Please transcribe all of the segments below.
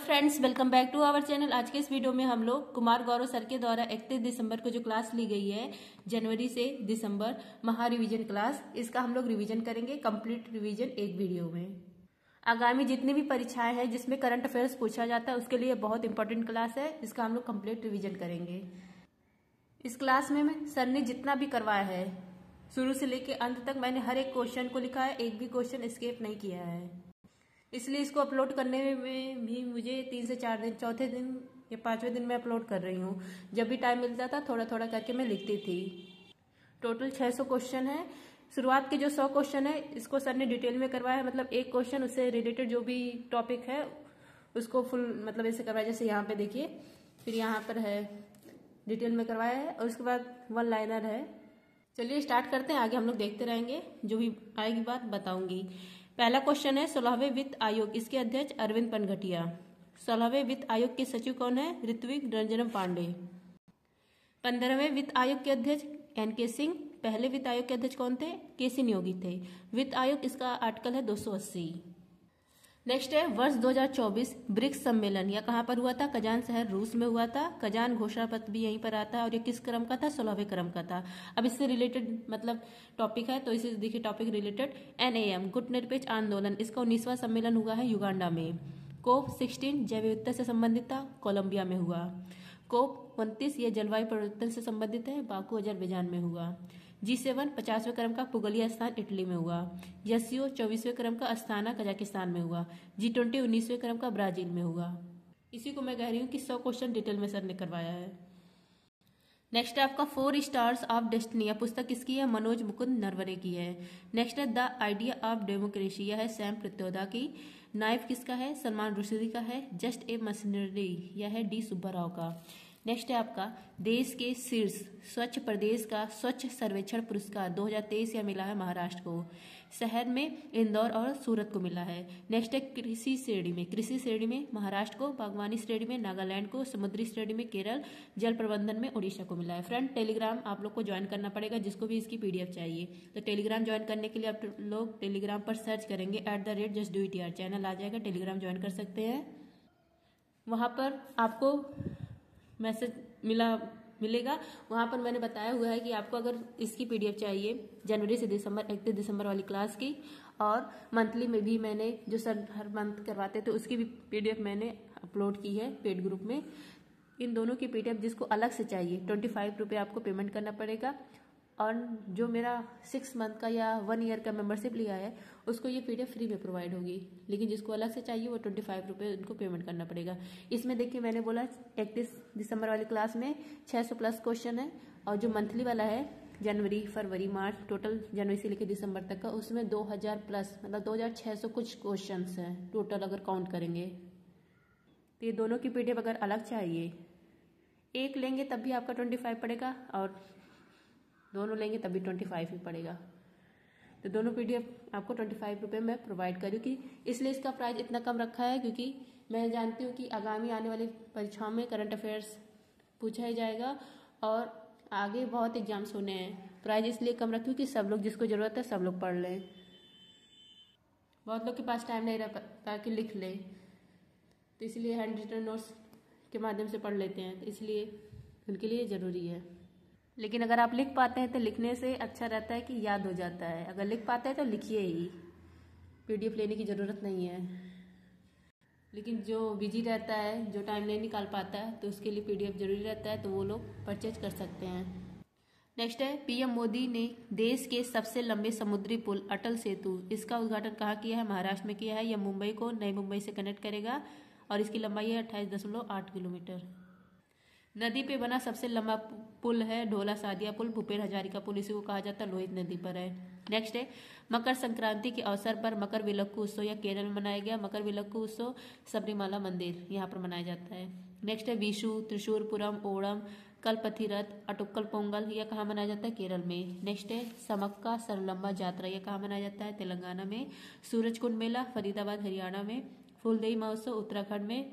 Friends, welcome back to our channel. आज के इस वीडियो में हम लोग कुमार गौरव सर के द्वारा 31 दिसंबर को जो क्लास ली गई है जनवरी से दिसंबर महा रिवीजन क्लास, इसका हम लोग रिवीजन करेंगे, कंप्लीट रिवीजन एक वीडियो में। आगामी जितनी भी परीक्षाएं हैं जिसमें करंट अफेयर्स पूछा जाता है उसके लिए बहुत इंपॉर्टेंट क्लास है, इसका हम लोग कंप्लीट रिवीजन करेंगे। इस क्लास में सर ने जितना भी करवाया है शुरू से लेके अंत तक मैंने हर एक क्वेश्चन को लिखा है, एक भी क्वेश्चन स्किप नहीं किया है। इसलिए इसको अपलोड करने में भी मुझे 3 से 4 दिन, चौथे दिन या 5वें दिन में अपलोड कर रही हूँ। जब भी टाइम मिलता था थोड़ा थोड़ा करके मैं लिखती थी। टोटल 600 क्वेश्चन है। शुरुआत के जो 100 क्वेश्चन है इसको सर ने डिटेल में करवाया है, मतलब एक क्वेश्चन उससे रिलेटेड जो भी टॉपिक है उसको फुल मतलब ऐसे करवाया, जैसे यहाँ पे देखिए, फिर यहाँ पर है डिटेल में करवाया है और उसके बाद 1 लाइनर है। चलिए स्टार्ट करते हैं, आगे हम लोग देखते रहेंगे, जो भी आएगी बात बताऊंगी। पहला क्वेश्चन है 16वें वित्त आयोग, इसके अध्यक्ष अरविंद पनघटिया। 16वें वित्त आयोग के सचिव कौन है? ऋत्विक रंजनम पांडे। 15वें वित्त आयोग के अध्यक्ष NK सिंह। पहले वित्त आयोग के अध्यक्ष कौन थे? KC नियोगी थे। वित्त आयोग, इसका आर्टिकल है 280। नेक्स्ट है वर्ष 2024 ब्रिक्स सम्मेलन, यह कहाँ पर हुआ था? कजान शहर रूस में हुआ था। कजान घोषणा पत्र भी यहीं पर आता है और ये किस क्रम का था? 16वें क्रम का था। अब इससे रिलेटेड मतलब टॉपिक है, तो इसे देखिए टॉपिक रिलेटेड। NAM गुट निरपेक्ष आंदोलन, इसका 19वां सम्मेलन हुआ है युगांडा में। COP16 जैव विविधता से संबंधित था, कोलंबिया में हुआ। COP29 यह जलवायु परिवर्तन से संबंधित है, बाकू अजरबैजान में हुआ। G7 50वें क्रम का पुगलिया स्थान इटली में हुआ। SCO 24वें क्रम का अस्ताना कजाकिस्तान में हुआ। G20 19वें क्रम का ब्राजील में हुआ। इसी को मैं कह रही हूँ कि 100 क्वेश्चन डिटेल में सर ने करवाया है। नेक्स्ट है आपका 4 स्टार्स ऑफ डेस्टिनी, यह पुस्तक किसकी है? मनोज मुकुंद नरवरे की है। नेक्स्ट है द आइडिया ऑफ डेमोक्रेसी, यह है सैम प्रत्योदा की। नाइफ किसका है? सलमान रुश्दी का है। जस्ट ए मशीनरी, यह है D सुब्बाराव का। नेक्स्ट है आपका देश के शीर्ष स्वच्छ प्रदेश का स्वच्छ सर्वेक्षण पुरस्कार 2023 यह मिला है महाराष्ट्र को। शहर में इंदौर और सूरत को मिला है। नेक्स्ट है कृषि श्रेणी में महाराष्ट्र को, बागवानी श्रेणी में नागालैंड को, समुद्री श्रेणी में केरल, जल प्रबंधन में उड़ीसा को मिला है। फ्रेंड, टेलीग्राम आप लोग को ज्वाइन करना पड़ेगा, जिसको भी इसकी PDF चाहिए। तो टेलीग्राम ज्वाइन करने के लिए आप लोग टेलीग्राम पर सर्च करेंगे @justdoityar, चैनल आ जाएगा, टेलीग्राम ज्वाइन कर सकते हैं। वहां पर आपको मैसेज मिलेगा, वहां पर मैंने बताया हुआ है कि आपको अगर इसकी PDF चाहिए जनवरी से दिसंबर 31 दिसंबर वाली क्लास की, और मंथली में भी मैंने जो सर हर मंथ करवाते थे उसकी भी PDF मैंने अपलोड की है पेड ग्रुप में। इन दोनों की PDF जिसको अलग से चाहिए 25 रुपये आपको पेमेंट करना पड़ेगा, और जो मेरा 6 मंथ का या 1 ईयर का मेंबरशिप लिया है उसको ये PDF फ्री में प्रोवाइड होगी, लेकिन जिसको अलग से चाहिए वो 25 रुपये उनको पेमेंट करना पड़ेगा। इसमें देखिए मैंने बोला 31 दिसंबर वाली क्लास में 600 प्लस क्वेश्चन है, और जो मंथली वाला है जनवरी फरवरी मार्च टोटल जनवरी से लेकर दिसंबर तक का, उसमें 2000 प्लस मतलब 2600 कुछ क्वेश्चन हैं टोटल अगर काउंट करेंगे। तो ये दोनों की PDF अगर अलग चाहिए, एक लेंगे तब भी आपका 25 पड़ेगा और दोनों लेंगे तभी 25 ही पड़ेगा। तो दोनों PDF आपको 25 रुपये में प्रोवाइड करूँगी। इसलिए इसका प्राइस इतना कम रखा है क्योंकि मैं जानती हूँ कि आगामी आने वाली परीक्षाओं में करंट अफेयर्स पूछा ही जाएगा और आगे बहुत एग्जाम्स होने हैं। प्राइस इसलिए कम रखी हूँ कि सब लोग, जिसको ज़रूरत है सब लोग पढ़ लें। बहुत लोग के पास टाइम नहीं रहता कि लिख लें, तो इसलिए हैंड रिटन नोट्स के माध्यम से पढ़ लेते हैं, तो इसलिए उनके लिए ज़रूरी है। लेकिन अगर आप लिख पाते हैं तो लिखने से अच्छा रहता है कि याद हो जाता है। अगर लिख पाते हैं तो लिखिए ही, PDF लेने की ज़रूरत नहीं है। लेकिन जो बिजी रहता है, जो टाइम नहीं निकाल पाता है, तो उसके लिए PDF जरूरी रहता है, तो वो लोग परचेज कर सकते हैं। नेक्स्ट है PM मोदी ने देश के सबसे लंबे समुद्री पुल अटल सेतु, इसका उद्घाटन कहाँ किया है? महाराष्ट्र में किया है। यह मुंबई को नई मुंबई से कनेक्ट करेगा और इसकी लंबाई है 28.8 किलोमीटर। नदी पे बना सबसे लंबा पुल है ढोला सादिया पुल, भूपेन हजारिका पुल इसी को कहा जाता है, लोहित नदी पर है। नेक्स्ट है मकर संक्रांति के अवसर पर मकर विलक्कू उत्सव, यह केरल में मनाया गया। मकर विलक्कू उत्सव सबरीमाला मंदिर यहाँ पर मनाया जाता है। नेक्स्ट है विशु, त्रिशूरपुरम, ओणम, कल्पथिरथ, अटुक्कल पोंगल, यह कहाँ मनाया जाता है? केरल में। नेक्स्ट है समक्का सरलम्बा जात्रा, यह कहाँ मनाया जाता है? तेलंगाना में। सूरजकुंड मेला फरीदाबाद हरियाणा में। फूलदेई महोत्सव उत्तराखंड में।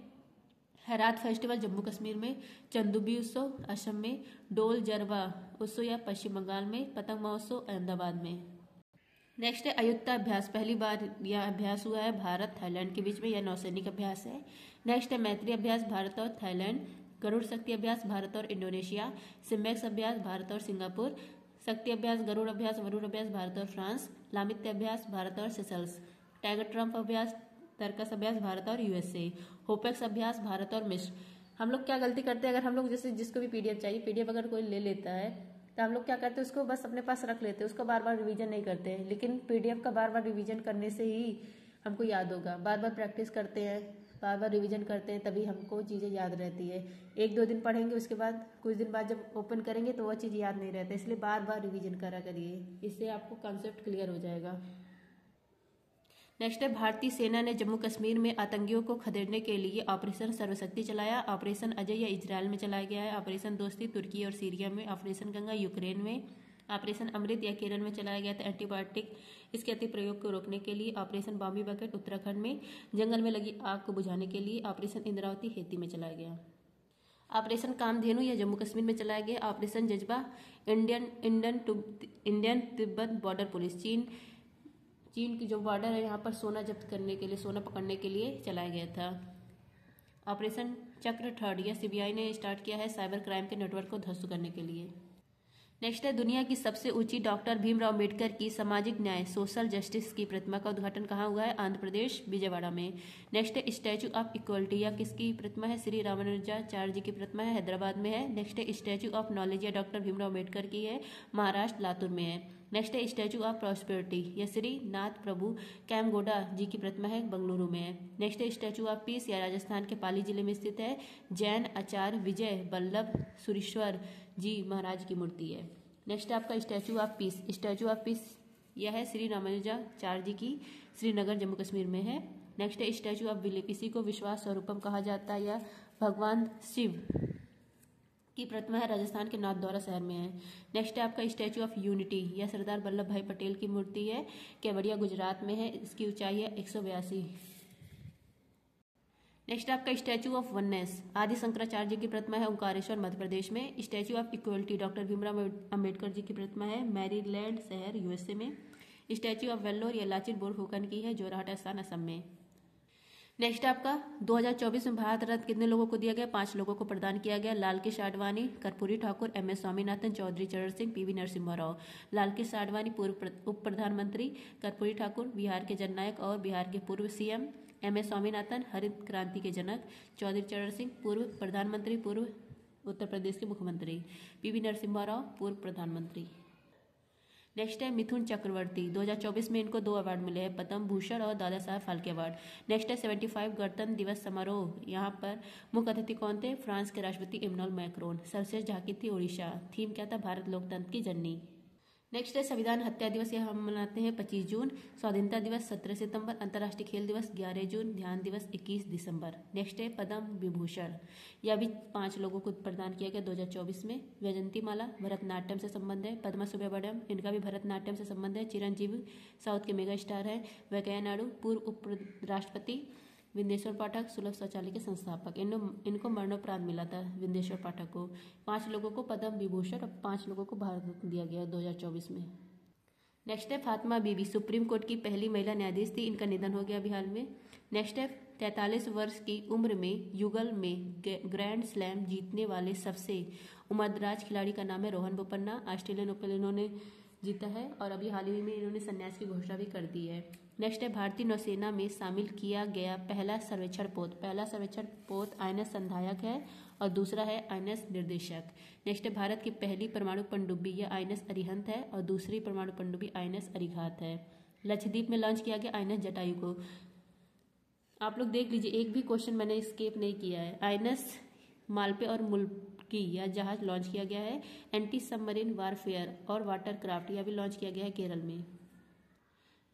हेरात फेस्टिवल जम्मू कश्मीर में। चंदुबी उत्सव असम में। डोल जरवा उत्सव या पश्चिम बंगाल में। पतंग महोत्सव अहमदाबाद में। नेक्स्ट है अयुत्ता अभ्यास, पहली बार यह अभ्यास हुआ है भारत थाईलैंड के बीच में, यह नौसैनिक अभ्यास है। नेक्स्ट है मैत्री अभ्यास भारत और थाईलैंड, गरुड़ शक्ति अभ्यास भारत और इंडोनेशिया, सिम्बेक्स अभ्यास भारत और सिंगापुर, शक्ति अभ्यास गरुड़ अभ्यास वरुण अभ्यास भारत और फ्रांस, लामित्य अभ्यास भारत और सेशल्स, टाइगर ट्रम्प अभ्यास तर्कस अभ्यास भारत और यूएसए, होपेक्स अभ्यास भारत और मिस्र। हम लोग क्या गलती करते हैं, अगर हम लोग जैसे जिसको भी पीडीएफ चाहिए, पीडीएफ अगर कोई ले लेता है तो हम लोग क्या करते हैं, उसको बस अपने पास रख लेते हैं, उसको बार बार रिवीजन नहीं करते हैं। लेकिन पीडीएफ का बार बार रिवीजन करने से ही हमको याद होगा। बार बार प्रैक्टिस करते हैं, बार बार रिवीजन करते हैं, तभी हमको चीज़ें याद रहती है। एक दो दिन पढ़ेंगे, उसके बाद कुछ दिन बाद जब ओपन करेंगे तो वह चीज़ याद नहीं रहता, इसलिए बार बार रिवीजन करा करिए, इससे आपको कॉन्सेप्ट क्लियर हो जाएगा। नेक्स्ट है भारतीय सेना ने जम्मू कश्मीर में आतंकियों को खदेड़ने के लिए ऑपरेशन सर्वशक्ति चलाया। ऑपरेशन अजय या इजरायल में चलाया गया है। ऑपरेशन दोस्ती तुर्की और सीरिया में। ऑपरेशन गंगा यूक्रेन में। ऑपरेशन अमृत या केरल में चलाया गया था एंटीबायोटिक इसके अति प्रयोग को रोकने के लिए। ऑपरेशन बॉम्बे बकेट उत्तराखंड में जंगल में लगी आग को बुझाने के लिए। ऑपरेशन इंद्रावती हेती में चलाया गया। ऑपरेशन कामधेनु यह जम्मू कश्मीर में चलाया गया। ऑपरेशन जज्बा इंडियन तिब्बत बॉर्डर पुलिस चीन की जो बॉर्डर है यहाँ पर सोना जब्त करने के लिए, सोना पकड़ने के लिए चलाया गया था। ऑपरेशन चक्र थर्ड यह सीबीआई ने स्टार्ट किया है साइबर क्राइम के नेटवर्क को ध्वस्त करने के लिए। नेक्स्ट है दुनिया की सबसे ऊंची डॉक्टर भीमराव अम्बेडकर की सामाजिक न्याय सोशल जस्टिस की प्रतिमा का उद्घाटन कहाँ हुआ है? आंध्र प्रदेश विजयवाड़ा में। नेक्स्ट है स्टैचू ऑफ इक्वलिटी या किसकी प्रतिमा है? श्री रामानुजाचार्य जी की प्रतिमा है, हैदराबाद में है। नेक्स्ट है स्टैचू ऑफ नॉलेज या डॉक्टर भीमराव अम्बेडकर की है, महाराष्ट्र लातूर में है। नेक्स्ट है स्टैचू ऑफ प्रॉस्पेरिटी या श्री नाथ प्रभु कैमगोडा जी की प्रतिमा है, बंगलुरु में है। नेक्स्ट है स्टैचू ऑफ पीस या राजस्थान के पाली जिले में स्थित है, जैन आचार्य विजय वल्लभ सुरीश्वर जी महाराज की मूर्ति है। नेक्स्ट है आपका statue of peace. Statue of peace यह है श्री रामानुजाचार्य जी की, श्रीनगर जम्मू कश्मीर में है। नेक्स्ट है स्टैचू ऑफ बिलीफ, इसी को विश्वास स्वरूपम कहा जाता है या भगवान शिव की प्रतिमा है, राजस्थान के नाथद्वारा शहर में है। नेक्स्ट है आपका स्टैचू ऑफ यूनिटी यह सरदार वल्लभ भाई पटेल की मूर्ति है, केवड़िया गुजरात में है, इसकी ऊंचाई है 182। नेक्स्ट आपका स्टैचू ऑफ वननेस आदि शंकराचार्य जी की प्रतिमा है, ओंकारेश्वर मध्य प्रदेश में। Statue of equality doctor Bhimrao Ambedkar ji की प्रतिमा है, मैरीलैंड शहर यूएसए में। स्टैचू ऑफ वेल्लोर या लाचित बोरफुकन की है, जोरहाट स्थान असम में। नेक्स्ट आपका 2024 में भारत रत्न कितने लोगों को दिया गया? 5 लोगों को प्रदान किया गया। लालकृष्ण आडवाणी, कर्पूरी ठाकुर, एम.एस. स्वामीनाथन, चौधरी चरण सिंह, पी.वी. नरसिम्हा राव। लालकृष्ण आडवाणी पूर्व उप प्रधानमंत्री, कर्पूरी ठाकुर बिहार के जननायक और बिहार के पूर्व सीएम, एम.एस. स्वामीनाथन हरित क्रांति के जनक, चौधरी चरण सिंह पूर्व प्रधानमंत्री, पूर्व उत्तर प्रदेश के मुख्यमंत्री, पी.वी. नरसिम्हा राव पूर्व प्रधानमंत्री। नेक्स्ट है मिथुन चक्रवर्ती, 2024 में इनको 2 अवार्ड मिले हैं, पद्म भूषण और दादा साहब फाल्के अवार्ड। नेक्स्ट है 75 गणतंत्र दिवस समारोह, यहाँ पर मुख्य अतिथि कौन थे? फ्रांस के राष्ट्रपति इमैनुअल मैक्रोन। सर्वश्रेष्ठ झांकी थी ओडिशा। थीम क्या था? भारत लोकतंत्र की जननी। नेक्स्ट है संविधान हत्या दिवस, यह हम मनाते हैं 25 जून। स्वाधीनता दिवस 17 सितंबर। अंतर्राष्ट्रीय खेल दिवस 11 जून। ध्यान दिवस 21 दिसंबर। नेक्स्ट है पद्म विभूषण, यह भी 5 लोगों को प्रदान किया गया 2024 में। वैजयंती माला भरतनाट्यम से संबंध है। पद्मा सुब्रमण्यम, इनका भी भरतनाट्यम से संबंध है। चिरंजीवी साउथ के मेगा स्टार है। वेंकैया नायडू पूर्व उप राष्ट्रपति। विंदेश्वर पाठक सुलभ शौचालय के संस्थापक, इनको मरणोपरांत मिला था विंदेश्वर पाठक को। 5 लोगों को पद्म विभूषण और 5 लोगों को भारत रत्न दिया गया 2024 में। नेक्स्ट है फातिमा बीबी, सुप्रीम कोर्ट की पहली महिला न्यायाधीश थी, इनका निधन हो गया अभी हाल में। नेक्स्ट है 43 वर्ष की उम्र में युगल में ग्रैंड स्लैम जीतने वाले सबसे उम्रदराज खिलाड़ी का नाम है रोहन बोपन्ना। ऑस्ट्रेलियन ओपन इन्होंने जीता है और अभी हाल ही में इन्होंने संन्यास की घोषणा भी कर दी है। नेक्स्ट है भारतीय नौसेना में शामिल किया गया पहला सर्वेक्षण पोत आईएनएस संधायक है और दूसरा है आईएनएस निर्देशक। नेक्स्ट है भारत की पहली परमाणु पनडुब्बी यह आईएनएस अरिहंत है और दूसरी परमाणु पनडुब्बी आईएनएस अरिघात है। लक्षद्वीप में लॉन्च किया गया आईएनएस जटायु को। आप लोग देख लीजिए, एक भी क्वेश्चन मैंने स्किप नहीं किया है। आईएनएस मालपे और मुल्की यह जहाज लॉन्च किया गया है। एंटी सबमरीन वारफेयर और वाटरक्राफ्ट यह भी लॉन्च किया गया है केरल में।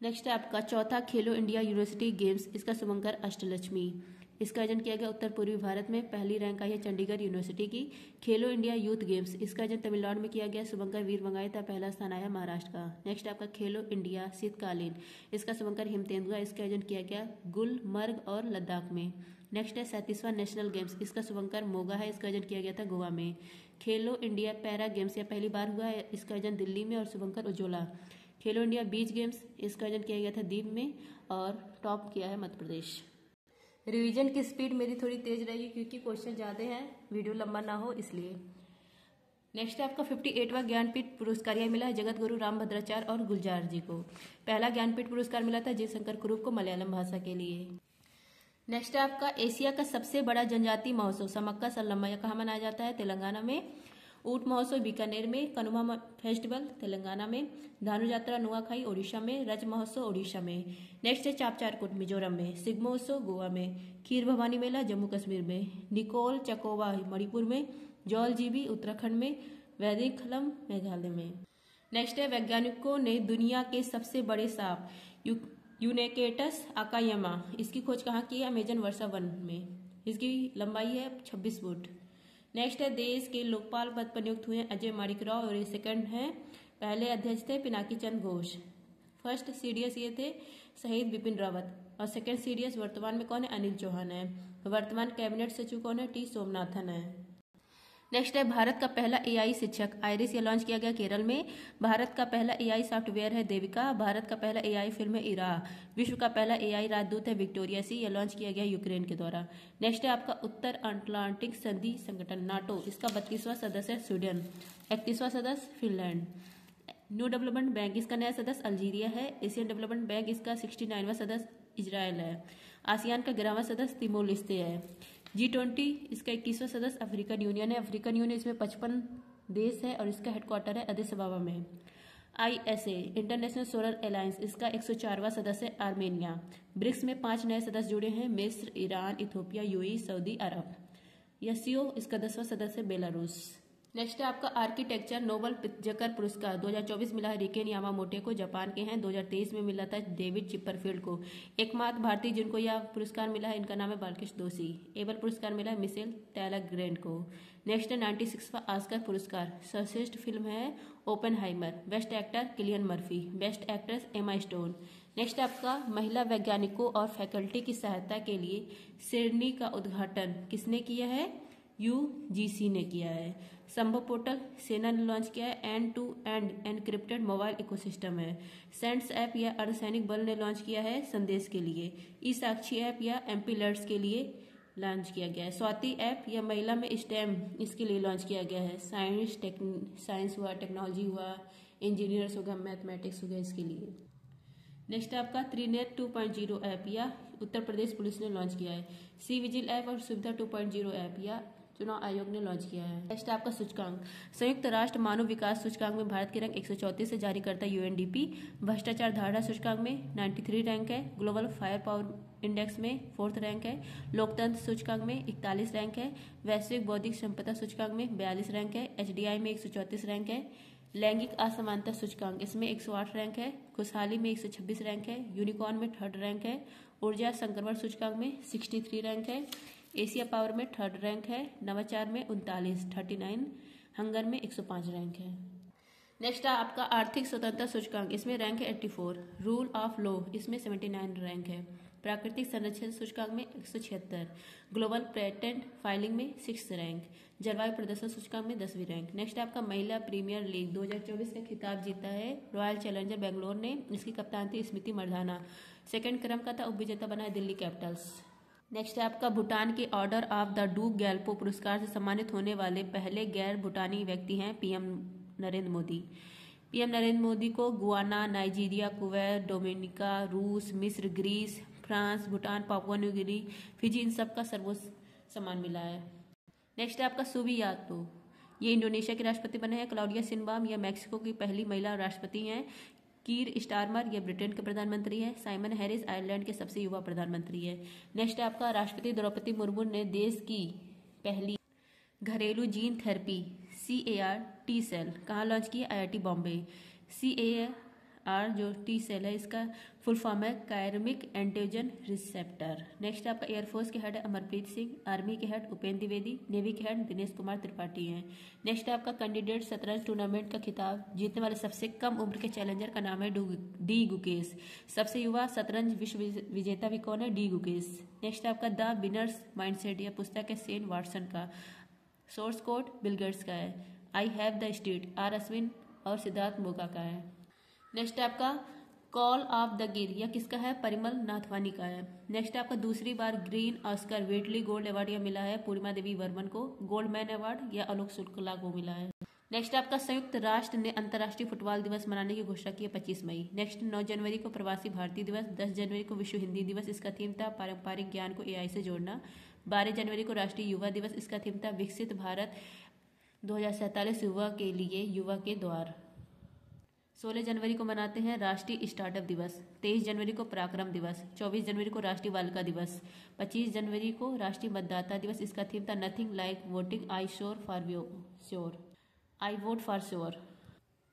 नेक्स्ट है आपका चौथा खेलो इंडिया यूनिवर्सिटी गेम्स, इसका शुभंकर अष्टलक्ष्मी। इसका आयोजन किया गया उत्तर पूर्वी भारत में, पहली रैंक आई है चंडीगढ़ यूनिवर्सिटी की। खेलो इंडिया यूथ गेम्स, इसका आयोजन तमिलनाडु में किया गया, शुभंकर वीर मंगाई था, पहला स्थान आया महाराष्ट्र का। नेक्स्ट आपका खेलो इंडिया शीतकालीन, इसका शुभंकर हिमतेंदुआ, इसका आयोजन किया गया गुलमर्ग और लद्दाख में। नेक्स्ट है 37वां नेशनल गेम्स, इसका शुभंकर मोगा है, इसका आयोजन किया गया था गोवा में। खेलो इंडिया पैरा गेम्स यह पहली बार हुआ है, इसका आयोजन दिल्ली में और शुभंकर उज्ज्वला। खेलो इंडिया बीच गेम्स, इसका आयोजन किया गया था दीव में और टॉप किया है मध्य प्रदेश। रिवीजन की स्पीड मेरी थोड़ी तेज रहेगी क्योंकि क्वेश्चन ज़्यादा हैं, वीडियो लंबा ना हो इसलिए। नेक्स्ट है आपका 58वां ज्ञानपीठ पुरस्कार यह मिला है जगत गुरु रामभद्राचार्य और गुलजार जी को। पहला ज्ञानपीठ पुरस्कार मिला था जयशंकर कुरूप को मलयालम भाषा के लिए। नेक्स्ट है आपका एशिया का सबसे बड़ा जनजातीय महोत्सव समक्का सल्लम्मा यह कहाँ मनाया जाता है? तेलंगाना में। ऊंट महोत्सव बीकानेर में। कनुमा फेस्टिवल तेलंगाना में। धानु यात्रा नुआखाई ओडिशा में। रज महोत्सव ओडिशा में। नेक्स्ट है चापचारकोट मिजोरम में। सिग महोत्सव गोवा में। खीर भवानी मेला जम्मू कश्मीर में। निकोल चकोवा मणिपुर में। जौल जीबी उत्तराखंड में। वैदिक खलम मेघालय में। नेक्स्ट है वैज्ञानिकों ने दुनिया के सबसे बड़े सांप यूनेकेटस आकायमा इसकी खोज कहाँ की है? अमेजन वर्षा वन में। इसकी लंबाई है 26 फुट। नेक्स्ट है देश के लोकपाल पद पर नियुक्त हुए अजय माणिक राव और ये सेकंड हैं। पहले अध्यक्ष थे पिनाकी चंद घोष। फर्स्ट सीडीएस ये थे शहीद बिपिन रावत और सेकंड सीडीएस वर्तमान में कौन है? अनिल चौहान है। वर्तमान कैबिनेट सचिव कौन है? टी सोमनाथन है। नेक्स्ट है भारत का पहला एआई शिक्षक आइरिस यह लॉन्च किया गया केरल में। भारत का पहला एआई सॉफ्टवेयर है देविका। भारत का पहला एआई फिल्म है इरा। विश्व का पहला एआई राजदूत है विक्टोरिया सी। यह लॉन्च किया गया यूक्रेन के द्वारा। नेक्स्ट है आपका उत्तर अटलांटिक संधि संगठन नाटो इसका 32वां सदस्य है स्वीडन। 31वां सदस्य फिनलैंड। न्यू डेवलपमेंट बैंक इसका नया सदस्य अल्जीरिया है। एशियन डेवलपमेंट बैंक इसका 69वां सदस्य इजराइल है। आसियान का 11वां सदस्य तिमोर लेस्ते है। G20 इसका 21वां सदस्य अफ्रीकन यूनियन है। अफ्रीकन यूनियन इसमें 55 देश है और इसका हेडक्वार्टर है अदिस अबाबा में। ISA इंटरनेशनल सोलर अलायंस इसका 104वां सदस्य है आर्मेनिया। ब्रिक्स में 5 नए सदस्य जुड़े हैं मिस्र, ईरान, इथोपिया, यूएई, सऊदी अरब। SCO इसका 10वां सदस्य है बेलारूस। नेक्स्ट है आपका आर्किटेक्चर नोबल पित्जकर पुरस्कार 2024 मिला है रिकेन यामामोटे को, जापान के हैं। 2023 में मिला था डेविड चिपरफील्ड को। एकमात्र भारतीय जिनको यह पुरस्कार मिला है इनका नाम है बालकृष्ण दोषी। एबल पुरस्कार मिला है मिशेल टैलरग्रेंड को। नेक्स्ट है 96वां ऑस्कर पुरस्कार सर्वश्रेष्ठ फिल्म है Oppenheimer. Best actor Cillian Murphy. Best actress Emma Stone. Next आपका महिला वैज्ञानिकों और फैकल्टी की सहायता के लिए श्रेणी का उद्घाटन किसने किया है? UGC ने किया है। संभव पोर्टल सेना ने लॉन्च किया है। End to end encrypted mobile ecosystem है। सेंट्स ऐप या अर्धसैनिक बल ने लॉन्च किया है संदेश के लिए। ई साक्षी ऐप या MP लर्ट्स के लिए लॉन्च किया गया है। स्वाति ऐप या महिला में स्टेम इसके लिए लॉन्च किया गया है। साइंस हुआ, टेक्नोलॉजी हुआ, इंजीनियर्स होगा, मैथमेटिक्स हो गया इसके लिए। नेक्स्ट आपका त्रिनेट 2.0 ऐप या उत्तर प्रदेश पुलिस ने लॉन्च किया है। सी विजिल ऐप और सुविधा 2.0 ऐप या चुनाव आयोग ने लॉन्च किया है। नेक्स्ट आपका सूचकांक संयुक्त राष्ट्र मानव विकास सूचकांक में भारत के रैंक 134 से जारी करता है UNDP। भ्रष्टाचार धारणा सूचकांक में 93 रैंक है। ग्लोबल फायर पावर इंडेक्स में 4th रैंक है। लोकतंत्र सूचकांक में 41 रैंक है। वैश्विक बौद्धिक संपदा सूचकांक में 42 रैंक है। HDI में 134 रैंक है। लैंगिक असमानता सूचकांक इसमें 108 रैंक है। खुशहाली में 126 रैंक है। यूनिकॉर्न में 3rd रैंक है। ऊर्जा संक्रमण सूचकांक में 63 रैंक है। एशिया पावर में 3rd रैंक है। नवाचार में 39 हंगर में 105 रैंक है। नेक्स्ट आपका आर्थिक स्वतंत्रता सूचकांक इसमें रैंक है 84। रूल ऑफ लॉ इसमें 79 रैंक है। प्राकृतिक संरक्षण सूचकांक में 176। ग्लोबल पेटेंट फाइलिंग में 6th रैंक। जलवायु प्रदर्शन सूचकांक में 10वीं रैंक। नेक्स्ट आपका महिला प्रीमियर लीग 2024 का खिताब जीता है रॉयल चैलेंजर बेंगलोर ने। इसकी कप्तान थी स्मृति मर्दाना। 2nd क्रम का था उपविजेता बना है दिल्ली कैपिटल्स। नेक्स्ट है आपका भूटान के order of the do Gyalpo पुरस्कार से सम्मानित होने वाले पहले गैर भूटानी व्यक्ति हैं PM नरेंद्र मोदी। PM नरेंद्र मोदी को गुआना, नाइजीरिया, कुवैत, डोमिनिका, रूस, मिस्र, Greece, France, Bhutan, Papua New Guinea, Fiji इन सब का सर्वोच्च सम्मान मिला है। नेक्स्ट है आपका सुबियातो ये इंडोनेशिया के राष्ट्रपति बने हैं। क्लाउडिया शिनबाम यह मैक्सिको की पहली महिला राष्ट्रपति हैं। कीर स्टारमर यह ब्रिटेन के प्रधानमंत्री है। साइमन हैरिस आयरलैंड के सबसे युवा प्रधानमंत्री है। नेक्स्ट है आपका राष्ट्रपति द्रौपदी मुर्मू ने देश की पहली घरेलू gene therapy CAR T cell कहाँ लॉन्च की? IIT बॉम्बे। CAR जो T सेल है इसका फुल फॉर्म है कायरमिक एंटीजन रिसेप्टर। नेक्स्ट आपका एयरफोर्स के हेड अमरप्रीत सिंह। आर्मी के हेड उपेंद्र द्विवेदी। नेवी के हेड दिनेश कुमार त्रिपाठी हैं। नेक्स्ट आपका कैंडिडेट शतरंज टूर्नामेंट का खिताब जीतने वाले सबसे कम उम्र के चैलेंजर का नाम है डी गुकेश। सबसे युवा शतरंज विश्व विजेता भी कौन है? डी गुकेश। नेक्स्ट आपका द विनर्स माइंडसेट यह पुस्तक है सेन वाटसन का। सोर्स कोड बिल गेट्स का है। I have the state R Ashwin और सिद्धार्थ मोगा का है। नेक्स्ट आपका कॉल ऑफ द गिर यह किसका है? परिमल नाथवानी का है। नेक्स्ट आपका दूसरी बार ग्रीन ऑस्कर वेटली गोल्ड अवार्ड यह मिला है पूर्णिमा देवी वर्मन को। गोल्ड मैन अवार्ड यह आलोक शुक्ला को मिला है। नेक्स्ट आपका संयुक्त राष्ट्र ने अंतर्राष्ट्रीय फुटबॉल दिवस मनाने की घोषणा की है 25 मई। नेक्स्ट 9 जनवरी को प्रवासी भारतीय दिवस, 10 जनवरी को विश्व हिंदी दिवस, इसका थीम था पारंपरिक ज्ञान को एआई से जोड़ना। 12 जनवरी को राष्ट्रीय युवा दिवस, इसका थीम था विकसित भारत 2047 युवा के लिए युवा के द्वार। 16 जनवरी को मनाते हैं राष्ट्रीय स्टार्टअप दिवस। 23 जनवरी को पराक्रम दिवस। 24 जनवरी को राष्ट्रीय बालिका दिवस। 25 जनवरी को राष्ट्रीय मतदाता दिवस, इसका थीम था nothing like voting I sure for sure, I vote for sure.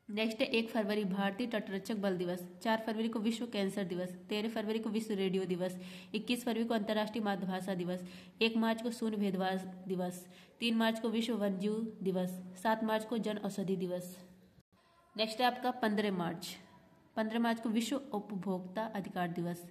Next है 1 फरवरी भारतीय तटरक्षक बल दिवस। 4 फरवरी को विश्व कैंसर दिवस। 13 फरवरी को विश्व रेडियो दिवस। 21 फरवरी को अंतर्राष्ट्रीय मातृभाषा दिवस। 1 मार्च को शून्य भेदभाव दिवस। 3 मार्च को विश्व वन्यजीव दिवस। 7 मार्च को जन औषधि दिवस। नेक्स्ट है आपका 15 मार्च। 15 मार्च को विश्व उपभोक्ता अधिकार दिवस।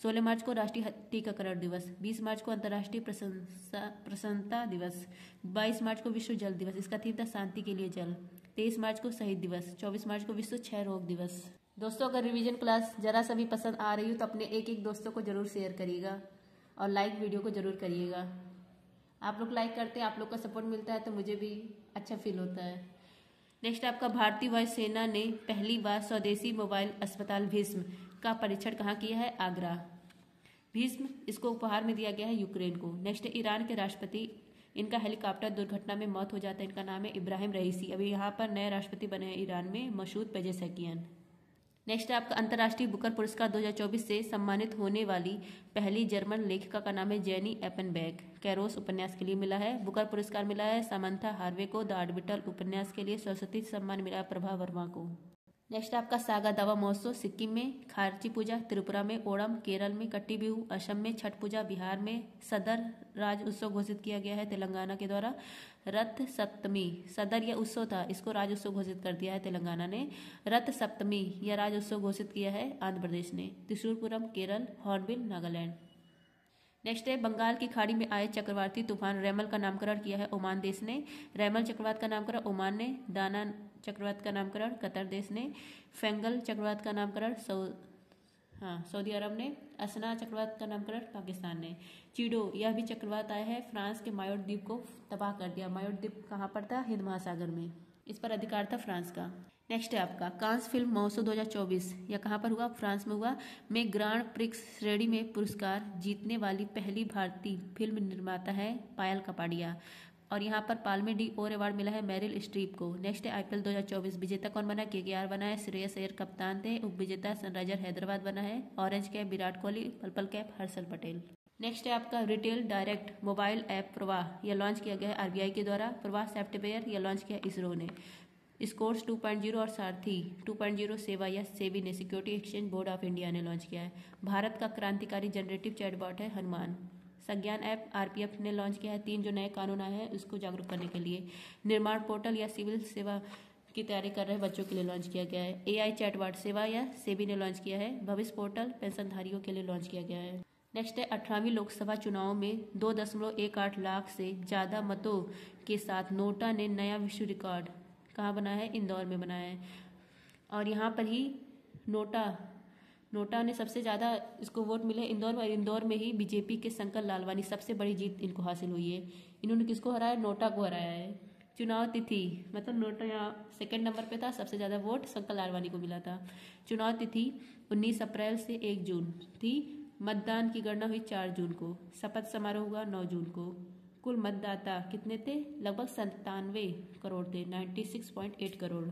16 मार्च को राष्ट्रीय टीकाकरण दिवस। 20 मार्च को अंतर्राष्ट्रीय प्रसन्नता दिवस। 22 मार्च को विश्व जल दिवस, इसका थीम था शांति के लिए जल। 23 मार्च को शहीद दिवस। 24 मार्च को विश्व क्षय रोग दिवस। दोस्तों अगर रिवीजन क्लास जरा सा भी पसंद आ रही हो तो अपने एक दोस्तों को जरूर शेयर करिएगा और लाइक वीडियो को जरूर करिएगा। आप लोग लाइक करते हैं, आप लोग का सपोर्ट मिलता है तो मुझे भी अच्छा फील होता है। नेक्स्ट आपका भारतीय वायुसेना ने पहली बार स्वदेशी मोबाइल अस्पताल भीष्म का परीक्षण कहाँ किया है? आगरा। भीष्म इसको उपहार में दिया गया है यूक्रेन को। नेक्स्ट ईरान के राष्ट्रपति, इनका हेलीकॉप्टर दुर्घटना में मौत हो जाता है। इनका नाम है इब्राहिम रईसी। अभी यहाँ पर नए राष्ट्रपति बने हैं ईरान में, मसूद पेजेशकियान। नेक्स्ट आपका अंतर्राष्ट्रीय बुकर पुरस्कार 2024 से सम्मानित होने वाली पहली जर्मन लेखिका का नाम है जेनी एपेनबैग। कैरोस उपन्यास के लिए मिला है। बुकर पुरस्कार मिला है सामंथा हार्वे को। द ऑर्बिटल उपन्यास के लिए सरस्वती सम्मान मिला है प्रभा वर्मा को। नेक्स्ट आपका सागा दावा महोत्सव सिक्किम में, खारची पूजा त्रिपुरा में, ओणम केरल में, कट्टी बिहू असम में, छठ पूजा बिहार में, सदर राज्य उत्सव घोषित किया गया है तेलंगाना के द्वारा। रथ सप्तमी, सदर यह उत्सव था, इसको राज्य उत्सव घोषित कर दिया है तेलंगाना ने। रथ सप्तमी यह राज्य उत्सव घोषित किया है आंध्र प्रदेश ने। त्रिशूरपुरम केरल, हॉर्नबिल नागालैंड। नेक्स्ट है बंगाल की खाड़ी में आए चक्रवाती तूफान रैमल का नामकरण किया है ओमान देश ने। रैमल चक्रवात का नामकरण ओमान ने। दाना चक्रवात का नामकरण कतर देश ने। फेंगल चक्रवात का नामकरण सऊदी अरब ने। असना चक्रवात का नामकरण पाकिस्तान ने। चीडो यह भी चक्रवात आया है, फ्रांस के मायोट द्वीप को तबाह कर दिया। मायोट द्वीप कहाँ पर था? हिंद महासागर में। इस पर अधिकार था फ्रांस का। नेक्स्ट है आपका कांस फिल्म महोत्सव 2024, यह कहाँ पर हुआ? फ्रांस में हुआ। में ग्रांड प्रिक्स श्रेणी में पुरस्कार जीतने वाली पहली भारतीय फिल्म निर्माता है पायल कपाड़िया। और यहाँ पर पाल्मे डी ओर अवार्ड मिला है मैरिल स्ट्रीप को। नेक्स्ट है आईपीएल 2024, विजेता कौन बना? केकेआर बना है, श्रेयस अय्यर कप्तान थे। उप विजेता सनराइजर हैदराबाद बना है। Orange cap Virat Kohli, purple cap Harshal Patel. Next है आपका रिटेल डायरेक्ट मोबाइल ऐप प्रवाह, यह लॉन्च किया गया है आरबीआई के द्वारा। प्रवाह सॉफ्टवेयर यह लॉन्च किया इसरो ने। स्कोर्स 2.0 और सारथी 2.0 सेवा या सेबी ने, security exchange board of India ने लॉन्च किया है। भारत का क्रांतिकारी जनरेटिव चैटबॉट है हनुमान। संज्ञान ऐप आरपीएफ ने लॉन्च किया है। 3 जो नए कानून आए हैं उसको जागरूक करने के लिए। निर्माण पोर्टल या सिविल सेवा की तैयारी कर रहे बच्चों के लिए लॉन्च किया गया है। एआई चैटबॉट सेवा या सेबी ने लॉन्च किया है। भविष्य पोर्टल पेंशनधारियों के लिए लॉन्च किया गया है। नेक्स्ट है 18वीं लोकसभा चुनाव में 2.18 लाख से ज़्यादा मतों के साथ नोटा ने नया विश्व रिकॉर्ड कहाँ बनाया है? इंदौर में बनाया है। और यहाँ पर ही नोटा ने सबसे ज़्यादा इसको वोट मिले इंदौर में। इंदौर में ही बीजेपी के शंकर लालवानी सबसे बड़ी जीत इनको हासिल हुई है। इन्होंने किसको हराया? नोटा को हराया है। चुनाव तिथि मतलब नोटा यहाँ सेकंड नंबर पे था, सबसे ज़्यादा वोट शंकर लालवानी को मिला था। चुनाव तिथि 19 अप्रैल से 1 जून थी। मतदान की गणना हुई 4 जून को। शपथ समारोह हुआ 9 जून को। कुल मतदाता कितने थे? लगभग 97 करोड़ थे, 96.8 करोड़।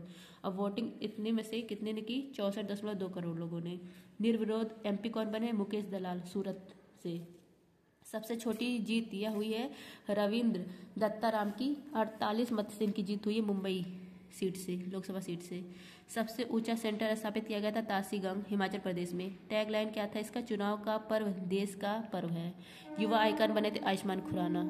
और वोटिंग इतने में से कितने ने की? 64.2 करोड़ लोगों ने। निर्विरोध एमपी कौन बने? मुकेश दलाल सूरत से। सबसे छोटी जीत यह हुई है रविंद्र दत्ताराम की, 48 मत से इनकी जीत हुई है मुंबई सीट से, लोकसभा सीट से। सबसे ऊंचा सेंटर स्थापित किया गया था तासीगंग हिमाचल प्रदेश में। टैगलाइन क्या था इसका? चुनाव का पर्व देश का पर्व है। युवा आइकन बने थे आयुष्मान खुराना।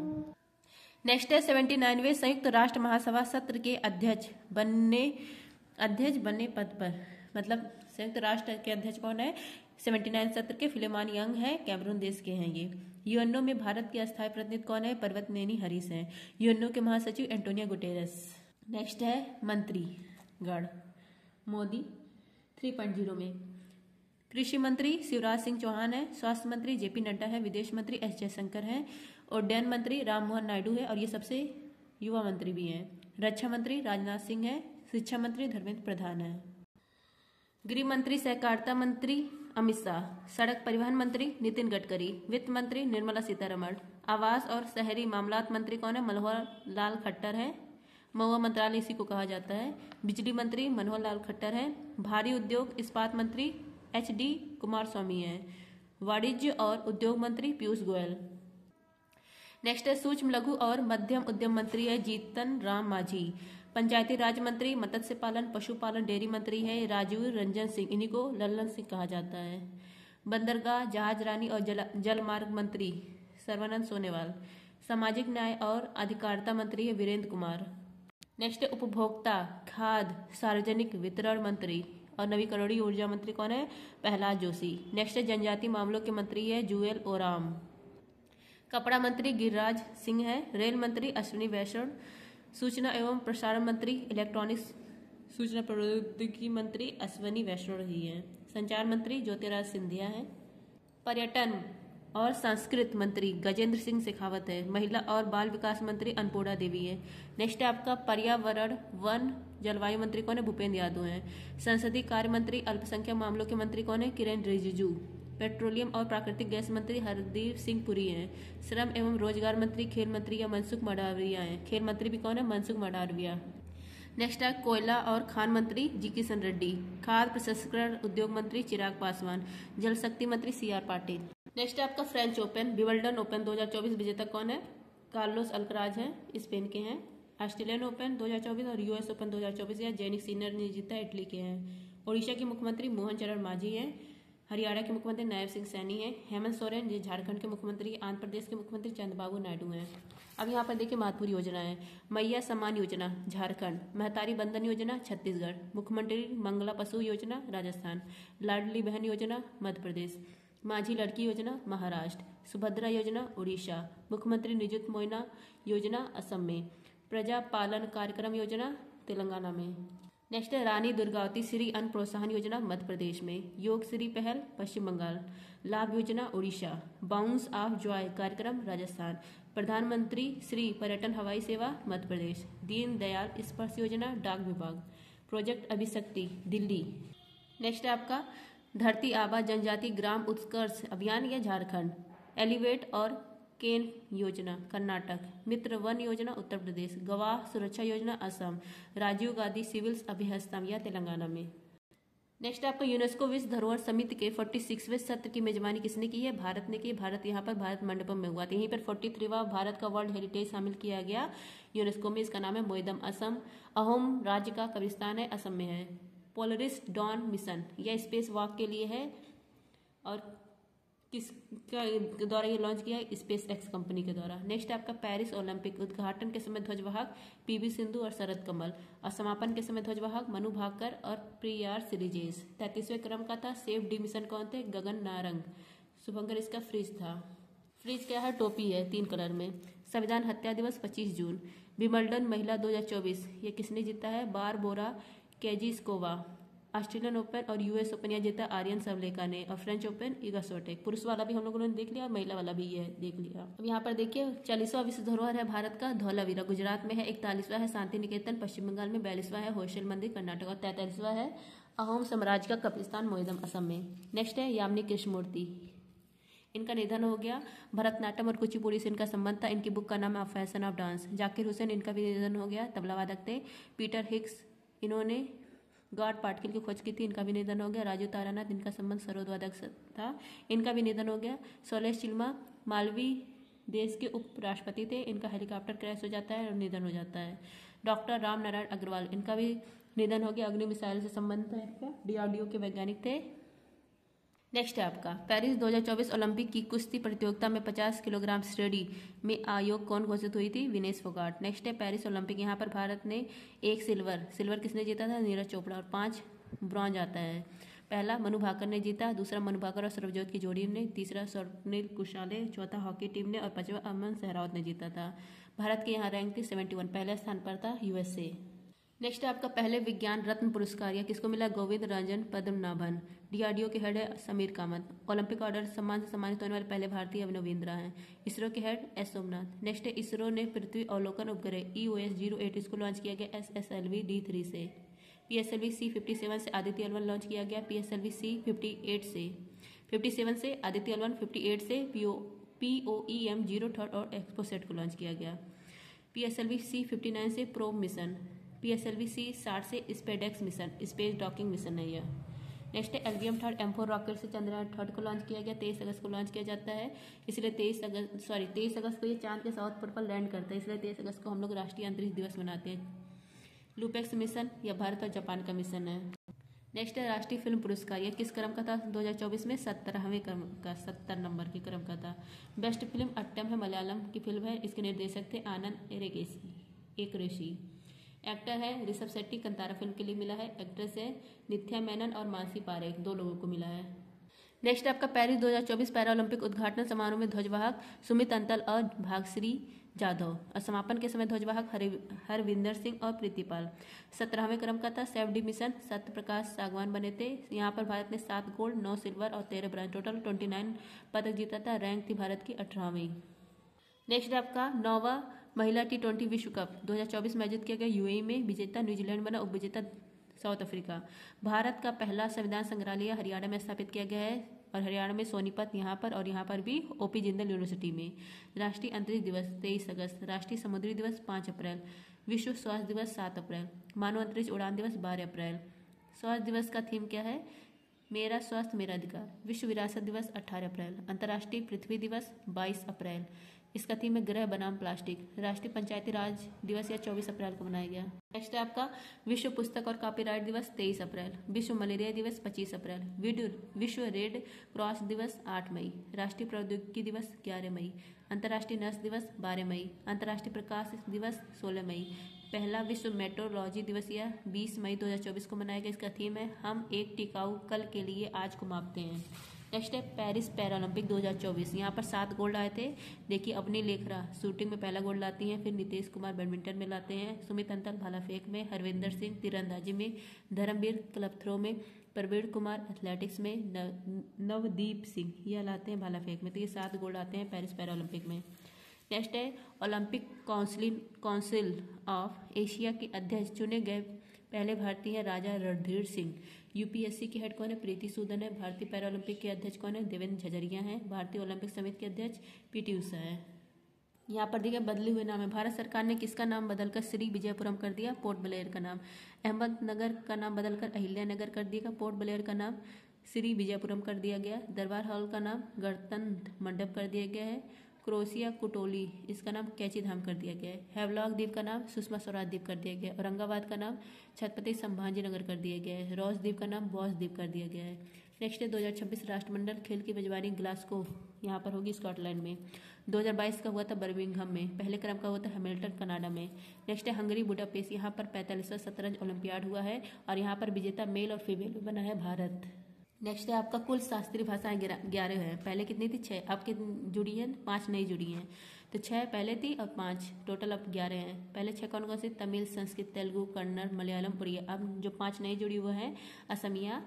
नेक्स्ट है 79वें संयुक्त राष्ट्र महासभा सत्र के अध्यक्ष बनने पद पर, मतलब संयुक्त राष्ट्र के अध्यक्ष कौन है? 79 सत्र के फिलेमॉन यंग है, कैमरून देश के हैं ये। यूएनओ में भारत के अस्थायी प्रतिनिधि कौन है? पर्वतनेनी हरीश हैं। यूएनओ के महासचिव एंटोनियो गुटेरेस। नेक्स्ट है मंत्रीगण मोदी 3.0 में। कृषि मंत्री शिवराज सिंह चौहान है, स्वास्थ्य मंत्री जेपी नड्डा है, विदेश मंत्री एस जयशंकर है, उड्डयन मंत्री राममोहन नायडू है और ये सबसे युवा मंत्री भी हैं। रक्षा मंत्री राजनाथ सिंह है, शिक्षा मंत्री धर्मेंद्र प्रधान है। गृह मंत्री सहकारिता मंत्री अमित शाह, सड़क परिवहन मंत्री नितिन गडकरी, वित्त मंत्री निर्मला सीतारमण, आवास और शहरी मामलात मंत्री कौन है? मनोहर लाल खट्टर है, महुआ मंत्रालय इसी को कहा जाता है। बिजली मंत्री मनोहर लाल खट्टर है। भारी उद्योग इस्पात मंत्री HD कुमारस्वामी है। वाणिज्य और उद्योग मंत्री पीयूष गोयल। नेक्स्ट है सूक्ष्म लघु और मध्यम उद्यम मंत्री है जीतन राम मांझी। पंचायती राज मंत्री, मत्स्य पालन, पशुपालन, डेयरी मंत्री है राजीव रंजन सिंह, इन्हीं को लल्लन सिंह कहा जाता है। बंदरगाह, जहाज रानी और जल मार्ग मंत्री सर्बानंद सोनोवाल। सामाजिक न्याय और अधिकारिता मंत्री है वीरेंद्र कुमार। नेक्स्ट है उपभोक्ता, खाद्य, सार्वजनिक वितरण मंत्री और नवीकरणीय ऊर्जा मंत्री कौन है? प्रहलाद जोशी। नेक्स्ट है जनजातीय मामलों के मंत्री है जुएल ओराम। कपड़ा मंत्री गिरिराज सिंह है। रेल मंत्री अश्विनी वैष्णव। सूचना एवं प्रसारण मंत्री, इलेक्ट्रॉनिक्स सूचना प्रौद्योगिकी मंत्री अश्विनी वैष्णव ही है। संचार मंत्री ज्योतिराज सिंधिया है। पर्यटन और संस्कृति मंत्री गजेंद्र सिंह शेखावत है। महिला और बाल विकास मंत्री अन्नपूर्णा देवी है। नेक्स्ट है आपका पर्यावरण, वन, जलवायु मंत्री कौन है? भूपेंद्र यादव है। संसदीय कार्य मंत्री, अल्पसंख्यक मामलों के मंत्री कौन है? किरेन रिजिजू। पेट्रोलियम और प्राकृतिक गैस मंत्री हरदीप सिंह पुरी हैं। श्रम एवं रोजगार मंत्री, खेल मंत्री या मनसुख मंडाविया हैं। खेल मंत्री भी कौन है? मनसुख मंडाविया। नेक्स्ट है कोयला और खान मंत्री जी किशन रेड्डी। खाद्य प्रसंस्करण उद्योग मंत्री चिराग पासवान। जल शक्ति मंत्री CR पाटिल। नेक्स्ट है आपका फ्रेंच ओपन, विंबलडन ओपन 2024 विजेता कौन है? कार्लोस अल्कराज है, स्पेन के हैं। ऑस्ट्रेलियन ओपन 2024 और US ओपन 2024 या जैनिक सिनर ने जीता, इटली के हैं। ओडिशा के मुख्यमंत्री मोहन चरण मांझी हैं। हरियाणा के मुख्यमंत्री नायब सिंह सैनी हैं। हेमंत सोरेन जी झारखंड के मुख्यमंत्री। आंध्र प्रदेश के मुख्यमंत्री चंद्रबाबू नायडू हैं। अब यहाँ पर देखिए महत्वपूर्ण योजनाएं। मैया सम्मान योजना झारखंड। महतारी बंधन योजना छत्तीसगढ़। मुख्यमंत्री मंगला पशु योजना राजस्थान। लाडली बहन योजना मध्य प्रदेश। माझी लड़की योजना महाराष्ट्र। सुभद्रा योजना उड़ीसा। मुख्यमंत्री निजुत मोइना योजना असम में। प्रजा पालन कार्यक्रम योजना तेलंगाना में। नेक्स्ट है रानी दुर्गावती श्री अन्न प्रोत्साहन योजना मध्य प्रदेश में। योग श्री पहल पश्चिम बंगाल। लाभ योजना उड़ीसा। बाउंस ऑफ जॉय कार्यक्रम राजस्थान। प्रधानमंत्री श्री पर्यटन हवाई सेवा मध्य प्रदेश। दीन दयाल स्पर्श योजना डाक विभाग। प्रोजेक्ट अभिशक्ति दिल्ली। नेक्स्ट है आपका धरती आबा जनजाति ग्राम उत्कर्ष अभियान या झारखंड। एलिवेट और केन योजना कर्नाटक। मित्र वन योजना उत्तर प्रदेश। गवाह सुरक्षा योजना असम। राजीव गांधी सिविल्स अभिहस्तम या तेलंगाना में। नेक्स्ट आपका यूनेस्को विश्व धरोहर समिति के 46वें सत्र की मेजबानी किसने की है? भारत ने की। भारत यहाँ पर भारत मंडपम में हुआ था। यहीं पर 43वां भारत का वर्ल्ड हेरिटेज शामिल किया गया यूनेस्को में। इसका नाम है मोइदम असम। अहोम राज्य का कब्रिस्तान है, असम में है। पोलरिस डॉन मिशन यह स्पेस वॉक के लिए है और किसका द्वारा ये लॉन्च किया है? स्पेस एक्स कंपनी के द्वारा। नेक्स्ट आपका पेरिस ओलंपिक उद्घाटन के समय ध्वजवाहक PV सिंधु और शरद कमल और समापन के समय ध्वजवाहक मनु भाकर और प्रियार सिरिजेस। 33वें क्रम का था। सेफ डी मिशन कौन थे? गगन नारंग। शुभंकर इसका फ्रिज था। फ्रिज क्या है? टोपी है 3 कलर में। संविधान हत्या दिवस 25 जून। विंबलडन महिला 2024 ये किसने जीता है? बारबोरा केजिस्कोवा। ऑस्ट्रेलियन ओपन और US ओपन यह जीता आर्यन सबलेका ने और फ्रेंच ओपन इगा स्विएटेक। पुरुष वाला भी हम लोगों ने देख लिया और महिला वाला भी ये देख लिया। अब यहाँ पर देखिए 40वां विश्व धरोहर है भारत का धौलावीरा गुजरात में है। 41वां है शांति निकेतन पश्चिम बंगाल में। 42वां है होशल मंदिर कर्नाटक और 43वां है अहोम साम्राज्य का कब्रिस्तान मोइदम असम में। नेक्स्ट है यामिनी कृष्णमूर्ति, इनका निधन हो गया। भरतनाट्यम और कुचिपुड़ी से इनका संबंध था। इनकी बुक का नाम है fashion of dance. Zakir Hussain इनका भी निधन हो गया, तबला वादक थे। पीटर हिक्स इन्होंने गॉड पार्टिकल की खोज की थी, इनका भी निधन हो गया। राजू तारानाथ इनका संबंध सरोदवादक था, इनका भी निधन हो गया। सोलेश चिल्मा मालवी देश के उपराष्ट्रपति थे, इनका हेलीकॉप्टर क्रैश हो जाता है और निधन हो जाता है। डॉक्टर राम नारायण अग्रवाल इनका भी निधन हो गया। अग्नि मिसाइल से संबंध है इनका, DRDO के वैज्ञानिक थे। नेक्स्ट है आपका पेरिस 2024 ओलंपिक की कुश्ती प्रतियोगिता में 50 किलोग्राम श्रेणी में आयोग कौन घोषित हुई थी? विनेश फोगाट। नेक्स्ट है पेरिस ओलंपिक, यहाँ पर भारत ने 1 सिल्वर किसने जीता था? नीरज चोपड़ा। और 5 ब्रॉन्ज आता है। पहला मनु भाकर ने जीता, दूसरा मनु भाकर और सर्वजोत की जोड़ी ने, तीसरा स्वप्निल कुशाले, चौथा हॉकी टीम ने और 5वां अमन सहरावत ने जीता था। भारत के यहाँ रैंक थी 71, पहले स्थान पर था USA। नेक्स्ट है आपका पहले विज्ञान रत्न पुरस्कार, या किसको मिला? गोविंद रंजन पद्मनाभन। डीआरडीओ के हेड है समीर कामत। ओलंपिक ऑर्डर सम्मान से सम्मानित होने वाले पहले भारतीय अभिनव बिंद्रा हैं। इसरो के हेड एस सोमनाथ। नेक्स्ट है इसरो ने पृथ्वी अवलोकन उपग्रह EOS-08 इसको लॉन्च किया गया SSLV D3 से। PSLV C57 से आदित्य L1 लॉन्च किया गया PSLV C57 से आदित्य L1, 58 से POEM 03 और एक्सपोसेट को लॉन्च किया गया। PSLV C59 से प्रोब मिशन। PSLV C60 से SpaDeX mission, space docking mission है यह। नेक्स्ट है LVM 3 M4 रॉकेट से चंद्रयान 3 को लॉन्च किया गया। 23 अगस्त को लॉन्च किया जाता है, इसलिए 23 अगस्त को ये चांद के साउथ पोल पर लैंड करता है, इसलिए 23 अगस्त को हम लोग राष्ट्रीय अंतरिक्ष दिवस मनाते हैं। लूपेक्स मिशन यह भारत और जापान का मिशन है। नेक्स्ट है राष्ट्रीय फिल्म पुरस्कार, यह किस क्रम का था? 2024 में 17वें क्रम का, 70 नंबर के क्रम का था। बेस्ट फिल्म अट्टम है, मलयालम की फिल्म है, इसके निर्देशक थे आनंद एकरेशी। एक्टर है ऋषभ शेट्टी, कंतारा फिल्म के लिए मिला है। एक्ट्रेस है नित्या मेनन और मानसी पारेख, 2 लोगों को मिला है। नेक्स्ट आपका पेरिस 2024 पैरालंपिक उद्घाटन समारोह में ध्वजवाहक सुमित अंतल और भागश्री जाधव, और समापन के समय ध्वजवाहक हरविंदर सिंह और प्रीतिपाल। 17वें क्रम का था। Safe D mission Satya Prakash सागवान बने थे। यहाँ पर भारत ने 7 गोल्ड, 9 सिल्वर और 13 ब्रांज, टोटल 29 पदक जीता था। रैंक थी भारत की 18वीं। नेक्स्ट आपका 9वां महिला T20 विश्व कप 2024 में आयोजित किया गया यूएई में। विजेता न्यूजीलैंड बना, उपविजेता साउथ अफ्रीका। भारत का पहला संविधान संग्रहालय हरियाणा में स्थापित किया गया है, और हरियाणा में सोनीपत यहाँ पर, और यहाँ पर भी OP जिंदल यूनिवर्सिटी में। राष्ट्रीय अंतरिक्ष दिवस 23 अगस्त, राष्ट्रीय समुद्री दिवस 5 अप्रैल, विश्व स्वास्थ्य दिवस 7 अप्रैल, मानव अंतरिक्ष उड़ान दिवस 12 अप्रैल। स्वास्थ्य दिवस का थीम क्या है? मेरा स्वास्थ्य मेरा अधिकार। विश्व विरासत दिवस 18 अप्रैल, अंतर्राष्ट्रीय पृथ्वी दिवस 22 अप्रैल, इसका थीम है ग्रह बनाम प्लास्टिक। राष्ट्रीय पंचायती राज दिवस यह 24 अप्रैल को मनाया गया। नेक्स्ट है आपका विश्व पुस्तक और कॉपीराइट दिवस 23 अप्रैल, विश्व मलेरिया दिवस 25 अप्रैल, विश्व रेड क्रॉस दिवस 8 मई, राष्ट्रीय प्रौद्योगिकी दिवस 11 मई, अंतर्राष्ट्रीय नर्स दिवस 12 मई, अंतर्राष्ट्रीय प्रकाश दिवस 16 मई, पहला विश्व मेट्रोलॉजी दिवस यह 20 मई 2024 को मनाया गया। इसका थीम है हम एक टिकाऊ कल के लिए आज को मापते हैं। नेक्स्ट है पेरिस पैरालंपिक 2024, यहाँ पर 7 गोल्ड आए थे। देखिए अपनी लेखरा शूटिंग में पहला गोल्ड लाती हैं, फिर नीतीश कुमार बैडमिंटन में लाते हैं, सुमित अंतल भाला फेंक में, हरविंदर सिंह तीरंदाजी में, धर्मवीर क्लब थ्रो में, प्रवीण कुमार एथलेटिक्स में, नवदीप सिंह यह लाते हैं भाला फेंक में। तो ये 7 गोल्ड आते हैं पेरिस पैरालंपिक में। नेक्स्ट है ओलंपिक काउंसिल ऑफ एशिया के अध्यक्ष चुने गए पहले भारतीय हैं राजा रणधीर सिंह। यूपीएससी के हेड कौन है? प्रीति सूदन है। भारतीय पैरालंपिक के अध्यक्ष कौन है? देवेंद्र झझरिया हैं। भारतीय ओलंपिक समिति के अध्यक्ष PT उषा है। यहाँ पर देखिए बदले हुए नाम है। भारत सरकार ने किसका नाम बदलकर श्री विजयपुरम कर दिया? पोर्ट ब्लेयर का नाम। अहमदनगर का नाम बदलकर अहिल्यानगर कर दिया। पोर्ट ब्लेयर का नाम श्री विजयपुरम कर दिया गया। दरबार हॉल का नाम गणतंत्र मंडप कर दिया गया है। क्रोशिया कुटोली इसका नाम कैची धाम कर दिया गया है। हैवलॉक द्वीप का नाम सुषमा स्वराज द्वीप कर दिया गया है। औरंगाबाद का नाम छत्रपति संभाजी नगर कर दिया गया है। रॉस द्वीप का नाम बॉस द्वीप कर दिया गया है। नेक्स्ट है 2026 राष्ट्रमंडल खेल की मेजबानी ग्लासगो यहाँ पर होगी स्कॉटलैंड में। 2022 का हुआ था बर्मिंघम में। पहले क्रम का हुआ था हैमिल्टन कनाडा में। नेक्स्ट है हंगरी बुडापेस्ट, यहाँ पर 45वां शतरंज ओलंपियाड हुआ है, और यहाँ पर विजेता मेल और फीमेल बना है भारत। नेक्स्ट है आपका कुल शास्त्रीय भाषाएं 11 है। पहले कितनी थी? 6, अब कितनी जुड़ी हैं? 5 नई जुड़ी हैं। तो 6 पहले थी, अब 5, टोटल अब 11 हैं। पहले 6 कौन कौन सी? तमिल, संस्कृत, तेलुगु, कन्नड़, मलयालम, उड़िया। अब जो 5 नई जुड़ी हुई है असमिया,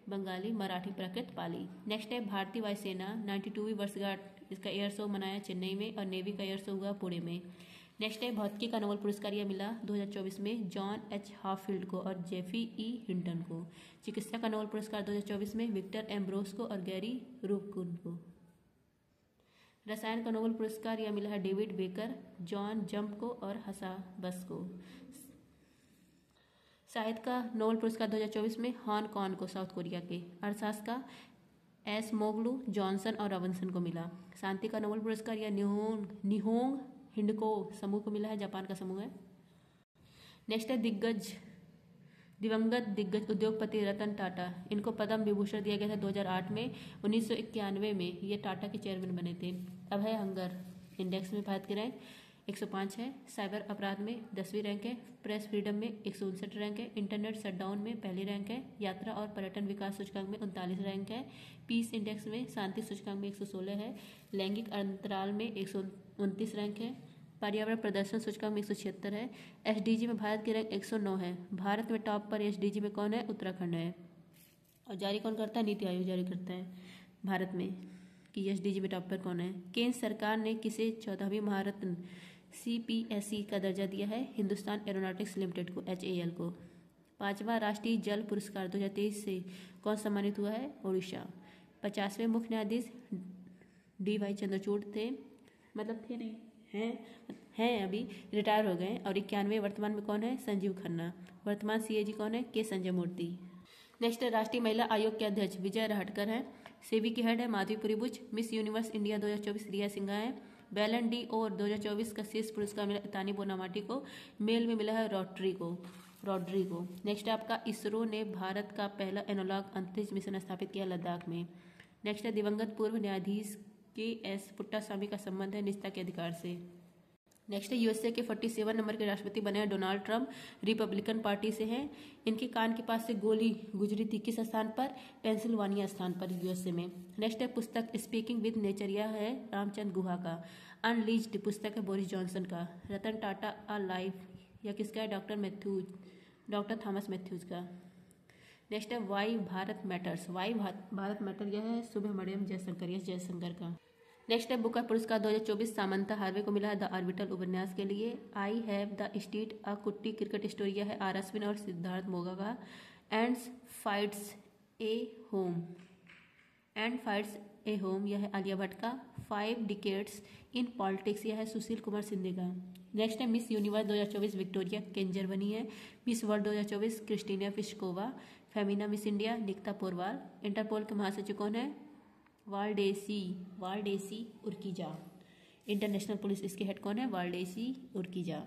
बंगाली, मराठी, प्राकृत, पाली। नेक्स्ट है भारतीय वायुसेना 92वीं वर्षगांठ, इसका एयर शो मनाया चेन्नई में, और नेवी का एयर शो हुआ पुणे में। नेक्स्ट है भौतिकी का नोबेल पुरस्कार यह मिला 2024 में जॉन H हाफील्ड को और जेफी E हिंटन को। चिकित्सा का नोबेल पुरस्कार 2024 में विक्टर एम्ब्रोस को और गैरी रूबकुन को। रसायन का नोबेल पुरस्कार यह मिला है डेविड बेकर, जॉन जंप को और हसाबस को। साहित्य का नोबेल पुरस्कार 2024 में हॉन कॉन को, साउथ कोरिया के। अर्थशास्त्र का S मोगलू, जॉनसन और रॉबिन्सन को मिला। शांति का नोबेल पुरस्कार यह निहोंग हिंडको समूह को मिला है, जापान का समूह है। नेक्स्ट है दिवंगत दिग्गज उद्योगपति रतन टाटा, इनको पद्म विभूषण दिया गया था 2008 में। 1991 में ये टाटा के चेयरमैन बने थे। अब है हंगर इंडेक्स में भारत की रैंक 105 है। साइबर अपराध में 10वीं रैंक है। प्रेस फ्रीडम में 159 रैंक है। इंटरनेट शटडाउन में पहली रैंक है। यात्रा और पर्यटन विकास सूचकांक में 39 रैंक है। पीस इंडेक्स में शांति सूचकांक में 116 है। लैंगिक अंतराल में 129 रैंक है। पर्यावरण प्रदर्शन सूचकांक में 176 है। एसडीजी में भारत की रैंक 109 है। भारत में टॉप पर एसडीजी में कौन है? उत्तराखंड है। और जारी कौन करता है? नीति आयोग जारी करता है भारत में कि एसडीजी में टॉप पर कौन है। केंद्र सरकार ने किसे 14वीं महारत्न सीपीएसई का दर्जा दिया है? हिंदुस्तान एरोनॉटिक्स लिमिटेड को, HAL को। 5वां राष्ट्रीय जल पुरस्कार 2023 से कौन सम्मानित हुआ है? ओडिशा। 50वें मुख्य न्यायाधीश DY चंद्रचूड़ थे, मतलब थे नहीं, हैं अभी, रिटायर हो गए। और 91वें वर्तमान में कौन है? संजीव खन्ना। वर्तमान CAG कौन है? के संजय मूर्ति। नेक्स्ट है राष्ट्रीय महिला आयोग के अध्यक्ष विजय राहटकर है। सेबी की हेड है Madhabi Buch. Miss Universe India 2024 Rhea Singha है। बैलन डी और 2024 का शीर्ष पुरस्कार मिला तानी बोनामाटी को। मेल में मिला है रॉड्री को। नेक्स्ट है आपका इसरो ने भारत का पहला एनालॉग अंतरिक्ष मिशन स्थापित किया लद्दाख में। नेक्स्ट है दिवंगत पूर्व न्यायाधीश KS पुट्टास्वामी का संबंध है निजता के अधिकार से। नेक्स्ट है USA के 47 नंबर के राष्ट्रपति बने हैं डोनाल्ड ट्रंप, रिपब्लिकन पार्टी से हैं। इनके कान के पास से गोली गुजरी थी, किस स्थान पर? पेंसिल्वानिया स्थान पर, USA में। नेक्स्ट है पुस्तक स्पीकिंग विद नेचर, यह है रामचंद्र गुहा का। अनलीज्ड पुस्तक है बोरिस जॉनसन का। रतन टाटा अ लाइफ, यह किसका है? डॉक्टर थॉमस मैथ्यूज का। नेक्स्ट है वाई भारत मैटर्स, यह है सुब्रमण्यम जयशंकर का। नेक्स्ट है बुकर पुरस्कार 2024 सामंता हार्वे को मिला है द ऑर्बिटल उपन्यास के लिए। आई हैव द स्टेट अ कुट्टी क्रिकेट स्टोरी, यह है R अश्विन और सिद्धार्थ मोगा का। एंड फाइट्स ए होम, यह है आलिया भट्ट का। 5 डिकेड्स इन पॉलिटिक्स, यह है सुशील कुमार सिंधे का। नेक्स्ट है मिस यूनिवर्स 2024 विक्टोरिया केंजर बनी है। Miss World 2024 Krystyna Pyszkova. Femina Miss India Nikita Porwal. Interpol के महासचिव कौन है? Valdecy Urquiza. इंटरनेशनल पुलिस, इसके हेड कौन है? वालडेसी उर्किजा।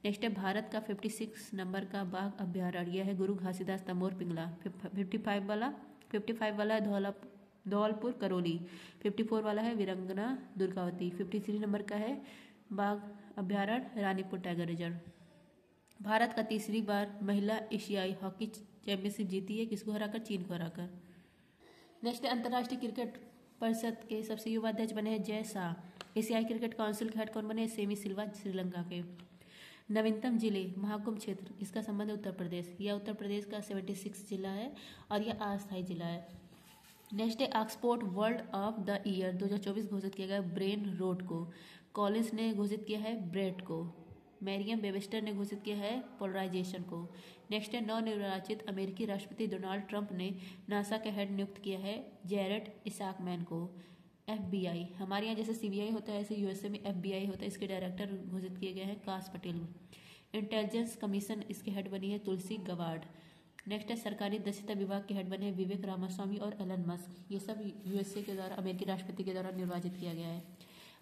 नेक्स्ट है भारत का 56 नंबर का बाघ अभ्यारण्य है गुरु घासीदास तमोर पिंगला। 55 वाला है धौलपुर करौली। 54 वाला है वीरंगना दुर्गावती। 53 नंबर का है बाघ अभ्यारण्य रानीपुर टाइगर रिजर्व। भारत का तीसरी बार महिला एशियाई हॉकी चैंपियनशिप जीती है, किसको हराकर? चीन को हराकर। नेक्स्ट है अंतर्राष्ट्रीय क्रिकेट परिषद के सबसे युवा अध्यक्ष बने हैं जय शाह। एशियाई क्रिकेट काउंसिल के हेड कौन बने? सेमी सिल्वा श्रीलंका के। नवीनतम जिले महाकुंभ क्षेत्र, इसका संबंध है उत्तर प्रदेश। यह उत्तर प्रदेश का 76 जिला है और यह अस्थायी जिला है। नेक्स्ट है Oxford world of the year 2024 घोषित किया गया ब्रेन रोड को। कॉलिंस ने घोषित किया है ब्रेड को। मैरियम वेबस्टर ने घोषित किया है पोलराइजेशन को। नेक्स्ट है नवनिर्वाचित अमेरिकी राष्ट्रपति डोनाल्ड ट्रंप ने नासा के हेड नियुक्त किया है जैरेड इसाकमैन को। FBI, हमारे यहाँ जैसे CBI होता है ऐसे USA में FBI होता है, इसके डायरेक्टर घोषित किए गए हैं काश पटेल। इंटेलिजेंस कमीशन, इसके हेड बनी है तुलसी गवाड। नेक्स्ट है सरकारी दक्षता विभाग के हेड बने हैं विवेक रामास्वामी और एलन मस्क। ये सब USA के द्वारा अमेरिकी राष्ट्रपति के द्वारा निर्वाचित किया गया है।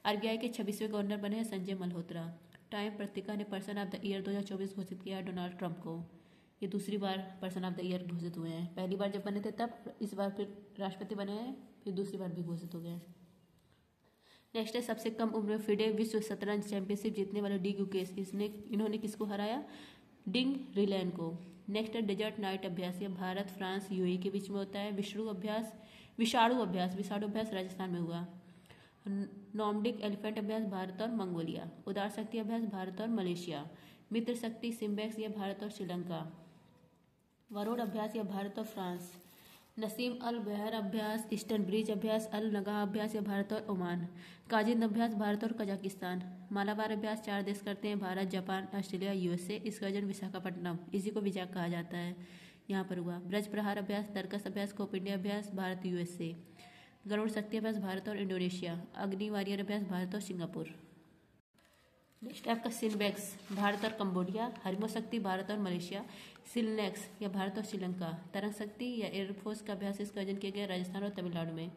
RBI के 26वें गवर्नर बने हैं संजय मल्होत्रा। टाइम पत्रिका ने पर्सन ऑफ द ईयर 2024 घोषित किया है डोनाल्ड ट्रंप को। ये दूसरी बार पर्सन ऑफ द ईयर घोषित हुए हैं। पहली बार जब बने थे तब, इस बार फिर राष्ट्रपति बने हैं, फिर दूसरी बार भी घोषित हो गए। नेक्स्ट है सबसे कम उम्र में फिडे विश्व शतरंज चैंपियनशिप जीतने वाले डी गुकेश, इन्होंने किसको हराया? डिंग रिलैन को। नेक्स्ट है डेजर्ट नाइट अभ्यास, यह भारत फ्रांस UAE के बीच में होता है। विषाणु अभ्यास राजस्थान में हुआ। नॉर्डिक एलिफेंट अभ्यास भारत और मंगोलिया। उदार शक्ति अभ्यास भारत और मलेशिया। मित्र शक्ति सिम्बैक्स, यह भारत और श्रीलंका। वरुण अभ्यास, यह भारत और फ्रांस। नसीम अल बहर अभ्यास, ईस्टर्न ब्रिज अभ्यास, अल नगाह अभ्यास, यह भारत और ओमान। काजिंद अभ्यास भारत और कजाकिस्तान। मालाबार अभ्यास 4 देश करते हैं, भारत, जापान, ऑस्ट्रेलिया, USA। इसका जन्म विशाखापट्टनम, इसी को विजाक कहा जाता है, यहाँ पर हुआ। ब्रज प्रहार अभ्यास, तर्कस अभ्यास, कोप इंडिया अभ्यास भारत USA। गरुड़ शक्ति अभ्यास भारत और इंडोनेशिया। अग्नि वॉरियर अभ्यास भारत और सिंगापुर। नेक्स्ट आपका सिनबैक्स भारत और कंबोडिया। हरिमो शक्ति भारत और मलेशिया। सिलनेक्स, यह भारत और श्रीलंका। तरंग शक्ति या एयरफोर्स का अभ्यास इसका आयोजन किया गया राजस्थान और तमिलनाडु में।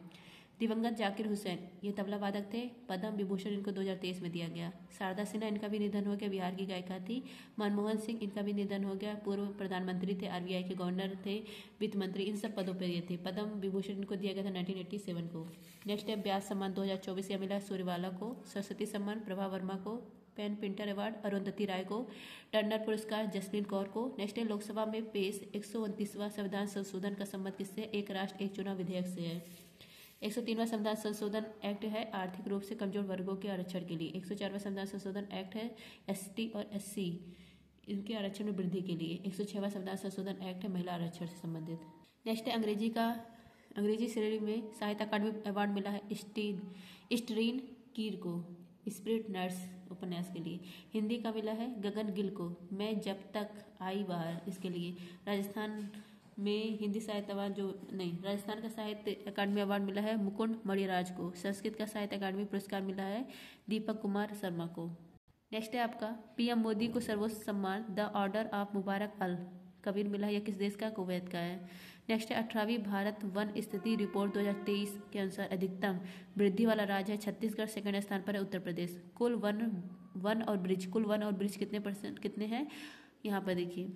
दिवंगत जाकिर हुसैन, ये तबला वादक थे, पद्म विभूषण इनको 2023 में दिया गया। शारदा सिन्हा, इनका भी निधन हो गया, बिहार की गायिका थी। मनमोहन सिंह, इनका भी निधन हो गया, पूर्व प्रधानमंत्री थे, RBI के गवर्नर थे, वित्त मंत्री, इन सब पदों पर ये थे। पद्म विभूषण इनको दिया गया था 1987 को। नेक्स्ट है व्यास सम्मान 2024 यह मिला सूर्यवाला को। सरस्वती सम्मान प्रभा वर्मा को। पेन प्रिंटर अवार्ड अरुंधति राय को। टर्नर पुरस्कार जसलीन कौर को। नेक्स्ट है लोकसभा में पेश 129वां संविधान संशोधन का संबंध किससे? एक राष्ट्र एक चुनाव विधेयक से है। 103वां संविधान संशोधन एक्ट है आर्थिक रूप से कमजोर वर्गों के आरक्षण के लिए। 104वां संविधान संशोधन एक्ट है ST और SC इनके आरक्षण में वृद्धि के लिए। 106वां संविधान संशोधन एक्ट है महिला आरक्षण से संबंधित। नेक्स्ट है अंग्रेजी श्रेणी में साहित्य अकादमी अवार्ड मिला है स्टरीन कीर को स्पिरिट नर्स उपन्यास के लिए। हिंदी का मिला है गगन गिल को मैं जब तक आई बाहर इसके लिए। राजस्थान में हिंदी साहित्य अवार्ड राजस्थान का साहित्य अकादमी अवार्ड मिला है मुकुंद मणिराज को। संस्कृत का साहित्य अकादमी पुरस्कार मिला है दीपक कुमार शर्मा को। नेक्स्ट है आपका PM मोदी को सर्वोच्च सम्मान द ऑर्डर ऑफ मुबारक अल कबीर मिला है। यह किस देश का? कुवैत का है। नेक्स्ट है 18वीं भारत वन स्थिति रिपोर्ट 2023 के अनुसार अधिकतम वृद्धि वाला राज्य है छत्तीसगढ़। सेकंड स्थान पर है उत्तर प्रदेश। कुल वन और ब्रिज कितने हैं यहाँ पर देखिए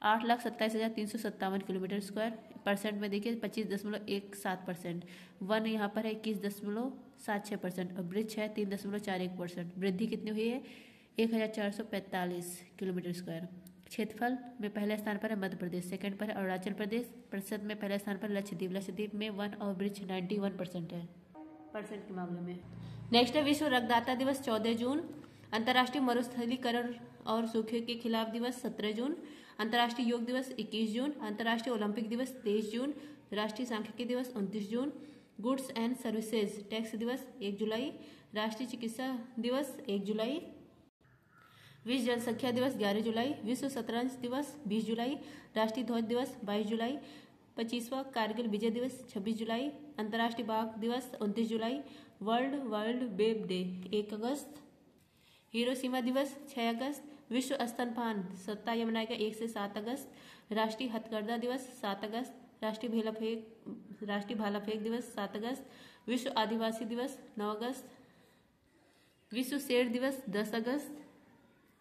8,27,357 किलोमीटर स्क्वायर। परसेंट में देखिए 25.17%। वन यहाँ पर है 21.76% और ब्रिज है 3.41%। वृद्धि कितनी हुई है 1,445 किलोमीटर स्क्वायर। क्षेत्रफल में पहले स्थान पर है मध्य प्रदेश, सेकंड पर है अरुणाचल प्रदेश, प्रतिशत में पहले स्थान पर लक्षद्वीप में वन और ब्रिज 91% है परसेंट के मामले में। नेक्स्ट है विश्व रक्तदाता दिवस 14 जून। अंतर्राष्ट्रीय मरुस्थलीकरण और सूखे के खिलाफ दिवस 17 जून। अंतर्राष्ट्रीय योग दिवस 21 जून। अंतर्राष्ट्रीय ओलंपिक दिवस 23 जून। राष्ट्रीय सांख्यिकी दिवस 29 जून। गुड्स एंड सर्विसेज टैक्स दिवस 1 जुलाई। राष्ट्रीय चिकित्सा दिवस 1 जुलाई। विश्व जनसंख्या दिवस 11 जुलाई। विश्व शतरंज दिवस 20 जुलाई। राष्ट्रीय ध्वज दिवस 22 जुलाई। 25वां कारगिल विजय दिवस 26 जुलाई। अंतर्राष्ट्रीय बाघ दिवस 29 जुलाई। वर्ल्ड वेब डे 1 अगस्त। हिरोशिमा दिवस 6 अगस्त। विश्व स्तनपान सप्ताह यह मनाएगा 1 से 7 अगस्त। राष्ट्रीय हथकरघा दिवस 7 अगस्त। राष्ट्रीय भाला फेंक दिवस 7 अगस्त। विश्व आदिवासी दिवस 9 अगस्त। विश्व शेर दिवस 10 अगस्त।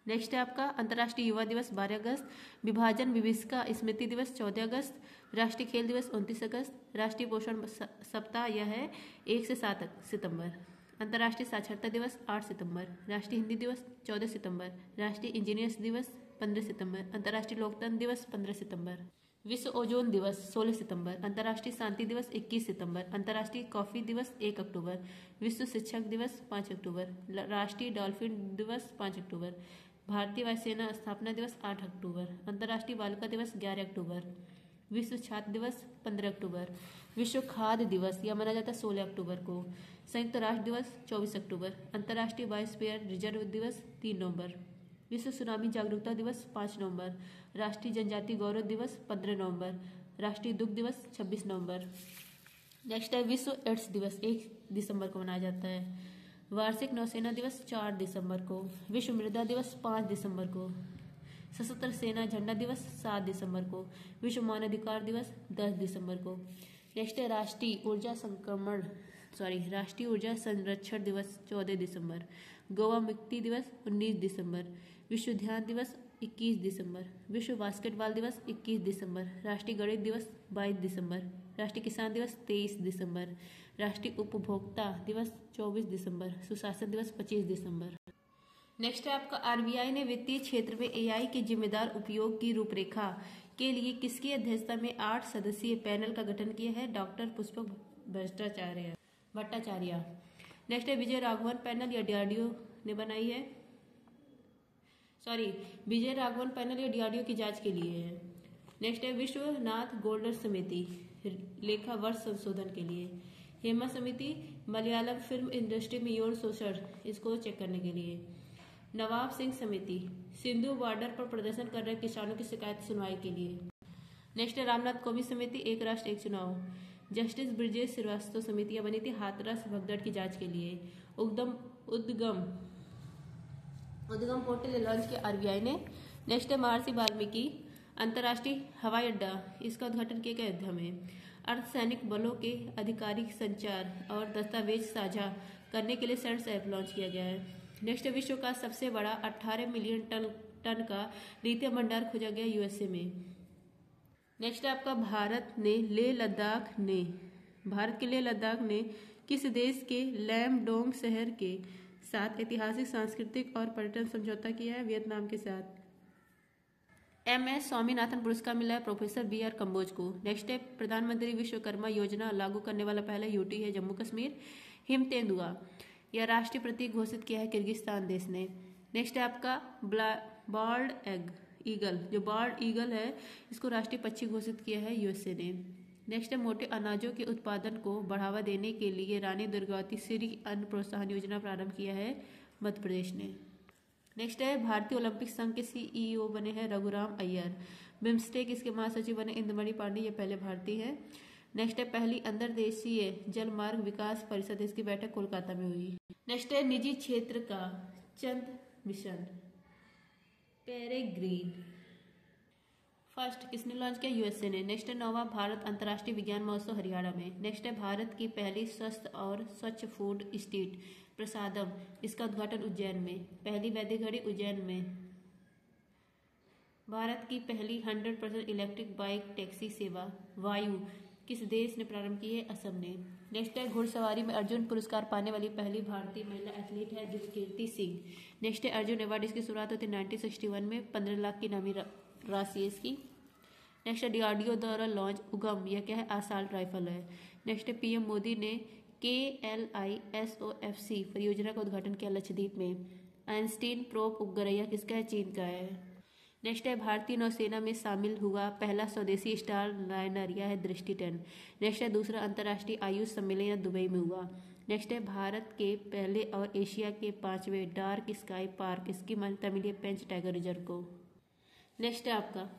नेक्स्ट है आपका अंतर्राष्ट्रीय युवा दिवस 12 अगस्त। विभाजन विभीषिका स्मृति दिवस 14 अगस्त। राष्ट्रीय खेल दिवस 29 अगस्त। राष्ट्रीय पोषण सप्ताह यह है 1 से 7 सितंबर। अंतर्राष्ट्रीय साक्षरता दिवस 8 सितंबर। राष्ट्रीय हिंदी दिवस 14 सितंबर। राष्ट्रीय इंजीनियर्स दिवस 15 सितंबर। अंतर्राष्ट्रीय लोकतंत्र दिवस 15 सितंबर। विश्व ओजोन दिवस 16 सितंबर। अंतर्राष्ट्रीय शांति दिवस 21 सितंबर। अंतर्राष्ट्रीय कॉफी दिवस 1 अक्टूबर। विश्व शिक्षक दिवस 5 अक्टूबर। राष्ट्रीय डॉल्फिन दिवस 5 अक्टूबर। भारतीय वायुसेना स्थापना दिवस 8 अक्टूबर। अंतर्राष्ट्रीय बालिका दिवस 11 अक्टूबर। विश्व छात्र दिवस 15 अक्टूबर। विश्व खाद्य दिवस यह मनाया जाता है 16 अक्टूबर को। संयुक्त राष्ट्र दिवस 24 अक्टूबर। अंतर्राष्ट्रीय बायोस्फीयर रिजर्व दिवस 3 नवंबर। विश्व सुनामी जागरूकता दिवस 5 नवंबर। राष्ट्रीय जनजाति गौरव दिवस 15 नवंबर। राष्ट्रीय दुग्ध दिवस 26 नवंबर। नेक्स्ट है विश्व एड्स दिवस 1 दिसंबर को मनाया जाता है। वार्षिक नौसेना दिवस 4 दिसंबर को। विश्व मृदा दिवस 5 दिसंबर को। सशस्त्र सेना झंडा दिवस 7 दिसंबर को। विश्व मानवाधिकार दिवस 10 दिसंबर को। नेक्स्ट है राष्ट्रीय ऊर्जा संरक्षण दिवस 14 दिसंबर। गोवा मुक्ति दिवस 19 दिसंबर। विश्व ध्यान दिवस 21 दिसंबर। विश्व बास्केटबॉल दिवस 21 दिसंबर। राष्ट्रीय गणित दिवस 22 दिसंबर। राष्ट्रीय किसान दिवस 23 दिसंबर। राष्ट्रीय उपभोक्ता दिवस 24 दिसंबर। सुशासन दिवस 25 दिसंबर। नेक्स्ट है आपका RBI ने वित्तीय क्षेत्र में AI के जिम्मेदार उपयोग की रूपरेखा के लिए किसकी अध्यक्षता में 8 सदस्यीय पैनल का गठन किया है? डॉक्टर पुष्पक भट्टाचार्य। नेक्स्ट है विजय राघवन पैनल या DRDO ने बनाई है। विजय राघवन पैनल या DRDO की जांच के लिए है। नेक्स्ट है विश्वनाथ गोल्डर समिति लेखा वर्ष संशोधन के लिए। हेमा समिति मलयालम फिल्म इंडस्ट्री में यौन शोषण इसको चेक करने के लिए। नवाब सिंह समिति सिंधु बॉर्डर पर प्रदर्शन कर रहे किसानों की शिकायत सुनवाई के लिए। नेक्स्ट है रामनाथ कोविंद समिति एक राष्ट्र एक चुनाव। जस्टिस ब्रजेश श्रीवास्तव समितियां बनी थी हाथरस भगदड़ की जांच के लिए। उद्गम पोर्टल लॉन्च किया RBI ने। नेक्स्ट है महर्षि वाल्मीकि अंतर्राष्ट्रीय हवाई अड्डा इसका उद्घाटन किया गया अयोध्या में। अर्धसैनिक बलों के आधिकारिक संचार और दस्तावेज साझा करने के लिए सेंट्स ऐप लॉन्च किया गया है। नेक्स्ट है विश्व का सबसे बड़ा 18 मिलियन टन का लिथियम भंडार खोजा गया USA में। नेक्स्ट है आपका भारत के लेह लद्दाख ने किस देश के लैमडोंग शहर के साथ ऐतिहासिक सांस्कृतिक और पर्यटन समझौता किया है? वियतनाम के साथ। MS स्वामीनाथन पुरस्कार मिला है प्रोफेसर BR कम्बोज को। नेक्स्ट है प्रधानमंत्री विश्वकर्मा योजना लागू करने वाला पहला यूटी है जम्मू कश्मीर, हिमतेंदुआ। यह राष्ट्रीय प्रतीक घोषित किया है किर्गिस्तान देश ने। नेक्स्ट है आपका बर्ड ईगल, जो बर्ड ईगल है इसको राष्ट्रीय पक्षी घोषित किया है USA ने। नेक्स्ट है मोटे अनाजों के उत्पादन को बढ़ावा देने के लिए रानी दुर्गावती श्री अन्न प्रोत्साहन योजना प्रारंभ किया है मध्य प्रदेश ने। नेक्स्ट है भारतीय ओलंपिक संघ के CEO बने हैं रघुराम अय्यर। बिम्स्टेक इसके महासचिव बने इंद्रमणि पांडे, ये पहले भारतीय है। नेक्स्ट है पहली अंतरदेशीय जल मार्ग विकास परिषद, इसकी बैठक कोलकाता में हुई। नेक्स्ट है निजी क्षेत्र का चंद्र मिशन पेरेग्रीन, फर्स्ट किसने लॉन्च किया? USA ने। नेक्स्ट है 9वां भारत अंतर्राष्ट्रीय विज्ञान महोत्सव हरियाणा में। नेक्स्ट है भारत की पहली स्वस्थ और स्वच्छ फूड स्ट्रीट प्रसादम, इसका उद्घाटन उज्जैन में। पहली वैदिक घड़ी उज्जैन में। भारत की पहली 100% इलेक्ट्रिक बाइक टैक्सी सेवा वायु किस देश ने प्रारंभ की है? असम ने। नेक्स्ट है घुड़सवारी में अर्जुन पुरस्कार पाने वाली पहली भारतीय महिला एथलीट है कीर्ति सिंह। नेक्स्ट है अर्जुन अवार्ड, इसकी शुरुआत होती है 1961 में, 15 लाख की इनामी राशि है इसकी। नेक्स्ट है DRDO द्वारा लॉन्च उगम, यह क्या है? असॉल्ट राइफल है। नेक्स्ट है PM मोदी ने KLISOFC परियोजना का उद्घाटन किया लक्षद्वीप में। आइंस्टीन प्रोब उपग्रह किसका है? चीन का है। नेक्स्ट है भारतीय नौसेना में शामिल हुआ पहला स्वदेशी स्टार लाइनर, यह है दृष्टि 10। नेक्स्ट है दूसरा अंतर्राष्ट्रीय आयुष सम्मेलन दुबई में हुआ। नेक्स्ट है भारत के पहले और एशिया के 5वें डार्क स्काई पार्क, इसकी मान्यता मिली है पेंच टाइगर रिजर्व को। नेक्स्ट है आपका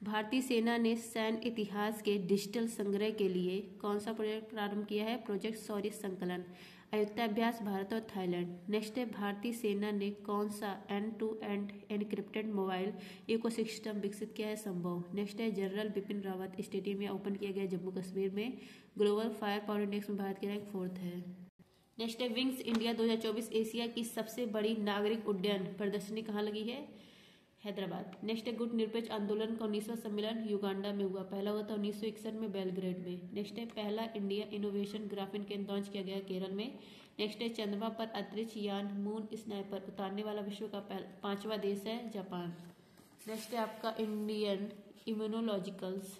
भारतीय सेना ने सैन्य इतिहास के डिजिटल संग्रह के लिए कौन सा प्रोजेक्ट प्रारंभ किया है? प्रोजेक्ट शौर्य संकलन, अयुत्याभ्यास भारत और थाईलैंड। नेक्स्ट है भारतीय सेना ने कौन सा end-to-end एनक्रिप्टेड मोबाइल इकोसिस्टम विकसित किया है? संभव। नेक्स्ट है जनरल बिपिन रावत स्टेडियम में ओपन किया गया जम्मू कश्मीर में। ग्लोबल फायर पावर इंडेक्स में भारत की रैंक 4th है। नेक्स्ट है विंग्स इंडिया 2024 एशिया की सबसे बड़ी नागरिक उड्डयन प्रदर्शनी कहाँ लगी है? हैदराबाद। नेक्स्ट है गुट निरपेक्ष आंदोलन का 19वां सम्मेलन युगांडा में हुआ, पहला हुआ था 1961 में बेलग्रेड में। नेक्स्ट है पहला इंडिया इनोवेशन ग्राफीन केंद्र लॉन्च किया गया केरल में। नेक्स्ट है चंद्रमा पर अंतरिक्ष यान मून स्नाइपर उतारने वाला विश्व का 5वां देश है जापान। नेक्स्ट है आपका इंडियन इम्यूनोलॉजिकल्स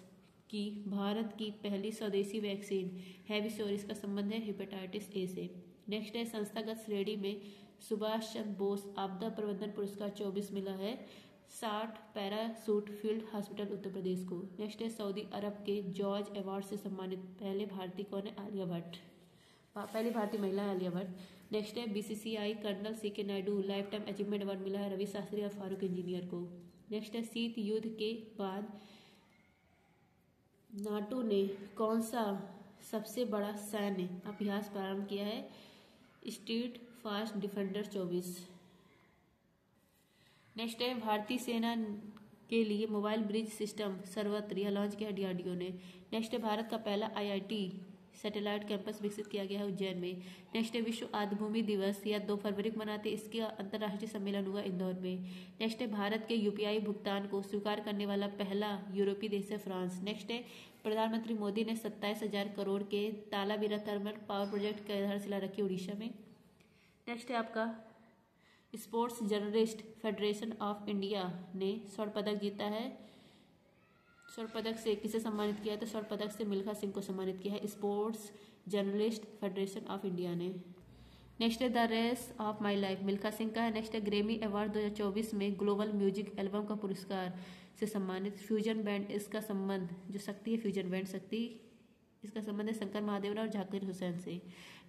की भारत की पहली स्वदेशी वैक्सीन हैविस्योर, इसका संबंध है हेपेटाइटिस A से। नेक्स्ट है संस्थागत श्रेणी में सुभाष चंद्र बोस आपदा प्रबंधन पुरस्कार 24 मिला है 60 parachute field hospital Uttar Pradesh को। नेक्स्ट है सऊदी अरब के जॉर्ज अवार्ड से सम्मानित पहले भारतीय कौन है? आलिया भट्ट, पहली भारतीय महिला है आलिया भट्ट। नेक्स्ट है BCCI colonel CK Naidu lifetime achievement award मिला है रवि शास्त्री और फारूक इंजीनियर को। नेक्स्ट है शीत युद्ध के बाद नाटो ने कौन सा सबसे बड़ा सैन्य अभ्यास प्रारंभ किया है? Street fast defender 24। नेक्स्ट है भारतीय सेना के लिए मोबाइल ब्रिज सिस्टम सर्वत्र, यह लॉन्च किया DRDO ने। नेक्स्ट है भारत का पहला IIT सैटेलाइट कैंपस विकसित किया गया है उज्जैन में। नेक्स्ट है विश्व आर्द्रभूमि दिवस, यह 2 फरवरी को मनाते, इसका अंतर्राष्ट्रीय सम्मेलन हुआ इंदौर में। नेक्स्ट है भारत के UPI भुगतान को स्वीकार करने वाला पहला यूरोपीय देश है फ्रांस। नेक्स्ट है प्रधानमंत्री मोदी ने 27,000 करोड़ के तालाबीरा थर्मल पावर प्रोजेक्ट की आधारशिला रखी उड़ीसा में। नेक्स्ट है आपका sports journalist federation of India ने स्वर्ण पदक जीता है। स्वर्ण पदक से किसे सम्मानित किया? तो स्वर्ण पदक से मिल्खा सिंह को सम्मानित किया है sports journalist federation of India ने। नेक्स्ट है the race of my life, Milkha Singh का है। नेक्स्ट है ग्रैमी अवार्ड 2024 में ग्लोबल म्यूजिक एल्बम का पुरस्कार से सम्मानित फ्यूजन बैंड, इसका संबंध जो शक्ति है फ्यूजन बैंड शक्ति, इसका संबंध है शंकर महादेवन और झाकिर हुसैन से।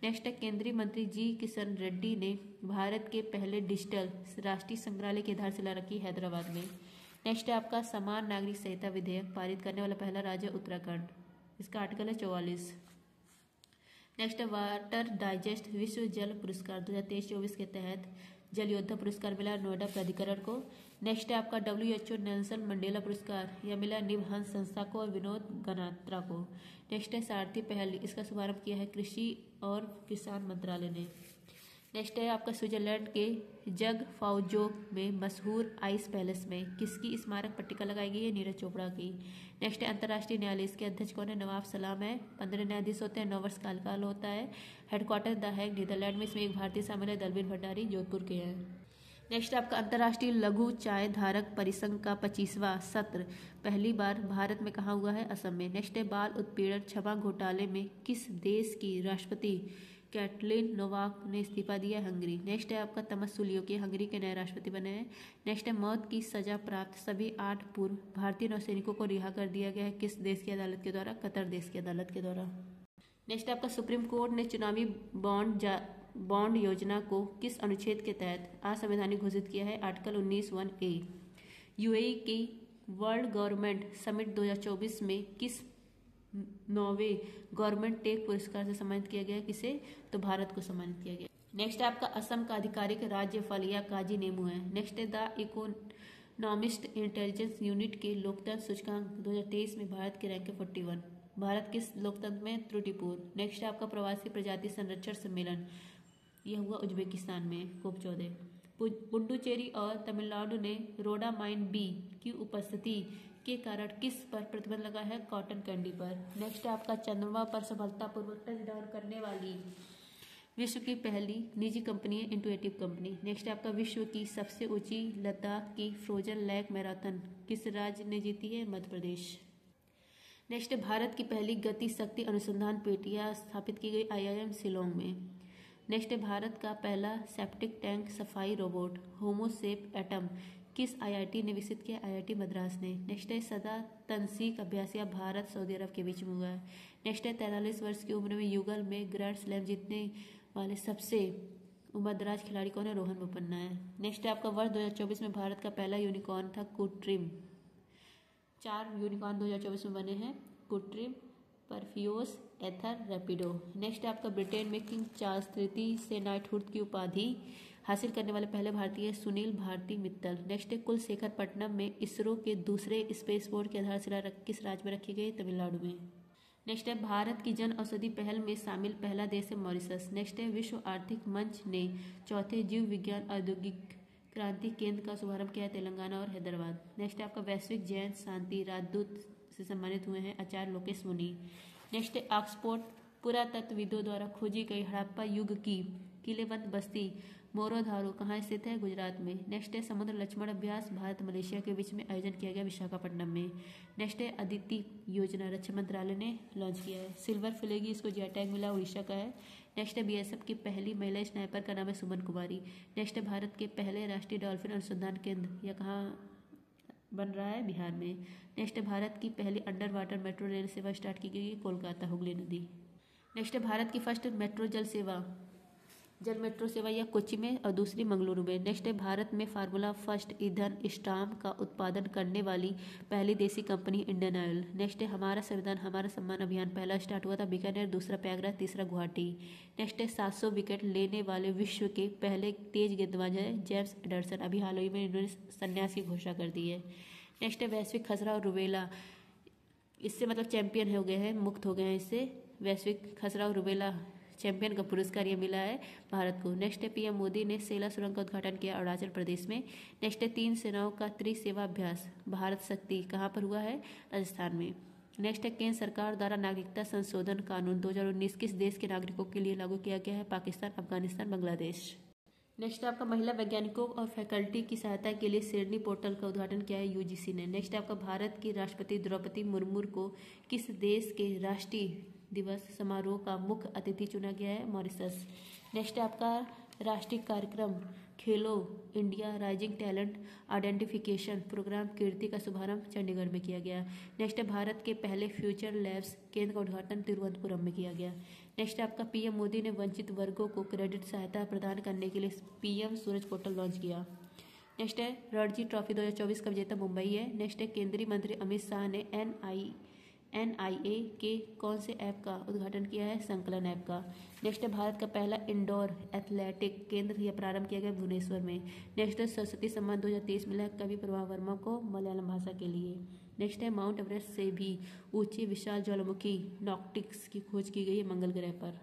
नेक्स्ट है केंद्रीय मंत्री G किशन रेड्डी ने भारत के पहले डिजिटल राष्ट्रीय संग्रहालय की आधारशिला रखी हैदराबाद में। नेक्स्ट है आपका समान नागरिक संहिता विधेयक पारित करने वाला पहला राज्य उत्तराखंड, इसका आर्टिकल है 44। नेक्स्ट है वाटर डाइजेस्ट विश्व जल पुरस्कार 2023-24 के तहत जल योद्धा पुरस्कार मिला नोएडा प्राधिकरण को। नेक्स्ट है आपका WHO नेल्सन मंडेला पुरस्कार, यह मिला निबहंस संस्था को और विनोद गनात्रा को। नेक्स्ट है सारथी पहल, इसका शुभारंभ किया है कृषि और किसान मंत्रालय ने। नेक्स्ट है आपका स्विट्जरलैंड के जग फाउजोग में मशहूर आइस पैलेस में किसकी स्मारक पट्टिका लगाई गई है? नीरज चोपड़ा की। नेक्स्ट है अंतर्राष्ट्रीय न्यायालय, इसके अध्यक्ष कौन है? नवाब सलाम है। 15 न्यायाधीश होते हैं, 9 वर्ष कार्यकाल होता है। हेडक्वार्टर द हेग नीदरलैंड में, इसमें एक भारतीय शामिल है दलवीर भंडारी जोधपुर के हैं। नेक्स्ट आपका अंतर्राष्ट्रीय लघु चाय धारक परिसंघ का 25वां सत्र पहली बार भारत में कहाँ हुआ है? असम में। नेक्स्ट है बाल उत्पीड़न क्षमा घोटाले में किस देश की राष्ट्रपति कैटलिन नोवाक ने इस्तीफा दिया? हंगरी। नेक्स्ट है आपका तमसुलियोकी हंगरी के नए राष्ट्रपति बने हैं। नेक्स्ट है मौत की सजा प्राप्त सभी 8 पूर्व भारतीय नौसैनिकों को रिहा कर दिया गया है किस देश की अदालत के द्वारा? कतर देश की अदालत के द्वारा। नेक्स्ट आपका सुप्रीम कोर्ट ने चुनावी बॉन्ड योजना को किस अनुच्छेद के तहत असंवैधानिक घोषित किया है? Article 19(1)(a)। यूएई की वर्ल्ड गवर्नमेंट समिट 2024 में किस 9वें गवर्नमेंट टेक पुरस्कार से सम्मानित किया गया? किसे? तो भारत को सम्मानित किया गया। नेक्स्ट आपका असम का आधिकारिक राज्य फल या काजी नींबू है। नेक्स्ट है द इकोनॉमिस्ट इंटेलिजेंस यूनिट के लोकतंत्र सूचकांक 2023 में भारत की रैंक है 41। भारत किस लोकतंत्र में? त्रुटिपूर्ण। नेक्स्ट है आपका प्रवासी प्रजाति संरक्षण सम्मेलन, यह हुआ उज्बेकिस्तान में COP14। पुडुचेरी और तमिलनाडु ने रोडामाइन बी की उपस्थिति के कारण किस पर प्रतिबंध लगा है? कॉटन कैंडी पर। नेक्स्ट है आपका चंद्रमा पर सफलतापूर्वक टचडाउन करने वाली विश्व की पहली निजी कंपनी है इंटुएटिव कंपनी। नेक्स्ट है आपका विश्व की सबसे ऊंची लद्दाख की फ्रोजन लेक मैराथन किस राज्य ने जीती है? मध्य प्रदेश। नेक्स्ट है भारत की पहली गति शक्ति अनुसंधान पेटियां स्थापित की गई IIM शिलोंग में। नेक्स्ट है भारत का पहला सेप्टिक टैंक सफाई रोबोट होमोसेप एटम किस IIT ने विकसित किया? IIT मद्रास ने। नेक्स्ट है सदा तनसीक अभ्यासिया भारत सऊदी अरब के बीच में हुआ है। नेक्स्ट है 43 वर्ष की उम्र में युगल में ग्रैंड स्लैम जीतने वाले सबसे उम्रदराज खिलाड़ी कौन है? रोहन बोपन्ना है। नेक्स्ट है आपका वर्ष 2024 में भारत का पहला यूनिकॉर्न था कुट्रिम। 4 यूनिकॉर्न 2024 में बने हैं, कुट्रिम, परफियोस, एथर, रैपिडो। नेक्स्ट आपका ब्रिटेन में किंग चार्ल्स तृतीय से नाइटहुड की उपाधि हासिल करने वाले पहले भारतीय सुनील भारती मित्तल। नेक्स्ट है कुलशेखरपट्टनम में इसरो के दूसरे स्पेस बोर्ड की आधारशिला किस राज्य में रखी गई? तमिलनाडु में। नेक्स्ट है भारत की जन औषधि पहल में शामिल पहला देश है मॉरिशस। नेक्स्ट है विश्व आर्थिक मंच ने चौथे जीव विज्ञान औद्योगिक क्रांति केंद्र का शुभारंभ किया है? तेलंगाना और हैदराबाद। नेक्स्ट है आपका वैश्विक जैन शांति राजदूत से सम्मानित हुए हैं आचार्य लोकेश मुनि। नेक्स्ट है ऑक्सफोर्ड पुरातत्वविदों द्वारा खोजी गई हड़प्पा युग की किलेबंद बस्ती मोरोधारो कहाँ स्थित है? गुजरात में। नेक्स्ट है समुद्र लक्ष्मण अभ्यास भारत मलेशिया के बीच में आयोजन किया गया विशाखापट्टनम में। नेक्स्ट है अदिति योजना रक्षा मंत्रालय ने लॉन्च किया है। सिल्वर फ्लेगी इसको जीआई टैग मिला, उड़ीसा का है। नेक्स्ट है BSF की पहली महिला स्नाइपर का नाम है सुमन कुमारी। नेक्स्ट है भारत के पहले राष्ट्रीय डॉल्फिन अनुसंधान केंद्र, यह कहाँ बन रहा है? बिहार में। नेक्स्ट है भारत की पहली अंडर वाटर मेट्रो रेल सेवा स्टार्ट की गई कोलकाता हुगली नदी। नेक्स्ट है भारत की फर्स्ट मेट्रो जल मेट्रो सेवा या कोच्चि में और दूसरी मंगलुरु में। नेक्स्ट है भारत में फार्मूला फर्स्ट ईंधन स्टाम्प का उत्पादन करने वाली पहली देसी कंपनी इंडियन ऑयल। नेक्स्ट है हमारा संविधान हमारा सम्मान अभियान पहला स्टार्ट हुआ था बीकानेर, दूसरा प्रयागराज, तीसरा गुवाहाटी। नेक्स्ट है 700 विकेट लेने वाले विश्व के पहले तेज गेंदबाज है जेम्स एंडरसन, अभी हाल ही में इन्होंने संन्यास की घोषणा कर दी है। नेक्स्ट है वैश्विक खसरा और रुबेला, इससे मतलब चैंपियन हो गए हैं, मुक्त हो गए हैं इससे। वैश्विक खसरा और रुबेला चैंपियन का पुरस्कार ये मिला है भारत को। नेक्स्ट है PM मोदी ने सेला सुरंग का उद्घाटन किया अरुणाचल प्रदेश में। नेक्स्ट है 3 सेनाओं का त्रिसेवाभ्यास भारत शक्ति कहाँ पर हुआ है? राजस्थान में। नेक्स्ट है केंद्र सरकार द्वारा नागरिकता संशोधन कानून 2019 किस देश के नागरिकों के लिए लागू किया गया है? पाकिस्तान, अफगानिस्तान, बांग्लादेश। नेक्स्ट आपका महिला वैज्ञानिकों और फैकल्टी की सहायता के लिए शेरनी पोर्टल का उद्घाटन किया है UGC ने। नेक्स्ट आपका भारत की राष्ट्रपति द्रौपदी मुर्मू को किस देश के राष्ट्रीय दिवस समारोह का मुख्य अतिथि चुना गया है? मॉरिशस। नेक्स्ट आपका राष्ट्रीय कार्यक्रम Khelo India rising talent identification programme Kirti का शुभारंभ चंडीगढ़ में किया गया। नेक्स्ट है भारत के पहले फ्यूचर लैब्स केंद्र का उद्घाटन तिरुवनंतपुरम में किया गया। नेक्स्ट आपका PM मोदी ने वंचित वर्गों को क्रेडिट सहायता प्रदान करने के लिए PM सूरज पोर्टल लॉन्च किया। नेक्स्ट है रणजी ट्रॉफी 2024 का विजेता मुंबई है। नेक्स्ट है केंद्रीय मंत्री अमित शाह ने NIA के कौन से ऐप का उद्घाटन किया है? संकलन ऐप का। नेक्स्ट है भारत का पहला इंडोर एथलेटिक केंद्र यह प्रारंभ किया गया भुवनेश्वर में। नेक्स्ट है सरस्वती सम्मान 2023 मिला कवि प्रभा वर्मा को मलयालम भाषा के लिए। नेक्स्ट है माउंट एवरेस्ट से भी ऊंचे विशाल ज्वालामुखी नॉक्टिक्स की खोज की गई है मंगल ग्रह पर।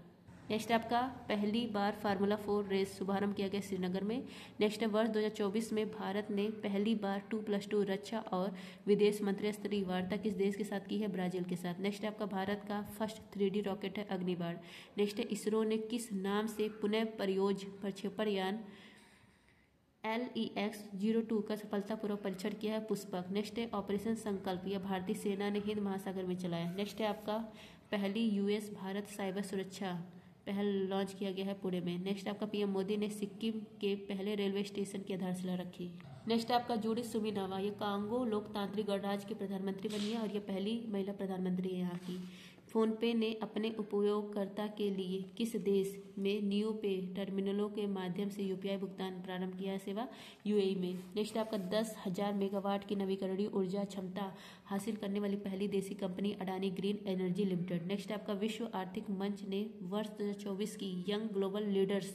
नेक्स्ट आपका पहली बार फार्मूला 4 रेस शुभारंभ किया गया श्रीनगर में। नेक्स्ट है वर्ष 2024 में भारत ने पहली बार 2+2 रक्षा और विदेश मंत्री स्तरीय वार्ता किस देश के साथ की है? ब्राजील के साथ। नेक्स्ट है आपका भारत का फर्स्ट 3D रॉकेट है अग्निबाण। नेक्स्ट है इसरो ने किस नाम से पुनः प्रक्षेपण यान LEX-02 का सफलतापूर्वक परीक्षण किया है पुष्पक। नेक्स्ट है ऑपरेशन संकल्प, यह भारतीय सेना ने हिंद महासागर में चलाया। नेक्स्ट है आपका पहली US भारत साइबर सुरक्षा पहल लॉन्च किया गया है पुणे में। नेक्स्ट आपका PM मोदी ने सिक्किम के पहले रेलवे स्टेशन की आधारशिला रखी। नेक्स्ट आपका जूडी सुमिनावा, ये कांगो लोकतांत्रिक गणराज्य की प्रधानमंत्री बनी है और ये पहली महिला प्रधानमंत्री है यहाँ की। फोनपे ने अपने उपयोगकर्ता के लिए किस देश में न्यू पे टर्मिनलों के माध्यम से UPI भुगतान प्रारंभ किया है सेवा? UAE में। नेक्स्ट आपका 10,000 मेगावाट की नवीकरणीय ऊर्जा क्षमता हासिल करने वाली पहली देसी company Adani green energy limited. Next आपका विश्व आर्थिक मंच ने वर्ष 2024 की यंग ग्लोबल लीडर्स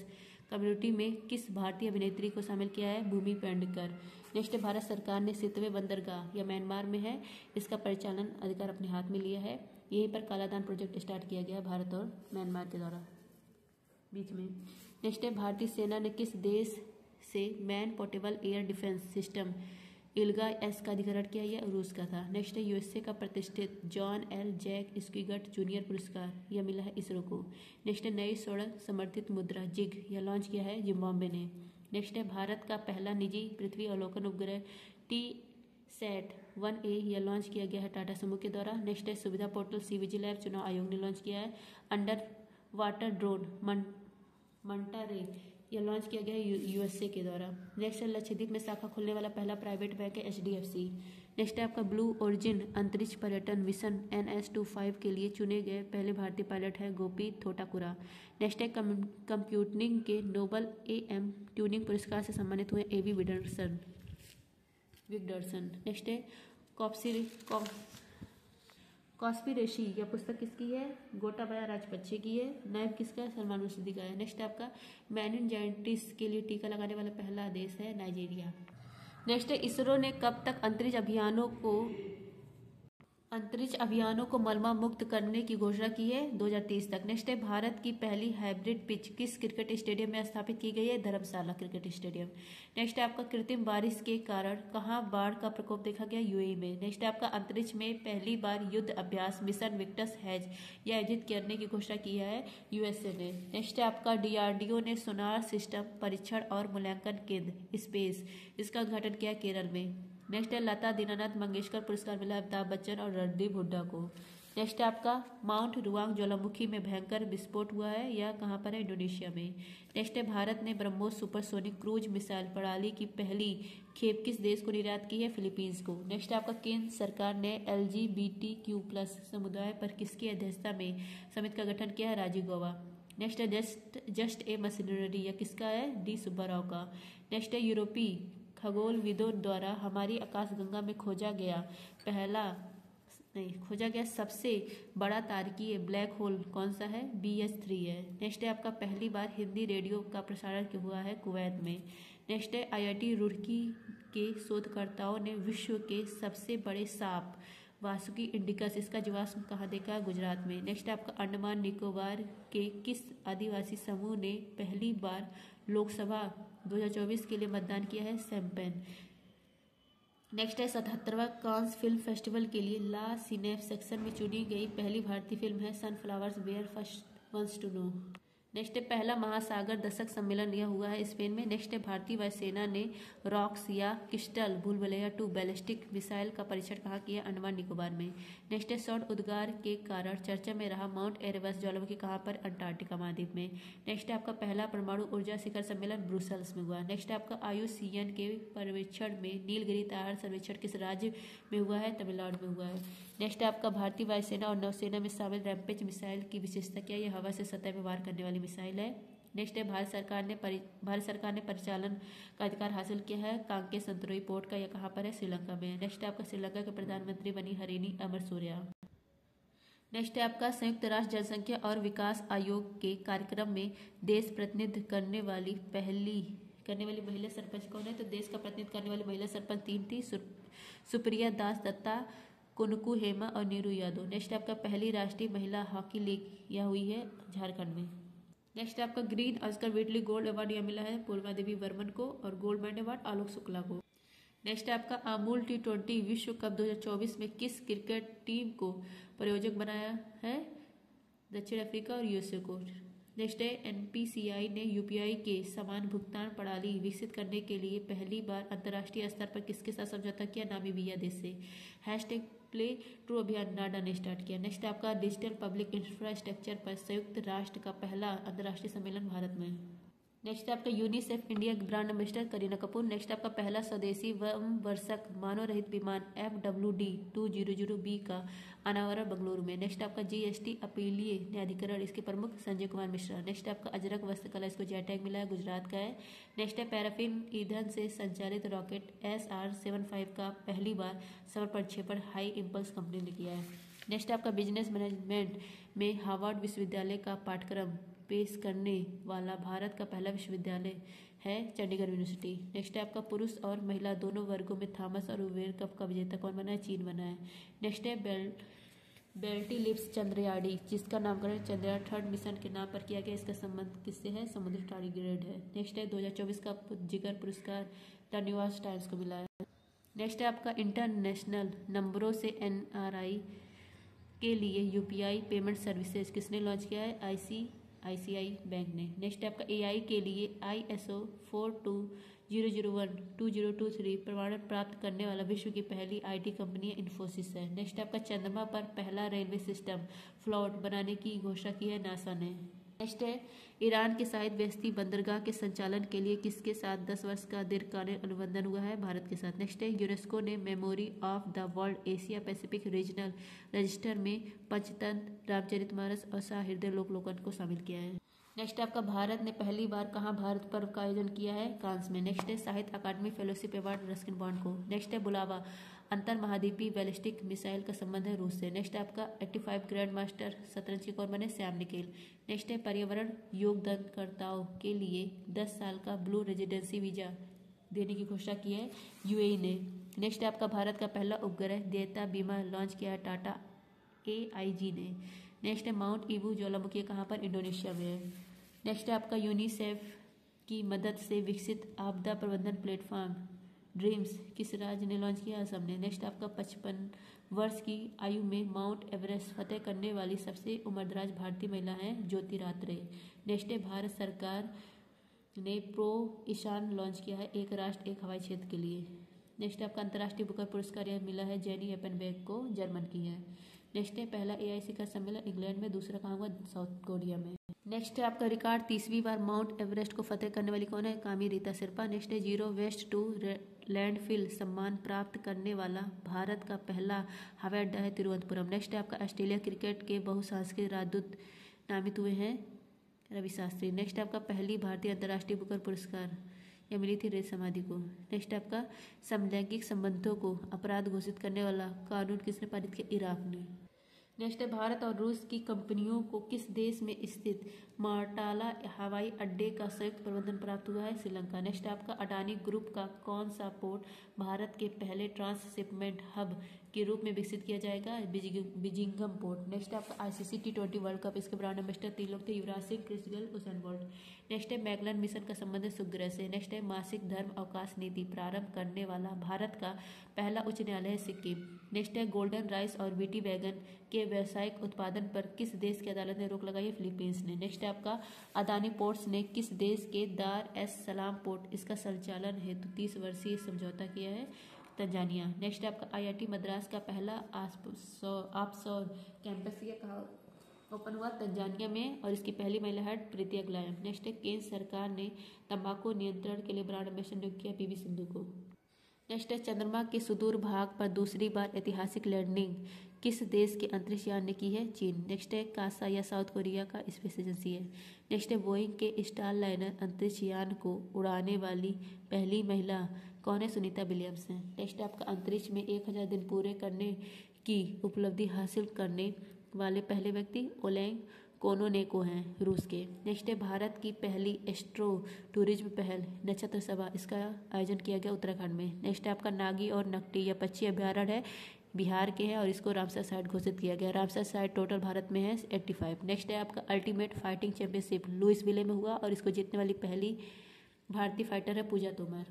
कम्युनिटी में किस भारतीय अभिनेत्री को शामिल किया है? भूमि पेडनेकर। नेक्स्ट भारत सरकार ने सितवे बंदरगाह, यह म्यांमार में है, इसका परिचालन अधिकार अपने हाथ में लिया है। यहीं पर कालादान प्रोजेक्ट स्टार्ट किया गया भारत और म्यांमार के द्वारा बीच में। नेक्स्ट है भारतीय सेना ने किस देश से man portable air defence system ILGA-S का अधिग्रहण किया? यह रूस का था। नेक्स्ट है USA का प्रतिष्ठित जॉन L जैक स्क्विगट जूनियर पुरस्कार, यह मिला है इसरो को। नेक्स्ट है नई सड़क समर्थित मुद्रा जिग, यह लॉन्च किया है जिम्बाब्वे ने। नेक्स्ट है भारत का पहला निजी पृथ्वी अवलोकन उपग्रह TSAT-1A, यह लॉन्च किया गया है टाटा समूह के द्वारा। नेक्स्ट है सुविधा पोर्टल CVG लैब चुनाव आयोग ने लॉन्च किया है। अंडर वाटर ड्रोन मंटा रे, यह लॉन्च किया गया है USA के द्वारा। नेक्स्ट है लक्षद्वीप में शाखा खोलने वाला पहला प्राइवेट बैंक है HDFC। नेक्स्ट है आपका ब्लू ओरिजिन अंतरिक्ष पर्यटन मिशन NS-25 के लिए चुने गए पहले भारतीय पायलट है गोपी थोटाकुरा। नेक्स्ट है कंप्यूटिंग के नोबल AM ट्यूनिंग पुरस्कार से सम्मानित हुए AV विगडर्सन। नेक्स्ट है कॉस्पिरेसी, यह पुस्तक किसकी है? गोटाबाया राजपक्षे की है। नायब किसका है? सलमान रुश्दी का है। नेक्स्ट आपका मेनिनजाइटिस के लिए टीका लगाने वाला पहला देश है नाइजीरिया। नेक्स्ट है इसरो ने कब तक अंतरिक्ष अभियानों को मलबा मुक्त करने की घोषणा की है? 2030 तक। नेक्स्ट है भारत की पहली हाइब्रिड पिच किस क्रिकेट स्टेडियम में स्थापित की गई है? धर्मशाला क्रिकेट स्टेडियम। नेक्स्ट है आपका कृत्रिम बारिश के कारण कहां बाढ़ का प्रकोप देखा गया? UAE में। नेक्स्ट है आपका अंतरिक्ष में पहली बार युद्ध अभ्यास मिशन विक्टस हैज यह आयोजित करने की घोषणा की है USA ने। नेक्स्ट है आपका DRDO ने सोनार सिस्टम परीक्षण और मूल्यांकन केंद्र स्पेस, इसका उद्घाटन किया केरल में। नेक्स्ट है लता दीनानाथ मंगेशकर पुरस्कार मिला अमिताभ बच्चन और रणदीप हुड्डा को। नेक्स्ट है आपका माउंट रुआंग ज्वालामुखी में भयंकर विस्फोट हुआ है, यह कहाँ पर है? इंडोनेशिया में। नेक्स्ट है भारत ने ब्रह्मोस सुपरसोनिक क्रूज मिसाइल प्रणाली की पहली खेप किस देश को निर्यात की है? फिलीपींस को। नेक्स्ट है आपका केंद्र सरकार ने LGBTQ+ समुदाय पर किसकी अध्यक्षता में समिति का गठन किया है? राजीव गौबा। नेक्स्ट है जस्ट ए मशीनरी, यह किसका है? D सुब्बाराव का। नेक्स्ट है यूरोपीय खगोलविदों द्वारा हमारी आकाशगंगा में खोजा गया सबसे बड़ा तारकीय ब्लैक होल कौन सा है? BH3 है। नेक्स्ट है आपका पहली बार हिंदी रेडियो का प्रसारण हुआ है कुवैत में। नेक्स्ट है IIT रुड़की के शोधकर्ताओं ने विश्व के सबसे बड़े सांप वासुकी इंडिकस, इसका जीवाश्म कहाँ देखा है? गुजरात में। नेक्स्ट आपका अंडमान निकोबार के किस आदिवासी समूह ने पहली बार लोकसभा 2024 के लिए मतदान किया है? सैम्पन। नेक्स्ट है 77वां कांस फिल्म फेस्टिवल के लिए ला सिनेफ सेक्शन में चुनी गई पहली भारतीय फिल्म है sunflowers were first ones to know. Next है पहला महासागर दशक सम्मेलन यह हुआ है स्पेन में। नेक्स्ट है भारतीय वायुसेना ने रॉक्स या क्रिस्टल भूलभुलैया 2 बैलिस्टिक मिसाइल का परीक्षण कहाँ किया? अंडमान निकोबार में। नेक्स्ट है सौर उद्गार के कारण चर्चा में रहा माउंट एरेबस ज्वालामुखी कहाँ पर? अंटार्कटिका महाद्वीप में। नेक्स्ट है आपका पहला परमाणु ऊर्जा शिखर सम्मेलन ब्रुसेल्स में हुआ। नेक्स्ट है आपका IUCN के पर्यवेक्षण में नीलगिरी तार सर्वेक्षण किस राज्य में हुआ है? तमिलनाडु में हुआ है। नेक्स्ट है आपका भारतीय वायुसेना और नौसेना में शामिल रैम्पेज मिसाइल की विशेषता क्या है? यह हवा से सतह में वार करने वाली मिसाइल है। नेक्स्ट है भारत सरकार ने परिचालन का अधिकार हासिल किया है कांके संतरोई पोर्ट का, यह कहाँ पर है? श्रीलंका में। नेक्स्ट है आपका श्रीलंका के प्रधानमंत्री बनी हरिनी अमरसूरिया। नेक्स्ट है आपका संयुक्त राष्ट्र जनसंख्या और विकास आयोग के कार्यक्रम में देश प्रतिनिधित्व करने वाली महिला सरपंच कौन है? तो देश का प्रतिनिधित्व करने वाली महिला सरपंच 3 थी, सुप्रिया दास दत्ता, कुनकू हेमा और नीरू यादव। नेक्स्ट आपका पहली राष्ट्रीय महिला हॉकी लीग यह हुई है झारखंड में। नेक्स्ट आपका green Oscar Whitley gold award यह मिला है पूर्वा देवी वर्मन को और gold medal award Alok Shukla को। नेक्स्ट आपका अमूल T20 विश्व कप 2024 में किस क्रिकेट टीम को प्रायोजक बनाया है? दक्षिण अफ्रीका और USA को। नेक्स्ट है एनपीसीआई ने यूपीआई के समान भुगतान प्रणाली विकसित करने के लिए पहली बार अंतर्राष्ट्रीय स्तर पर किसके साथ समझौता किया? नामीबिया देश से। हैशटैग प्ले ट्रू अभियान नाडा ने स्टार्ट किया। नेक्स्ट आपका डिजिटल पब्लिक इंफ्रास्ट्रक्चर पर संयुक्त राष्ट्र का पहला अंतर्राष्ट्रीय सम्मेलन भारत में। नेक्स्ट आपका UNICEF India brand ambassador Kareena Kapoor. Next आपका पहला स्वदेशी वर्षक मानव रहित विमान FWD-200B का अनावरण बेंगलुरु में। नेक्स्ट आपका GST अपीलीय न्यायाधिकरण, इसके प्रमुख संजय कुमार मिश्रा। नेक्स्ट आपका अजरक वस्त्रकला, इसको जेट टैग मिला है, गुजरात का है। नेक्स्ट है पैराफिन ईंधन से संचालित रॉकेट SR-75 का पहली बार सफल प्रक्षेपण हाई इम्पल्स कंपनी ने किया है। नेक्स्ट आपका बिजनेस मैनेजमेंट में हार्वर्ड विश्वविद्यालय का पाठ्यक्रम पेश करने वाला भारत का पहला विश्वविद्यालय है चंडीगढ़ यूनिवर्सिटी। नेक्स्ट है आपका पुरुष और महिला दोनों वर्गों में थॉमस और उबेर कप का विजेता कौन बना है? चीन बना है। नेक्स्ट है बेल्टी लिप्स चंद्रयाड़ी, जिसका नामकरण चंद्रयान 3 मिशन के नाम पर किया गया। इसका संबंध किससे है? समुद्री टारगेट है। नेक्स्ट है 2024 का जिगर पुरस्कार द न्यूयॉर्क टाइम्स को मिला है। नेक्स्ट है आपका इंटरनेशनल नंबरों से NRI के लिए UPI पेमेंट सर्विसेज किसने लॉन्च किया है? ICICI बैंक ने। नेक्स्ट आपका AI के लिए ISO 42001-2023 प्रमाणन प्राप्त करने वाला विश्व की पहली IT कंपनी इन्फोसिस है। नेक्स्ट आपका चंद्रमा पर पहला रेलवे सिस्टम फ्लाइट बनाने की घोषणा की है नासा ने। नेक्स्ट है ईरान के शाहिद बेहश्ती बंदरगाह के संचालन के लिए किसके साथ 10 वर्ष का दीर्घकालीन अनुबंधन हुआ है? भारत के साथ। नेक्स्ट है यूनेस्को ने memory of the world Asia Pacific regional register में पंचतंत्र, रामचरितमानस और साहृदय लोकलोकन को शामिल किया है। नेक्स्ट आपका भारत ने पहली बार कहाँ भारत पर्व का आयोजन किया है? कांस में। नेक्स्ट है साहित्य अकादमी फेलोशिप अवार्ड रस्किन बॉन्ड को। नेक्स्ट है बुलावा अंतर महाद्वीपीय बैलिस्टिक मिसाइल का संबंध है रूस से। नेक्स्ट आपका 85 ग्रैंड मास्टर शतरंज के कौन बने? श्याम निकेल। नेक्स्ट है पर्यावरण योगदानकर्ताओं के लिए 10 साल का ब्लू रेजिडेंसी वीजा देने की घोषणा की है UAE ने। नेक्स्ट आपका भारत का पहला उपग्रह देयता बीमा लॉन्च किया है टाटा AIG ने। नेक्स्ट है माउंट ईबू ज्वालामुखी कहाँ पर? इंडोनेशिया में है। नेक्स्ट है आपका यूनिसेफ की मदद से विकसित आपदा प्रबंधन प्लेटफॉर्म ड्रीम्स किस राज्य ने लॉन्च किया? असम ने। नेक्स्ट आपका 55 वर्ष की आयु में माउंट एवरेस्ट फतेह करने वाली सबसे उम्रदराज भारतीय महिला है ज्योति रात्रे। नेक्स्ट है भारत सरकार ने प्रो ईशान लॉन्च किया है एक राष्ट्र एक हवाई क्षेत्र के लिए। नेक्स्ट आपका अंतर्राष्ट्रीय बुकर पुरस्कार यह मिला है जेनी एपनबेक को, जर्मन की है। नेक्स्ट है पहला AI शिखर सम्मेलन इंग्लैंड में, दूसरा कहाँ हुआ? साउथ कोरिया में। नेक्स्ट है आपका रिकॉर्ड 30वीं बार माउंट एवरेस्ट को फतेह करने वाली कौन है? कामी रीता सिरपा। नेक्स्ट है जीरो वेस्ट टू लैंडफिल सम्मान प्राप्त करने वाला भारत का पहला हवाई अड्डा है तिरुवनंतपुरम। नेक्स्ट है आपका ऑस्ट्रेलिया क्रिकेट के बहुसांस्कृतिक राजदूत नामित हुए हैं रवि शास्त्री। नेक्स्ट आपका पहली भारतीय अंतर्राष्ट्रीय बुकर पुरस्कार यह मिली थी रेत समाधि को। नेक्स्ट आपका समलैंगिक संबंधों को अपराध घोषित करने वाला कानून किसने पारित किया? इराक ने। नेक्स्ट है भारत और रूस की कंपनियों को किस देश में स्थित मार्टाला हवाई अड्डे का संयुक्त प्रबंधन प्राप्त हुआ है? श्रीलंका। नेक्स्ट आपका अडानी ग्रुप का कौन सा पोर्ट भारत के पहले ट्रांसशिपमेंट हब के रूप में विकसित किया जाएगा? बिजिंगम पोर्ट। नेक्स्ट आपका ICC T20 वर्ल्ड कप, इसके ब्रांड एम्बेसडर 3 लोग थे, Yuvraj Singh, Chris Gayle, Usain Bolt. Next है मैगलन मिशन का संबंध है शुक्र ग्रह से। नेक्स्ट है मासिक धर्म अवकाश नीति प्रारंभ करने वाला भारत का पहला उच्च न्यायालय है सिक्किम। नेक्स्ट है गोल्डन राइस और वीटी वैगन के व्यावसायिक उत्पादन पर किस देश की अदालत ने रोक लगाई है? फिलीपींस ने। नेक्स्ट है आपका अदानी पोर्ट्स ने किस देश के दार एस सलाम पोर्ट इसका संचालन हेतु 30 वर्षीय समझौता किया है? तंजानिया। नेक्स्ट है आपका IIT मद्रास का पहला ऑफशोर कैंपस कहाँ ओपन हुआ? तंजानिया में, और इसकी पहली महिला हेड प्रीति अग्लायम। नेक्स्ट है केंद्र सरकार ने तंबाकू नियंत्रण के लिए ब्रांड एम्बेसडर नियुक्त किया PV सिंधु को। नेक्स्ट है चंद्रमा के सुदूर भाग पर दूसरी बार ऐतिहासिक लैंडिंग किस देश के अंतरिक्ष यान ने की है? चीन। नेक्स्ट है कासा या साउथ कोरिया का स्पेस एजेंसी है। नेक्स्ट है बोइंग के स्टार लाइनर अंतरिक्ष यान को उड़ाने वाली पहली महिला कौन है? सुनीता विलियम्स है। नेक्स्ट है आपका अंतरिक्ष में 1000 दिन पूरे करने की उपलब्धि हासिल करने वाले पहले व्यक्ति ओलेग कोनोनेको हैं रूस के। नेक्स्ट है भारत की पहली एस्ट्रो टूरिज्म पहल नक्षत्र सभा, इसका आयोजन किया गया उत्तराखंड में। नेक्स्ट है आपका नागी और नकटी यह पक्षी अभ्यारण्य है, बिहार के हैं और इसको रामसर साइट घोषित किया गया। रामसर साइट टोटल भारत में है 85। नेक्स्ट है आपका अल्टीमेट फाइटिंग चैंपियनशिप लुइसविले में हुआ और इसको जीतने वाली पहली भारतीय फाइटर है पूजा तोमर।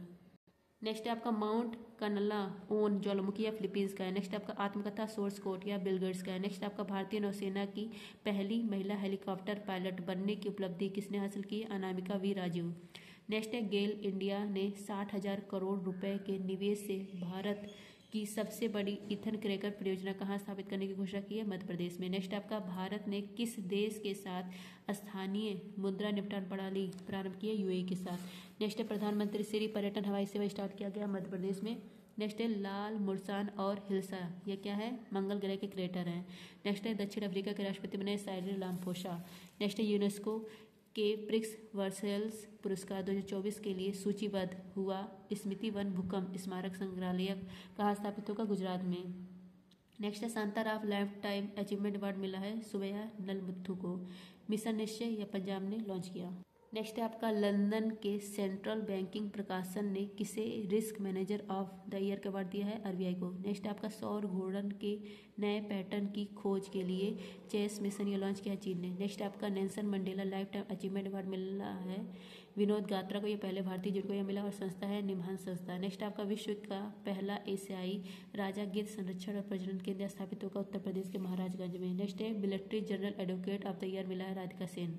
नेक्स्ट है आपका माउंट कनला ओन ज्वालामुखी या फिलीपींस का है। नेक्स्ट आपका आत्मकथा सोर्स कोड या बिल गेट्स का है। नेक्स्ट आपका भारतीय नौसेना की पहली महिला हेलीकॉप्टर पायलट बनने की उपलब्धि किसने हासिल की? अनामिका वी राजू। नेक्स्ट है गेल इंडिया ने 60,000 करोड़ रुपए के निवेश से भारत की सबसे बड़ी ईथन क्रैकर परियोजना कहाँ स्थापित करने की घोषणा की है? मध्य प्रदेश में। नेक्स्ट आपका भारत ने किस देश के साथ स्थानीय मुद्रा निपटान प्रणाली प्रारंभ की है? यूएई के साथ। नेक्स्ट है प्रधानमंत्री श्री पर्यटन हवाई सेवा स्टार्ट किया गया मध्य प्रदेश में। नेक्स्ट है लाल मुरसान और हिल्सा, ये क्या है? मंगल ग्रह के क्रेटर हैं। नेक्स्ट है दक्षिण अफ्रीका के राष्ट्रपति बने साइरिल रामाफोसा। नेक्स्ट है यूनेस्को के प्रिक्स वर्सेल्स पुरस्कार 2024 के लिए सूचीबद्ध हुआ स्मृति वन भूकंप स्मारक संग्रहालय कहाँ स्थापित होगा? गुजरात में। नेक्स्ट है Shantaram life time achievement award मिला है सुबैया नलमुथु को। मिशन निश्चय यह पंजाब ने लॉन्च किया। नेक्स्ट है आपका लंदन के सेंट्रल बैंकिंग प्रकाशन ने किसे risk manager of the year का अवार्ड दिया है? आरबीआई को। नेक्स्ट आपका सौर घूर्णन के नए पैटर्न की खोज के लिए चेस मिशन ये लॉन्च किया है चीन ने। नेक्स्ट आपका Nelson Mandela life time achievement award मिला है विनोद गात्रा को, ये पहले भारतीय जिनको यह मिला, और संस्था है निमहान संस्था। नेक्स्ट आपका विश्व का पहला एशियाई राजा गिद्ध संरक्षण और प्रजनन केंद्र स्थापित होगा उत्तर प्रदेश के महाराजगंज में। नेक्स्ट है military general advocate of the year मिला है राधिका सेन।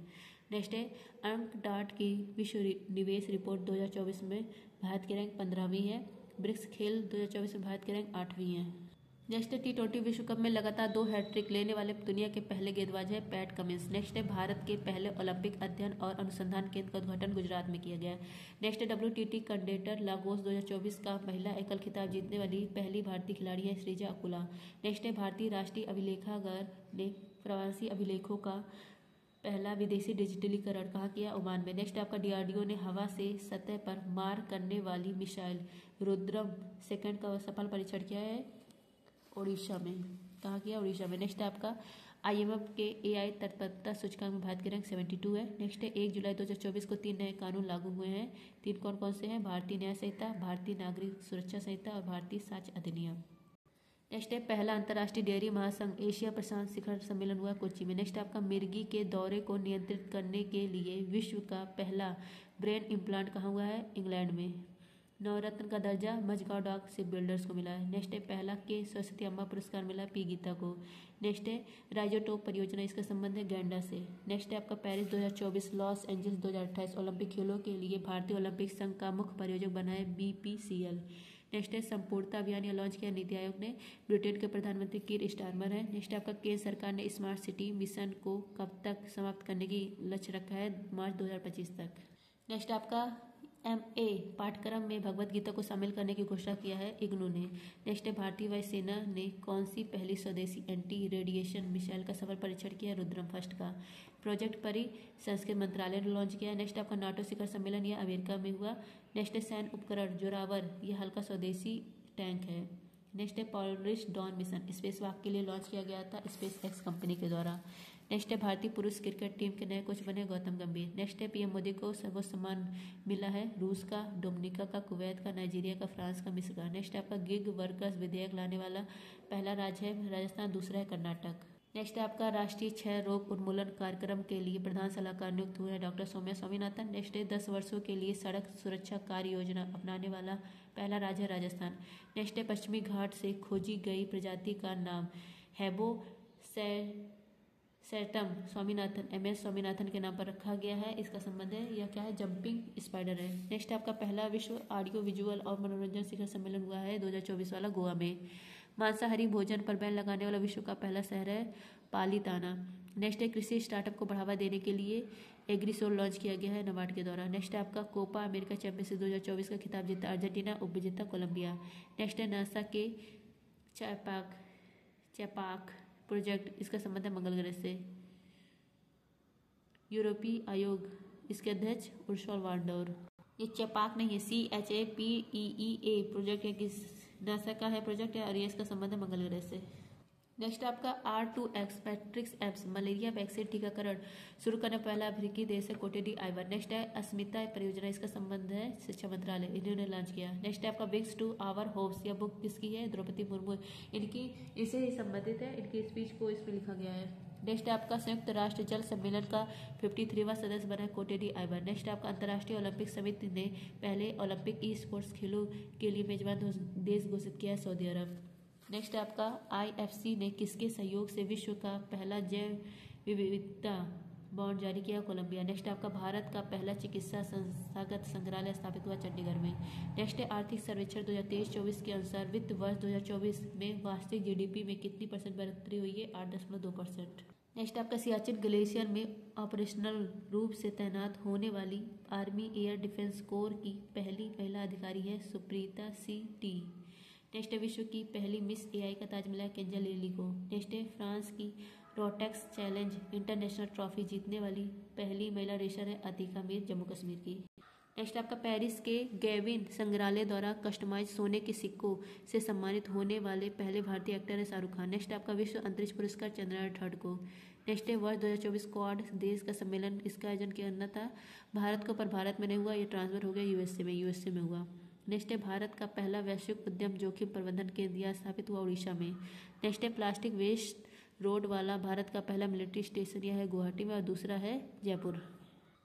नेक्स्ट है अंक डाट की विश्व निवेश रिपोर्ट 2024 में भारत की रैंक 15वीं है। ब्रिक्स खेल 2024 में भारत की रैंक 8वीं है। नेक्स्ट है T20 विश्व कप में लगातार 2 हैट्रिक लेने वाले दुनिया के पहले गेंदबाज है पैट कमिंस। नेक्स्ट है भारत के पहले ओलंपिक अध्ययन और अनुसंधान केंद्र का उद्घाटन गुजरात में किया गया। नेक्स्ट है WTT कंडेटर लागोस 2024 का महिला एकल खिताब जीतने वाली पहली भारतीय खिलाड़ी है श्रीजा अकुला। नेक्स्ट है भारतीय राष्ट्रीय अभिलेखागार ने प्रवासी अभिलेखों का पहला विदेशी डिजिटलीकरण कहाँ किया? ओमान में। नेक्स्ट आपका DRDO ने हवा से सतह पर मार करने वाली मिसाइल रुद्रम सेकंड का सफल परीक्षण किया है ओडिशा में। कहाँ किया? ओडिशा में। नेक्स्ट आपका IMF के AI तत्परता सूचकांक में भारत की रैंक 72 है। नेक्स्ट है 1 जुलाई 2024 को 3 नए कानून लागू हुए हैं। 3 कौन कौन से हैं? भारतीय न्याय संहिता, भारतीय नागरिक सुरक्षा संहिता और भारतीय साक्ष्य अधिनियम। नेक्स्ट है पहला अंतर्राष्ट्रीय डेयरी महासंघ एशिया प्रशांत शिखर सम्मेलन हुआ कोच्चि में। नेक्स्ट आपका मिर्गी के दौरे को नियंत्रित करने के लिए विश्व का पहला ब्रेन इम्प्लांट कहाँ हुआ है? इंग्लैंड में। नवरत्न का दर्जा मझगांव डॉक शिप बिल्डर्स को मिला है। नेक्स्ट है पहला के सरस्वती अम्मा पुरस्कार मिला पी गीता को। नेक्स्ट है राइजोटोप परियोजना, इसका संबंध है गैंडा से। नेक्स्ट है आपका पेरिस 2024, लॉस एंजल्स 2028 ओलंपिक खेलों के लिए भारतीय ओलंपिक संघ का मुख्य प्रायोजक बना है BPCL। नेक्स्ट है संपूर्णता अभियान या लॉन्च किया नीति आयोग ने। ब्रिटेन के प्रधानमंत्री कीर स्टारमर है। नेक्स्ट आपका केंद्र सरकार ने स्मार्ट सिटी मिशन को कब तक समाप्त करने की लक्ष्य रखा है? मार्च 2025 तक। नेक्स्ट आपका MA पाठ्यक्रम में भगवत गीता को शामिल करने की घोषणा किया है इग्नू ने। नेक्स्ट है भारतीय वायुसेना ने कौन सी पहली स्वदेशी एंटी रेडिएशन मिसाइल का सफल परीक्षण किया? रुद्रम फर्स्ट का। प्रोजेक्ट परी संस्कृत मंत्रालय ने लॉन्च किया। नेक्स्ट आपका नाटो शिखर सम्मेलन यह अमेरिका में हुआ। नेक्स्ट है सैन्य उपकरण जोरावर, यह हल्का स्वदेशी टैंक है। नेक्स्ट है पॉलरिस डॉन मिशन, स्पेस वॉक के लिए लॉन्च किया गया था स्पेस एक्स कंपनी के द्वारा। नेक्स्ट है भारतीय पुरुष क्रिकेट टीम के नए कोच बने गौतम गंभीर। नेक्स्ट है PM मोदी को सर्वोच्च सम्मान मिला है रूस का, डोमिनिका का, कुवैत का, नाइजीरिया का, फ्रांस का, मिस्र का। नेक्स्ट आपका गिग वर्कर्स विधेयक लाने वाला पहला राज्य है राजस्थान, दूसरा है कर्नाटक। नेक्स्ट है आपका राष्ट्रीय क्षय रोग उन्मूलन कार्यक्रम के लिए प्रधान सलाहकार नियुक्त हुए हैं डॉक्टर सौम्या स्वामीनाथन। नेक्स्ट है 10 वर्षों के लिए सड़क सुरक्षा कार्य योजना अपनाने वाला पहला राज्य है राजस्थान। नेक्स्ट है पश्चिमी घाट से खोजी गई प्रजाति का नाम हैबो सैटम स्वामीनाथन MS स्वामीनाथन के नाम पर रखा गया है। इसका संबंध है यह क्या है? जंपिंग स्पाइडर है। नेक्स्ट आपका पहला विश्व ऑडियो विजुअल और मनोरंजन शिखर सम्मेलन हुआ है 2024 वाला गोवा में। मांसाहारी भोजन पर बैन लगाने वाला विश्व का पहला शहर है पालीताना। नेक्स्ट है कृषि स्टार्टअप को बढ़ावा देने के लिए एग्रीसोल लॉन्च किया गया है नाबार्ड के द्वारा। नेक्स्ट है आपका कोपा अमेरिका चैंपियनशिप 2024 का खिताब जीता अर्जेंटीना, उपविजेता कोलंबिया। नेक्स्ट है नासा के चैपाक प्रोजेक्ट, इसका संबंध है मंगल ग्रह से। यूरोपीय आयोग, इसके अध्यक्ष उर्सुला वॉन डर। ये चैपाक नहीं है, CHAPEEA प्रोजेक्ट है, किस नासा का है प्रोजेक्ट है और ये इसका संबंध है मंगल ग्रह से। नेक्स्ट आपका R2X पैट्रिक्स एप्स मलेरिया वैक्सीन टीकाकरण शुरू करने पहला अफ्रीकी देश है कोटे डी आइवर। नेक्स्ट है अस्मिता परियोजना, इसका संबंध है शिक्षा मंत्रालय, इन्होंने लॉन्च किया। नेक्स्ट है आपका विंग्स टू आवर होप्स, यह बुक किसकी है? द्रौपदी मुर्मू, इनकी इससे ही संबंधित है, इनकी स्पीच को इस पर लिखा गया है। नेक्स्ट है आपका संयुक्त राष्ट्र जल सम्मेलन का 53वां सदस्य बना है कोटेरी आइवर। नेक्स्ट है आपका अंतर्राष्ट्रीय ओलंपिक समिति ने पहले ओलंपिक ई स्पोर्ट्स खेलों के लिए मेजबान देश घोषित किया है सऊदी अरब। नेक्स्ट है आपका IFC ने किसके सहयोग से विश्व का पहला जैव विविधता बॉन्ड जारी किया कोलंबिया। नेक्स्ट है आपका भारत का पहला चिकित्सा संस्थागत संग्रहालय स्थापित हुआ चंडीगढ़ में। नेक्स्ट है आर्थिक सर्वेक्षण 2023-24 के अनुसार वित्त वर्ष 2024 में वास्तविक GDP में कितनी % बढ़ोतरी हुई है? 8.2%। नेक्स्ट आपका सियाचिन ग्लेशियर में ऑपरेशनल रूप से तैनात होने वाली आर्मी एयर डिफेंस कोर की पहली महिला अधिकारी है सुप्रीता C.T। नेक्स्ट है विश्व की पहली मिस AI का ताज मिला है केंजल लिली को। नेक्स्ट है फ्रांस की रोटेक्स चैलेंज इंटरनेशनल ट्रॉफी जीतने वाली पहली महिला रेसर है अतिका मीर जम्मू कश्मीर की। नेक्स्ट आपका पेरिस के गैविन संग्रहालय द्वारा कस्टमाइज सोने के सिक्कों से सम्मानित होने वाले पहले भारतीय एक्टर है शाहरुख खान। नेक्स्ट आपका विश्व अंतरिक्ष पुरस्कार चंद्रयान 3 को। नेक्स्ट है वर्ष 2024 क्वाड देश का सम्मेलन इसका आयोजन किया था भारत को, पर भारत में नहीं हुआ, ये ट्रांसफर हो गया यूएसए में हुआ। नेक्स्ट है भारत का पहला वैश्विक उद्यम जोखिम प्रबंधन केंद्र स्थापित हुआ उड़ीसा में। नेक्स्ट है प्लास्टिक वेस्ट रोड वाला भारत का पहला मिलिट्री स्टेशन यह है गुवाहाटी में और दूसरा है जयपुर।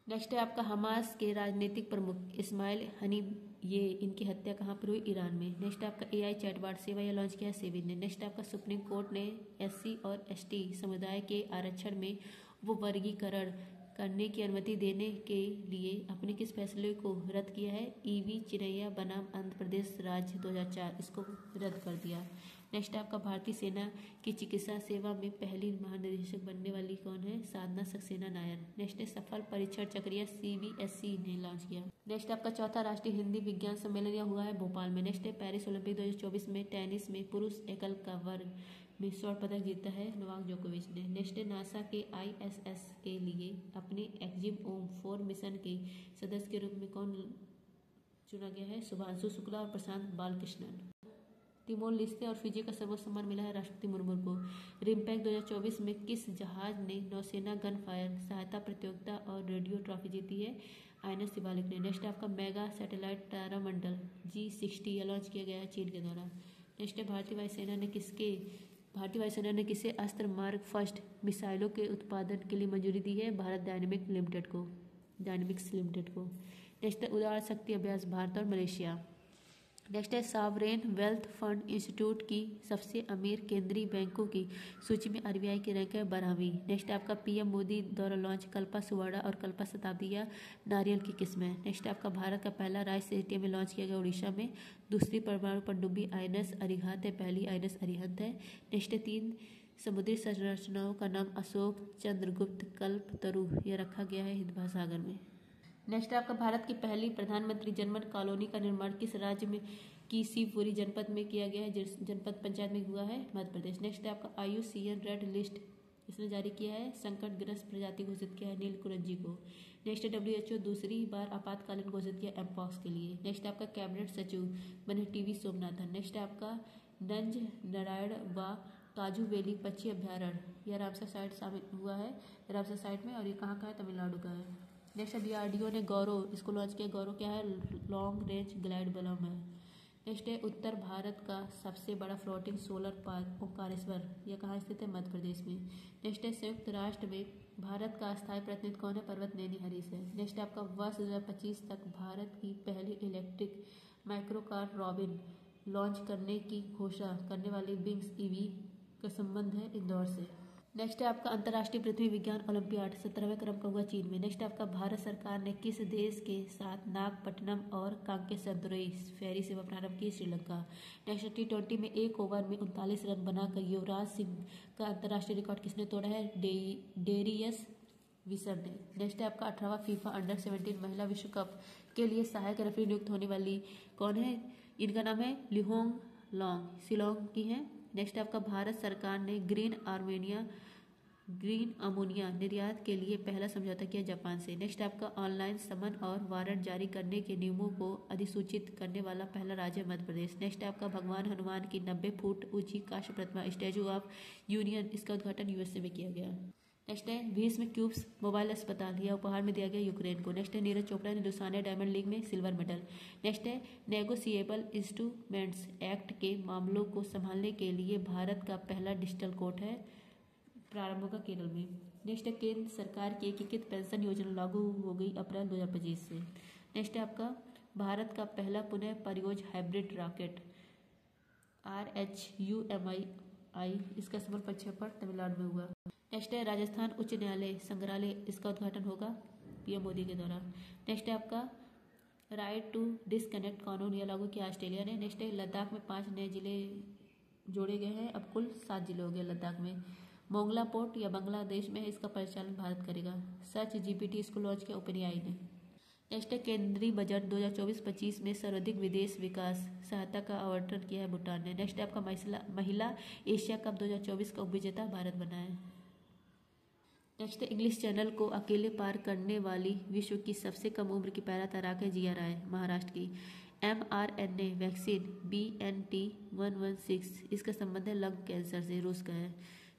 नेक्स्ट है आपका हमास के राजनीतिक प्रमुख इस्माइल हनीय इनकी हत्या कहाँ पर हुई? ईरान में। नेक्स्ट है आपका AI चैटबॉट सेवा यह लॉन्च किया है सेविन ने। नेक्स्ट आपका सुप्रीम कोर्ट ने SC और ST समुदाय के आरक्षण में वो वर्गीकरण करने की अनुमति देने के लिए अपने किस फैसले को रद्द किया है? EV चिरैया बनाम आंध्र प्रदेश राज्य 2004 इसको रद्द कर दिया। नेक्स्ट आपका भारतीय सेना की चिकित्सा सेवा में पहली महानिदेशक बनने वाली कौन है? साधना सक्सेना नायर। नेक्स्ट है सफल परीक्षण चक्रिया CBSE ने लॉन्च किया। नेक्स्ट आपका चौथा राष्ट्रीय हिंदी विज्ञान सम्मेलन यह हुआ है भोपाल में। नेक्स्ट है पेरिस ओलंपिक 2024 में टेनिस में पुरुष एकल का वर्ग में स्वर्ण पदक जीता है नोवाक जोकोविच ने। नेक्स्ट है नासा के ISS के लिए अपने एक्जिम ओम 4 मिशन के सदस्य के रूप में कौन चुना गया है? शुभांशु शुक्ला और प्रशांत बालकृष्णन। तिमोर लेस्ते और फिजी का सर्वोच्च सम्मान मिला है राष्ट्रपति मुर्मू को। रिम्पैक 2024 में किस जहाज ने नौसेना गन फायर सहायता प्रतियोगिता और रेडियो ट्रॉफी जीती है? INS शिवालिक ने। नेक्स्ट आपका मेगा सैटेलाइट तारामंडल G60 लॉन्च किया गया है चीन के द्वारा। नेक्स्ट है भारतीय वायुसेना ने किसे अस्त्र मार्ग फर्स्ट मिसाइलों के उत्पादन के लिए मंजूरी दी है? भारत डायनेमिक्स लिमिटेड को। नेक्स्ट है उदार शक्ति अभ्यास भारत और मलेशिया। नेक्स्ट है सॉवरेन वेल्थ फंड इंस्टीट्यूट की सबसे अमीर केंद्रीय बैंकों की सूची में RBI की रैंक है 12वीं। नेक्स्ट आपका PM मोदी द्वारा लॉन्च कल्पा सुवर्णा और कल्पा शताब्दी या नारियल की किस्में। नेक्स्ट आपका भारत का पहला राइस ATM में लॉन्च किया गया उड़ीसा में। दूसरी परमाणु पनडुब्बी INS अरिहंत है, पहली INS अरिहंत है। नेक्स्ट है 3 समुद्री संरचनाओं का नाम अशोक चंद्रगुप्त कल्पतरु यह रखा गया है हिंद महासागर में। नेक्स्ट आपका भारत की पहली प्रधानमंत्री जनमन कॉलोनी का निर्माण किस राज्य में की शिवपुरी जनपद में किया गया है? जनपद पंचायत में हुआ है मध्य प्रदेश। नेक्स्ट आपका IUCN रेड लिस्ट इसने जारी किया है संकटग्रस्त प्रजाति घोषित किया है नीलकुरंजी को। नेक्स्ट WHO दूसरी बार आपातकालीन घोषित किया एमपॉक्स के लिए। नेक्स्ट आपका कैबिनेट सचिव बने TV सोमनाथन। नेक्स्ट आपका नंज नारायण व काजू वैली पक्षी अभ्यारण्य यह रामसर साइट शामिल हुआ है रामसर साइट में और ये कहाँ का है? तमिलनाडु का है। नेक्स्ट DRDO ने गौरव इसको लॉन्च किया। गौरव क्या है? लॉन्ग रेंज ग्लाइड बलम है। नेक्स्ट है उत्तर भारत का सबसे बड़ा फ्लोटिंग सोलर पार्क ओंकारेश्वर यह कहाँ स्थित है? मध्य प्रदेश में। नेक्स्ट है संयुक्त राष्ट्र में भारत का अस्थायी प्रतिनिधि कौन है? पर्वत नेनी हरीश है। नेक्स्ट आपका वर्ष 2025 तक भारत की पहली electric micro car robin launch करने की घोषणा करने वाली विंग्स EV का संबंध है इंदौर से। नेक्स्ट है आपका अंतर्राष्ट्रीय पृथ्वी विज्ञान ओलंपियाड 17वें क्रम का हुआ चीन में। नेक्स्ट आपका भारत सरकार ने किस देश के साथ नागपट्टनम और कांकेसरदुरई फेरी सेवा प्रारंभ की? श्रीलंका। नेक्स्ट T20 में एक ओवर में 39 रन बनाकर युवराज सिंह का अंतर्राष्ट्रीय रिकॉर्ड किसने तोड़ा है? डेरियस विसर ने। नेक्स्ट है आपका 18वां FIFA अंडर 17 महिला विश्व कप के लिए सहायक रेफरी नियुक्त होने वाली कौन है? इनका नाम है लिहोंग लॉन्ग, शिलोंग की है। नेक्स्ट आपका भारत सरकार ने ग्रीन अमोनिया निर्यात के लिए पहला समझौता किया जापान से। नेक्स्ट आपका ऑनलाइन समन और वारंट जारी करने के नियमों को अधिसूचित करने वाला पहला राज्य मध्य प्रदेश। नेक्स्ट आपका भगवान हनुमान की 90 फुट ऊंची कांस्य प्रतिमा स्टैचू ऑफ यूनियन इसका उद्घाटन USA में किया गया। नेक्स्ट है भीष्म क्यूब्स मोबाइल अस्पताल यह उपहार में दिया गया यूक्रेन को। नेक्स्ट है नीरज चोपड़ा ने लुसाने डायमंड लीग में सिल्वर मेडल। नेक्स्ट है नेगोशिएबल इंस्ट्रूमेंट्स एक्ट के मामलों को संभालने के लिए भारत का पहला डिजिटल कोर्ट है प्रारंभ होगा केरल में। नेक्स्ट है केंद्र सरकार की एकीकृत पेंशन योजना लागू हो गई अप्रैल 2025 से। नेक्स्ट है आपका भारत का पहला पुनः परियोज हाइब्रिड रॉकेट RHUMI इसका समर प्रक्षेपण तमिलनाडु में हुआ। नेक्स्ट है राजस्थान उच्च न्यायालय संग्रहालय, इसका उद्घाटन होगा पीएम मोदी के द्वारा। नेक्स्ट है आपका राइट टू डिसकनेक्ट कानून यह लागू किया ऑस्ट्रेलिया ने। नेक्स्ट है लद्दाख में 5 नए जिले जोड़े गए हैं, अब कुल 7 जिले हो गए लद्दाख में। मोंगला पोर्ट या बांग्लादेश में है, इसका परिचालन भारत करेगा। सर्च जीपीटी इसको लॉन्च किया ओपनएआई ने। नेक्स्ट है केंद्रीय बजट 2024-25 में सर्वाधिक विदेश विकास सहायता का आवंटन किया है भूटान ने। नेक्स्ट है आपका महिला एशिया कप 2024 का उपविजेता भारत बना है। नेक्स्ट है इंग्लिश चैनल को अकेले पार करने वाली विश्व की सबसे कम उम्र की पैरा तैराक है जिया राय, महाराष्ट्र की। mRNA वैक्सीन BNT116 इसका संबंध है लंग कैंसर से, रूस का है,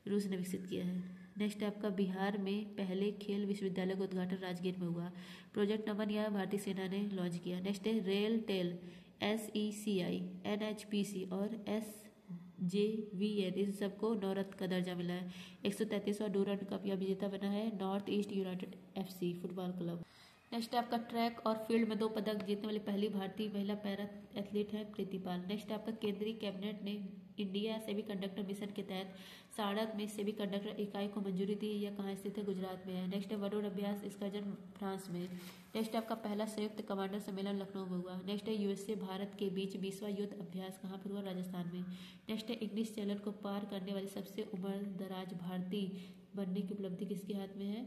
रूस ने विकसित किया है। नेक्स्ट है आपका बिहार में पहले खेल विश्वविद्यालय का उद्घाटन राजगीर में हुआ। प्रोजेक्ट नमन यह भारतीय सेना ने लॉन्च किया। नेक्स्ट है रेल टेल SECI NHPC और SJVN इन सबको नौरत्न का दर्जा मिला है। 133वां डूरंड कप या विजेता बना है north east United FC football club. Next है आपका ट्रैक और फील्ड में 2 पदक जीतने वाली पहली भारतीय महिला पैरा एथलीट है प्रीति पाल। नेक्स्ट है आपका केंद्रीय कैबिनेट ने इंडिया सेमीकंडक्टर मिशन के तहत साड़क में सेमीकंडक्टर इकाई को मंजूरी दी। यह कहाँ स्थित है? गुजरात में है। नेक्स्ट है वरुण अभ्यास, इसका जन्म फ्रांस में। नेक्स्ट है आपका पहला संयुक्त कमांडर सम्मेलन लखनऊ में हुआ। नेक्स्ट है USA भारत के बीच 20वां युद्ध अभ्यास कहाँ पर हुआ? राजस्थान में। नेक्स्ट है इंग्लिश चैनल को पार करने वाली सबसे उम्र दराज भारतीय बनने की उपलब्धि किसके हाथ में है?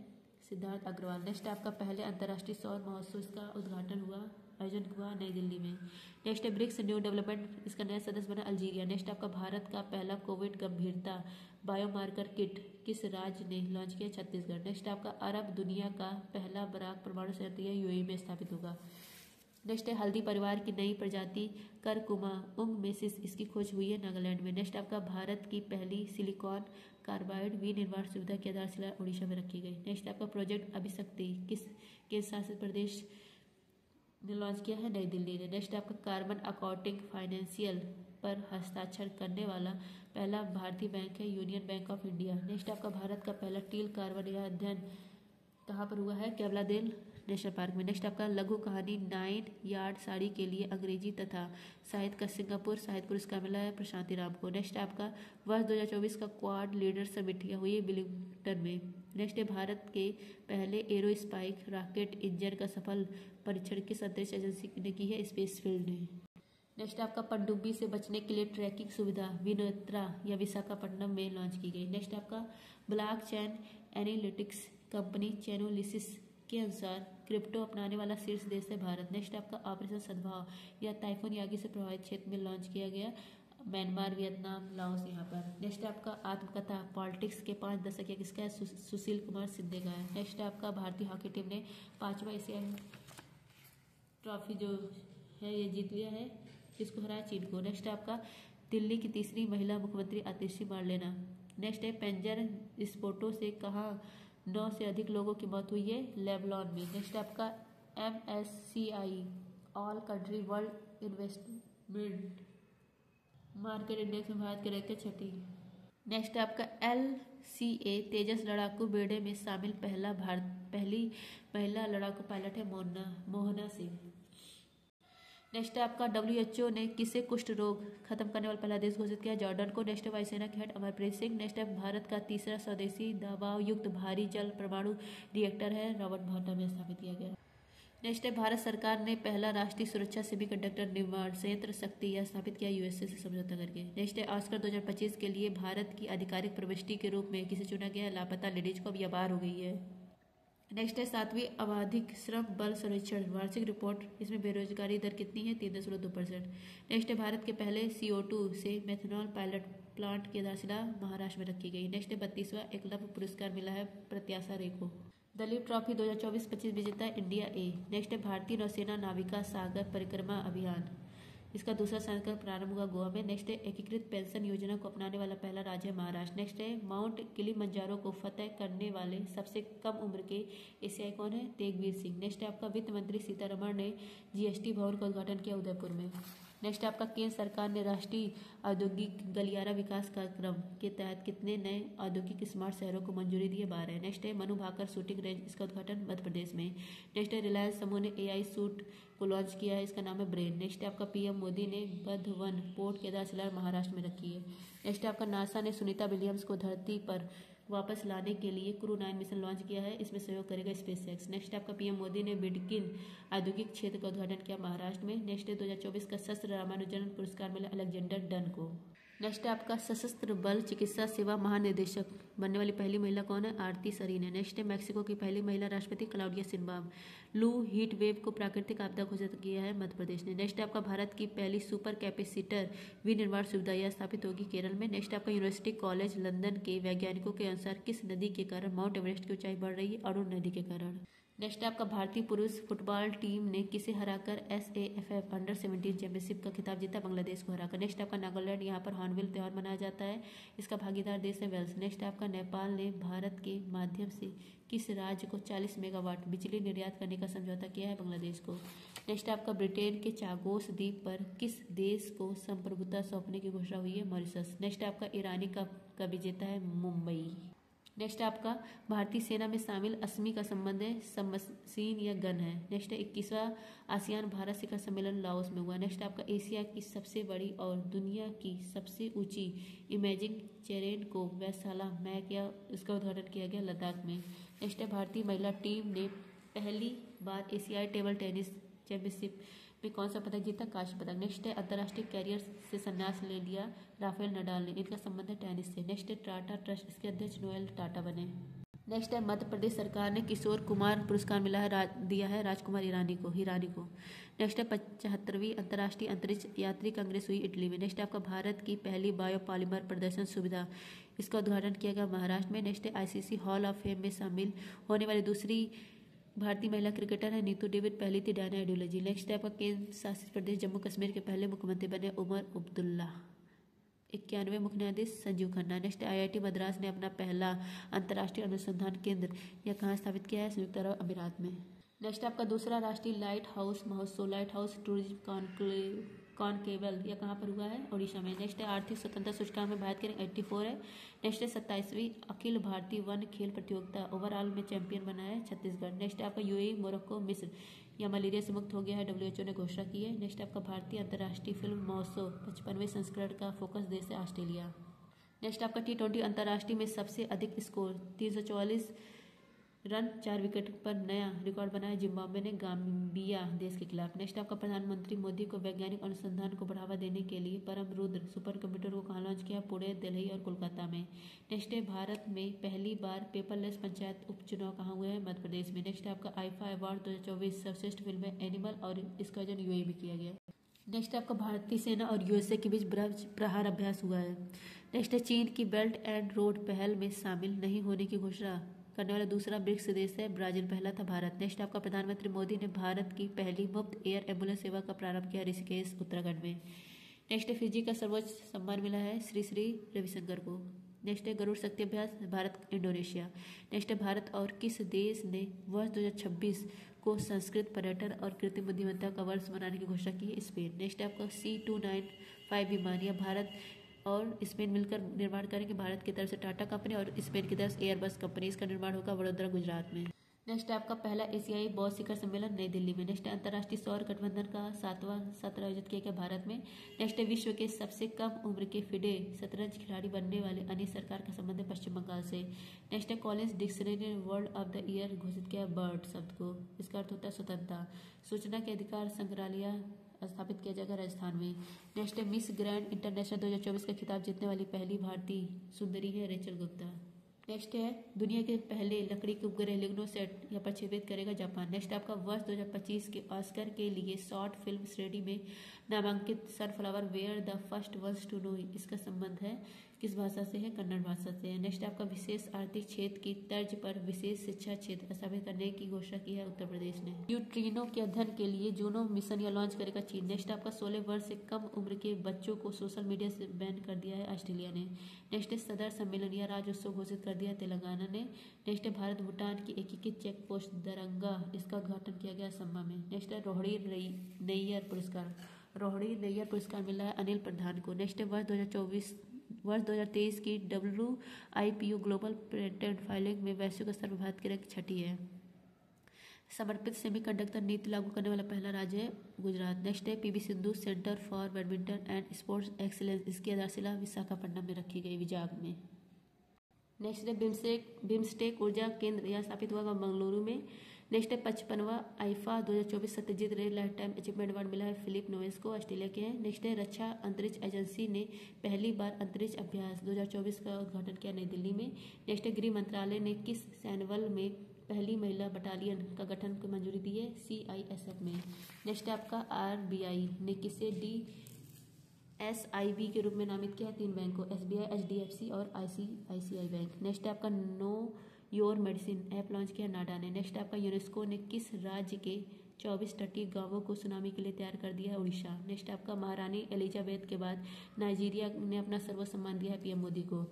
सिद्धार्थ अग्रवाल। नेक्स्ट आपका पहले अंतर्राष्ट्रीय सौर महोत्सव इसका उद्घाटन हुआ, आयोजन हुआ नई दिल्ली में। नेक्स्ट है ब्रिक्स न्यू डेवलपमेंट, इसका नया सदस्य बना अल्जीरिया। नेक्स्ट आपका भारत का पहला कोविड गंभीरता बायोमार्कर किट किस राज्य ने लॉन्च किया? छत्तीसगढ़। नेक्स्ट आपका अरब दुनिया का पहला बराक परमाणु संयंत्र UAE में स्थापित होगा। नेक्स्ट है हल्दी परिवार की नई प्रजाति करकुमा उंगमेसिस, इसकी खोज हुई है नागालैंड में। नेक्स्ट आपका भारत की पहली सिलिकॉन कार्बाइड विनिर्माण सुविधा की आधारशिला उड़ीसा में रखी गई। नेक्स्ट आपका प्रोजेक्ट अभिशक्ति किस केंद्र शासित प्रदेश ने लॉन्च किया है? नई दिल्ली ने। नेक्स्ट आपका कार्बन अकाउंटिंग फाइनेंशियल पर हस्ताक्षर करने वाला पहला भारतीय बैंक है union bank of India. Next आपका भारत का पहला टील कार्बन या अध्ययन कहाँ पर हुआ है? केवलादेव नेशनल पार्क में। नेक्स्ट आपका लघु कहानी 9 यार्ड साड़ी के लिए अंग्रेजी तथा साहित्य का सिंगापुर साहित्य पुरस्कार मिला है प्रशांति राम को। नेक्स्ट आपका वर्ष 2024 का क्वाड लीडर समिट हुई है विलिंगटन में। नेक्स्ट है भारत के पहले एरो स्पाइक रॉकेट इंजन का सफल परीक्षण किस अंतरिक्ष एजेंसी ने की है? स्पेस फील्ड ने। नेक्स्ट आपका पनडुब्बी से बचने के लिए ट्रैकिंग सुविधा विनोत्रा या विशाखापट्टनम में लॉन्च की गई। नेक्स्ट आपका ब्लॉकचेन एनालिटिक्स कंपनी चैनोलिसिस के अनुसार क्रिप्टो अपनाने वाला शीर्ष देश है भारत। नेक्स्ट आपका ऑपरेशन सद्भाव या टाइफून यागी से प्रभावित क्षेत्र में लॉन्च किया गया, म्यांमार वियतनाम लाओस यहाँ पर। नेक्स्ट आपका आत्मकथा पॉलिटिक्स के 5 दशक या किसका है? सुशील कुमार सिंधे का है। नेक्स्ट आपका भारतीय हॉकी टीम ने 5वां एशियाई ट्रॉफी जो है ये जीत लिया है, किसको हराया? चीन को। नेक्स्ट आपका दिल्ली की तीसरी महिला मुख्यमंत्री आतिशी मारलेना। नेक्स्ट है पेंजर विस्फोटों से कहाँ 9 से अधिक लोगों की मौत हुई है? लेबनान में। नेक्स्ट आपका MSCI all country world investment market index में भारत की रैंक 6ठी। नेक्स्ट आपका LCA तेजस लड़ाकू बेड़े में शामिल पहली महिला लड़ाकू पायलट है मोहना सिंह। नेक्स्ट आपका WHO ने किसे कुष्ठ रोग खत्म करने वाला पहला देश घोषित किया? जॉर्डन को। नेक्स्ट वायुसेना के हेड अमरप्रीत सिंह। नेक्स्ट भारत का तीसरा स्वदेशी दबाव युक्त भारी जल परमाणु रिएक्टर है रॉबर्ट भाटा में स्थापित किया गया। नेक्स्ट है भारत सरकार ने पहला राष्ट्रीय सुरक्षा सेमीकंडक्टर निर्माण संयंत्र शक्ति या स्थापित किया USA से समझौता करके। नेक्स्ट है ऑस्कर 2025 के लिए भारत की आधिकारिक प्रविष्टि के रूप में किसे चुना गया? लापता लेडीज को, अब यह बाहर हो गई है। नेक्स्ट है 7वीं आवधिक श्रम बल सर्वेक्षण वार्षिक रिपोर्ट, इसमें बेरोजगारी दर कितनी है? 3.2%। नेक्स्ट है भारत के पहले CO2 से मेथनॉल पायलट प्लांट की आधारशिला महाराष्ट्र में रखी गई। नेक्स्ट है 32वां एकलव्य पुरस्कार मिला है प्रत्याशा रे को। दलीप ट्रॉफी 2024-25 विजेता इंडिया A। नेक्स्ट है भारतीय नौसेना नाविका सागर परिक्रमा अभियान, इसका दूसरा संस्करण प्रारंभ हुआ गोवा में। नेक्स्ट है एकीकृत पेंशन योजना को अपनाने वाला पहला राज्य है महाराष्ट्र। नेक्स्ट है माउंट किलिमंजारो को फतेह करने वाले सबसे कम उम्र के एशियाई कौन है? तेगवीर सिंह। नेक्स्ट है आपका वित्त मंत्री सीतारमण ने GST भवन का उद्घाटन किया उदयपुर में। नेक्स्ट आपका केंद्र सरकार ने राष्ट्रीय औद्योगिक गलियारा विकास कार्यक्रम के तहत कितने नए औद्योगिक स्मार्ट शहरों को मंजूरी दी है? 12। नेक्स्ट है मनु भाकर शूटिंग रेंज, इसका उद्घाटन मध्य प्रदेश में। नेक्स्ट है रिलायंस समूह ने AI सूट को लॉन्च किया है, इसका नाम है ब्रेन। नेक्स्ट है आपका PM मोदी ने बधवन पोर्ट केदारशिला महाराष्ट्र में रखी है। नेक्स्ट है आपका नासा ने सुनीता विलियम्स को धरती पर वापस लाने के लिए क्रू 9 मिशन लॉन्च किया है, इसमें सहयोग करेगा स्पेसएक्स। नेक्स्ट आपका PM मोदी ने बिडकिन औद्योगिक क्षेत्र का उद्घाटन किया महाराष्ट्र में। नेक्स्ट 2024 का शस्त्र रामानुजन पुरस्कार मिला अलेक्जेंडर डन को। नेक्स्ट है आपका सशस्त्र बल चिकित्सा सेवा महानिदेशक बनने वाली पहली महिला कौन है? आरती सरीन है। नेक्स्ट है मैक्सिको की पहली महिला राष्ट्रपति क्लाउडिया शिनबाम। लू हीट वेव को प्राकृतिक आपदा घोषित किया है मध्य प्रदेश ने। नेक्स्ट है आपका भारत की पहली सुपर कैपेसिटर विनिर्माण सुविधा यह स्थापित होगी केरल में। नेक्स्ट आपका यूनिवर्सिटी कॉलेज लंदन के वैज्ञानिकों के अनुसार किस नदी के कारण माउंट एवरेस्ट की ऊंचाई बढ़ रही है? अरुण नदी के कारण। नेक्स्ट आपका भारतीय पुरुष फुटबॉल टीम ने किसे हराकर SAFF अंडर 17 चैंपियनशिप का खिताब जीता? बांग्लादेश को हराकर। नेक्स्ट आपका नागालैंड, यहाँ पर हॉर्नबिल त्यौहार मनाया जाता है, इसका भागीदार देश है वेल्स। नेक्स्ट आपका नेपाल ने भारत के माध्यम से किस राज्य को 40 मेगावाट बिजली निर्यात करने का समझौता किया है? बांग्लादेश को। नेक्स्ट आपका ब्रिटेन के चागोस द्वीप पर किस देश को संप्रभुता सौंपने की घोषणा हुई है? मॉरिशस। नेक्स्ट आपका ईरानी कप का विजेता है मुंबई। नेक्स्ट आपका भारतीय सेना में शामिल असमी का संबंध है सबमशीन या गन है। नेक्स्ट है 21वां आसियान भारत शिखर सम्मेलन लाओस में हुआ। नेक्स्ट आपका एशिया की सबसे बड़ी और दुनिया की सबसे ऊंची इमेजिंग चेरेन को वैशाला में किया, इसका उद्घाटन किया गया लद्दाख में। नेक्स्ट है भारतीय महिला टीम ने पहली बार एशियाई टेबल टेनिस चैंपियनशिप में कौन सा पदक जीता? कांस्य पदक। नेक्स्ट है अंतर्राष्ट्रीय कैरियर से संन्यास ले लिया राफेल नडाल ने, इनका संबंध है टेनिस से। नेक्स्ट है टाटा ट्रस्ट, इसके अध्यक्ष नोएल टाटा बने। नेक्स्ट है मध्य प्रदेश सरकार ने किशोर कुमार पुरस्कार मिला है दिया है राजकुमार ईरानी को। नेक्स्ट है 75वीं अंतर्राष्ट्रीय अंतरिक्ष यात्री कांग्रेस हुई इटली में। नेक्स्ट है आपका भारत की पहली बायोपॉलीमर प्रदर्शन सुविधा, इसका उद्घाटन किया गया महाराष्ट्र में। नेक्स्ट है ICC हॉल ऑफ फेम में शामिल होने वाली दूसरी भारतीय महिला क्रिकेटर है नीतू डेविड, पहली थी डायना आइडियोलॉजी। नेक्स्ट है आपका केंद्र शासित प्रदेश जम्मू कश्मीर के पहले मुख्यमंत्री बने उमर अब्दुल्ला। 91वें मुख्य न्यायाधीश संजीव खन्ना। नेक्स्ट IIT मद्रास ने अपना पहला अंतर्राष्ट्रीय अनुसंधान केंद्र यह कहाँ स्थापित किया है? संयुक्त अरब अमीरात में। नेक्स्ट आपका दूसरा राष्ट्रीय लाइट हाउस महोत्सव लाइट हाउस टूरिज्म कॉनक्लेव यह कहाँ पर हुआ है? ओडिशा में। नेक्स्ट है आर्थिक स्वतंत्रता सूचकांक में भारत की रैंक 84 है। नेक्स्ट है 27वीं अखिल भारतीय वन खेल प्रतियोगिता ओवरऑल में चैंपियन बना है छत्तीसगढ़। नेक्स्ट है आपका UAE मोरक्को मिस्र या मलेरिया से मुक्त हो गया है, WHO ने घोषणा की है। नेक्स्ट आपका भारतीय अंतर्राष्ट्रीय फिल्म महोत्सव 55वें संस्करण का फोकस देश है ऑस्ट्रेलिया। नेक्स्ट आपका T20 अंतर्राष्ट्रीय में सबसे अधिक स्कोर 344 रन 4 विकेट पर नया रिकॉर्ड बनाया जिम्बाब्वे ने गाम्बिया देश के खिलाफ। नेक्स्ट आपका प्रधानमंत्री मोदी को वैज्ञानिक अनुसंधान को बढ़ावा देने के लिए परम रुद्र सुपर कंप्यूटर को कहाँ लॉन्च किया? पुणे, दिल्ली और कोलकाता में। नेक्स्ट है भारत में पहली बार पेपरलेस पंचायत उपचुनाव कहाँ हुए हैं? मध्य प्रदेश में। नेक्स्ट है आपका आईफा अवार्ड 2024 सर्वश्रेष्ठ फिल्म है एनिमल और इसका आयोजन UAE में किया गया। नेक्स्ट आपका भारतीय सेना और USA के बीच ब्रह्म प्रहार अभ्यास हुआ है। नेक्स्ट है चीन की बेल्ट एंड रोड पहल में शामिल नहीं होने की घोषणा करने वाला दूसरा ब्रिक्स देश है ब्राजील, पहला था भारत। नेक्स्ट आपका प्रधानमंत्री मोदी ने भारत की पहली मुफ्त एयर एम्बुलेंस सेवा का प्रारंभ किया ऋषिकेश उत्तराखंड में। नेक्स्ट है फिजी का सर्वोच्च सम्मान मिला है श्री श्री रविशंकर को। नेक्स्ट है गरुड़ शक्ति अभ्यास भारत इंडोनेशिया। नेक्स्ट है भारत और किस देश ने वर्ष 2026 को संस्कृत पर्यटन और कृत्रिम बुद्धिमत्ता का वर्ष मनाने की घोषणा की है? स्पेन। नेक्स्ट है आपका C295 विमान यह भारत और स्पेन मिलकर निर्माण करेंगे। भारत की तरफ से टाटा कंपनी और स्पेन की तरफ से एयरबस कंपनी, इसका निर्माण होगा वडोदरा गुजरात में। नेक्स्ट आपका पहला एशियाई बौद्ध शिखर सम्मेलन नई दिल्ली में। नेक्स्ट अंतर्राष्ट्रीय सौर गठबंधन का 7वां सत्र आयोजित किया गया भारत में। नेक्स्ट विश्व के सबसे कम उम्र के फिडे शतरंज खिलाड़ी बनने वाले अनिल सरकार का संबंध है पश्चिम बंगाल से। नेक्स्ट कॉलिंस डिक्शनरी ने वर्ड ऑफ द ईयर घोषित किया बर्ड शब्द को, इसका अर्थ होता है स्वतंत्रता। सूचना के अधिकार संग्रहालय स्थापित किया जाएगा राजस्थान में। नेक्स्ट मिस ग्रैंड इंटरनेशनल 2024 का खिताब जीतने वाली पहली भारतीय सुंदरी है रेचल गुप्ता। नेक्स्ट है दुनिया के पहले लकड़ी के उपग्रह लिग्नोसेट यह प्रक्षेपित करेगा जापान। नेक्स्ट आपका वर्ष 2025 के ऑस्कर के लिए शॉर्ट फिल्म श्रेणी में नामांकित sunflower were the first ones to know, इसका संबंध है किस भाषा से है? कन्नड़ भाषा से है। नेक्स्ट आपका विशेष आर्थिक क्षेत्र की तर्ज पर विशेष शिक्षा क्षेत्र स्थापित करने की घोषणा की है उत्तर प्रदेश ने। न्यूट्रिनो के अध्ययन के लिए जूनो मिशन यह लॉन्च करेगा चीन। नेक्स्ट आपका 16 वर्ष से कम उम्र के बच्चों को सोशल मीडिया से बैन कर दिया है ऑस्ट्रेलिया ने। नेक्स्ट सदर सम्मेलन या राज्योत्सव घोषित कर दिया तेलंगाना ने। नेक्स्ट भारत भूटान की एकीकृत चेक पोस्ट दरंगा, इसका उद्घाटन किया गया असम में। नेक्स्ट रोहिणी नैयर पुरस्कार रोहिणी नैयर पुरस्कार मिला है अनिल प्रधान को। नेक्स्ट है वर्ष 2023 की WIPO ग्लोबल पेटेंट फाइलिंग में वैश्विक स्तर पर भारत की रैंक 6ठी है। समर्पित सेमीकंडक्टर नीति लागू करने वाला पहला राज्य है गुजरात। नेक्स्ट है PV Sindhu centre for badminton and sports excellence, इसकी आधारशिला विशाखापट्टनम में रखी गई, विजाग में। नेक्स्ट है बिम्स्टेक ऊर्जा केंद्र यहाँ स्थापित हुआ बेंगलुरु में। नेक्स्ट है 55वां IFA 2024 सत्यजीत रे लाइफ टाइम अचीवमेंट अवार्ड मिला है फिलिप नोवेस को, ऑस्ट्रेलिया के हैं। नेक्स्ट है रक्षा अंतरिक्ष एजेंसी ने पहली बार अंतरिक्ष अभ्यास 2024 का उद्घाटन किया नई दिल्ली में। नेक्स्ट है गृह मंत्रालय ने किस सैन्य में पहली महिला बटालियन का गठन को मंजूरी दी है, CISF में। नेक्स्ट है आपका RBI ने किसे DSIB के रूप में नामित किया है 3 बैंक को, SBI, HDFC और ICICI बैंक। नेक्स्ट है आपका know your medicine app launch किया नाडा ने। नेक्स्ट है आपका यूनेस्को ने किस राज्य के 24 तटीय गांवों को सुनामी के लिए तैयार कर दिया है, उड़ीसा। नेक्स्ट आपका महारानी एलिजाबेथ के बाद नाइजीरिया ने अपना सर्वसम्मान दिया है PM मोदी को।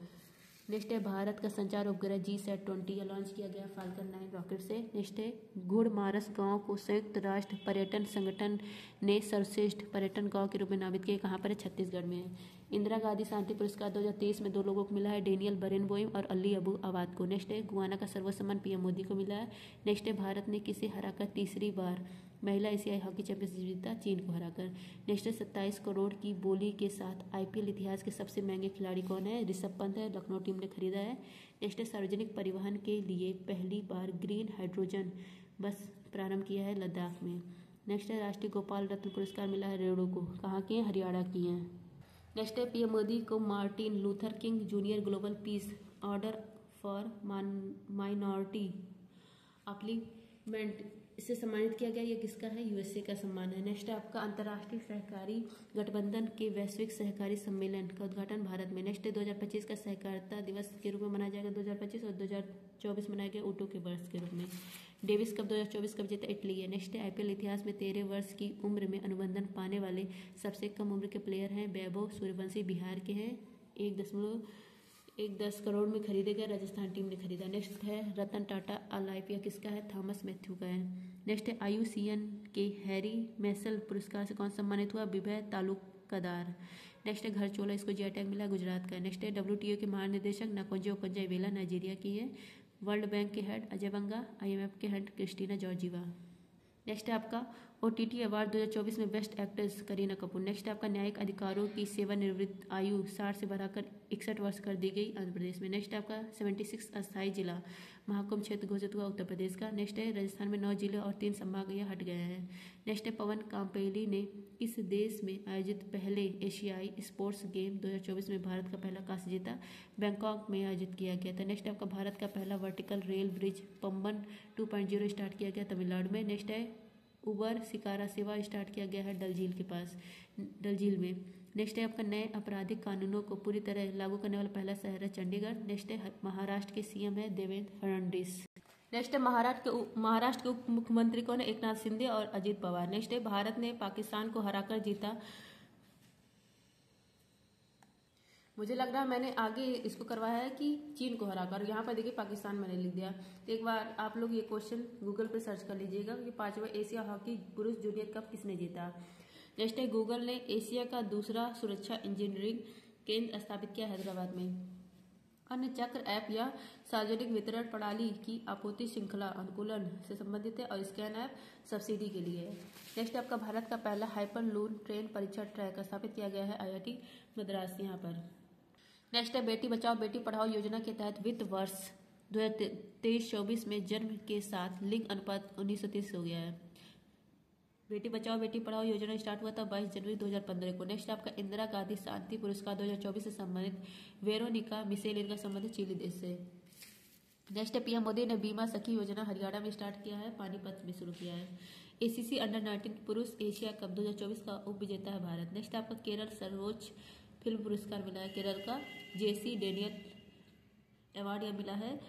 नेक्स्ट है भारत का संचार उपग्रह GSAT-20 लॉन्च किया गया फाल्कन 9 रॉकेट से। नेक्स्ट है घुड़मारस गांव को संयुक्त राष्ट्र पर्यटन संगठन ने सर्वश्रेष्ठ पर्यटन गांव के रूप में नामित किया, कहाँ पर है, छत्तीसगढ़ में है। इंदिरा गांधी शांति पुरस्कार 2023 में 2 लोगों को मिला है, डेनियल बरेनबोइम और अली अबू अवाद को। नेक्स्ट है गुआना का सर्वसम्मान PM मोदी को मिला है। नेक्स्ट है भारत ने किसे हराकर तीसरी बार महिला एशियाई हॉकी चैंपियनशिप जीता, चीन को हराकर। नेक्स्ट है 27 करोड़ की बोली के साथ IPL इतिहास के सबसे महंगे खिलाड़ी कौन है, ऋषभ पंत है, लखनऊ टीम ने खरीदा है। नेक्स्ट है सार्वजनिक परिवहन के लिए पहली बार ग्रीन हाइड्रोजन बस प्रारंभ किया है लद्दाख में। नेक्स्ट है राष्ट्रीय गोपाल रत्न पुरस्कार मिला है रेणु को, कहाँ के हैं, हरियाणा की हैं। नेक्स्ट है PM मोदी को Martin Luther King junior global peace order for minority upliftment इससे सम्मानित किया गया, ये किसका है, USA का सम्मान है। नेक्स्ट है आपका अंतर्राष्ट्रीय सहकारी गठबंधन के वैश्विक सहकारी सम्मेलन का उद्घाटन भारत में। नेक्स्ट है 2025 का सहकारिता दिवस के रूप में मनाया जाएगा 2025 और 2024 मनाया गया ऊँटों के वर्ष के रूप में। डेविस कप 2024 का विजेता इटली है। नेक्स्ट है IPL इतिहास में 13 वर्ष की उम्र में अनुबंधन पाने वाले सबसे कम उम्र के प्लेयर हैं वैभव सूर्यवंशी, बिहार के हैं, 1.10 करोड़ में खरीदे गए, राजस्थान टीम ने खरीदा। नेक्स्ट है रतन टाटा अलाइफ, यह किसका है, थॉमस मैथ्यू का है। नेक्स्ट है IUCN के हैरी मैसल पुरस्कार से कौन सम्मानित हुआ, विभय तालुकदार। नेक्स्ट है घर चोला, इसको GI टैग मिला, गुजरात का है। नेक्स्ट है WTO के महानिदेशक नाकोंजो ओकोंजो-इवेला, नाइजीरिया की है। वर्ल्ड बैंक के हेड अजय बंगा, IMF के हेड क्रिस्टीना जॉर्जिवा। नेक्स्ट है आपका OTT अवार्ड 2024 में best actress Kareena Kapoor. Next है आपका न्यायिक अधिकारों की सेवानिवृत्त आयु 60 से बढ़ाकर 61 वर्ष कर दी गई आंध्र प्रदेश में। नेक्स्ट है आपका 76 अस्थायी जिला महाकुंभ क्षेत्र घोषित हुआ उत्तर प्रदेश का। नेक्स्ट है राजस्थान में 9 जिले और 3 संभाग यह हट गए हैं। नेक्स्ट है पवन काम्पेली ने किस देश में आयोजित पहले एशियाई स्पोर्ट्स गेम 2024 में भारत का पहला कांस्य जीता, बैंकॉक में आयोजित किया गया था। नेक्स्ट है आपका भारत का पहला vertical rail bridge Pamban 2.0 start किया गया तमिलनाडु में। नेक्स्ट है उबर शिकारा सेवा स्टार्ट किया गया है डल झील के पास, डल झील में। नेक्स्ट है आपका नए आपराधिक कानूनों को पूरी तरह लागू करने वाला पहला शहर है चंडीगढ़। नेक्स्ट है महाराष्ट्र के CM है देवेंद्र फडणवीस। नेक्स्ट है महाराष्ट्र के उप मुख्यमंत्री कौन है, एकनाथ शिंदे और अजित पवार। नेक्स्ट है भारत ने पाकिस्तान को हराकर जीता, मुझे लग रहा है मैंने आगे इसको करवाया है कि चीन को हराकर, यहाँ पर देखिए पाकिस्तान मैंने लिख दिया। तो एक बार आप लोग ये क्वेश्चन गूगल पे सर्च कर लीजिएगा कि 5वां एशिया हॉकी पुरुष जूनियर कप किसने जीता। नेक्स्ट है गूगल ने एशिया का दूसरा सुरक्षा इंजीनियरिंग केंद्र स्थापित किया हैदराबाद में। अन्य चक्र ऐप या सार्वजनिक वितरण प्रणाली की आपूर्ति श्रृंखला अनुकूलन से संबंधित है और स्कैन ऐप सब्सिडी के लिए है। नेक्स्ट आपका भारत का पहला हाइपरलून ट्रेन परीक्षण ट्रैक स्थापित किया गया है IIT मद्रास यहाँ पर। नेक्स्ट है बेटी बचाओ बेटी पढ़ाओ योजना के तहत वित्त वर्ष 2023-24 में जन्म के साथ लिंग अनुपात 1930 हो गया है। बेटी बचाओ बेटी पढ़ाओ योजना स्टार्ट हुआ था 22 जनवरी 2015 को। नेक्स्ट आपका इंदिरा गांधी शांति पुरस्कार 2024 से संबंधित वेरोनिका मिशेल, इनका संबंधित चिली देश से। नेक्स्ट है PM मोदी ने बीमा सखी योजना हरियाणा में स्टार्ट किया है, पानीपत में शुरू किया है। ACC अंडर-19 पुरुष एशिया कप 2024 का उप विजेता है भारत। नेक्स्ट आपका केरल सर्वोच्च फिल्म पुरस्कार मिला है, केरल का JC डेनियल अवार्ड यह मिला है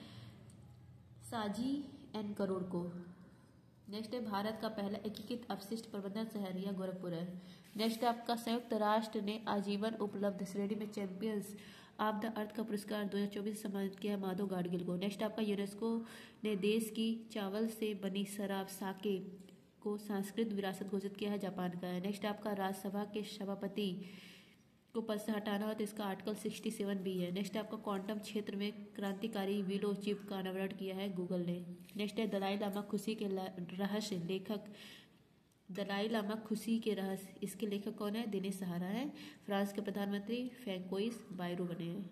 साजी N करोड़ को। नेक्स्ट है भारत का पहला एकीकृत अपशिष्ट प्रबंधन शहर यह गोरखपुर है। नेक्स्ट आपका संयुक्त राष्ट्र ने आजीवन उपलब्ध श्रेणी में चैंपियंस ऑफ द अर्थ का पुरस्कार 2024 सम्मानित किया माधव गाडगिल को। नेक्स्ट आपका यूनेस्को ने देश की चावल से बनी शराब साके को संस्कृत विरासत घोषित किया है? जापान का है। नेक्स्ट आपका राज्यसभा के सभापति को पद से हटाना हो तो इसका आर्टिकल 67 भी है। नेक्स्ट आपका क्वांटम क्षेत्र में क्रांतिकारी विलो चिप का अनावरण किया है गूगल ने। नेक्स्ट है दलाई लामा खुशी के रहस्य लेखक। दलाई लामा खुशी के रहस्य, इसके लेखक कौन है? दिनेश सहारा है। फ्रांस के प्रधानमंत्री फ्रैंकोइस बायरू बने हैं।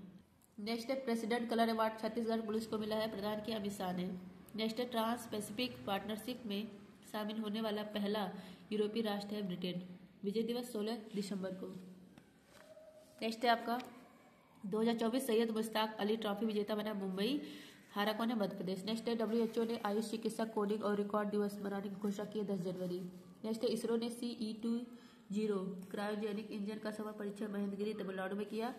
नेक्स्ट है president colour award Chhattisgarh police को मिला है, प्रदान किया अमित शाह ने। नेक्स्ट है ट्रांस पैसिफिक पार्टनरशिप में शामिल होने वाला पहला यूरोपीय राष्ट्र है ब्रिटेन। विजय दिवस 16 दिसंबर को। नेक्स्ट है आपका 2024 सैयद मुश्ताक अली ट्रॉफी विजेता बना मुंबई, हारा कौन है? मध्य प्रदेश। नेक्स्ट है WHO ने आयुष चिकित्सा कोडिंग और रिकॉर्ड दिवस मनाने की घोषणा की 10 जनवरी। नेक्स्ट है इसरो ने CE-20 क्रायोजेनिक इंजन का सफल परीक्षण महेंद्रगिरी तमिलनाडु में किया।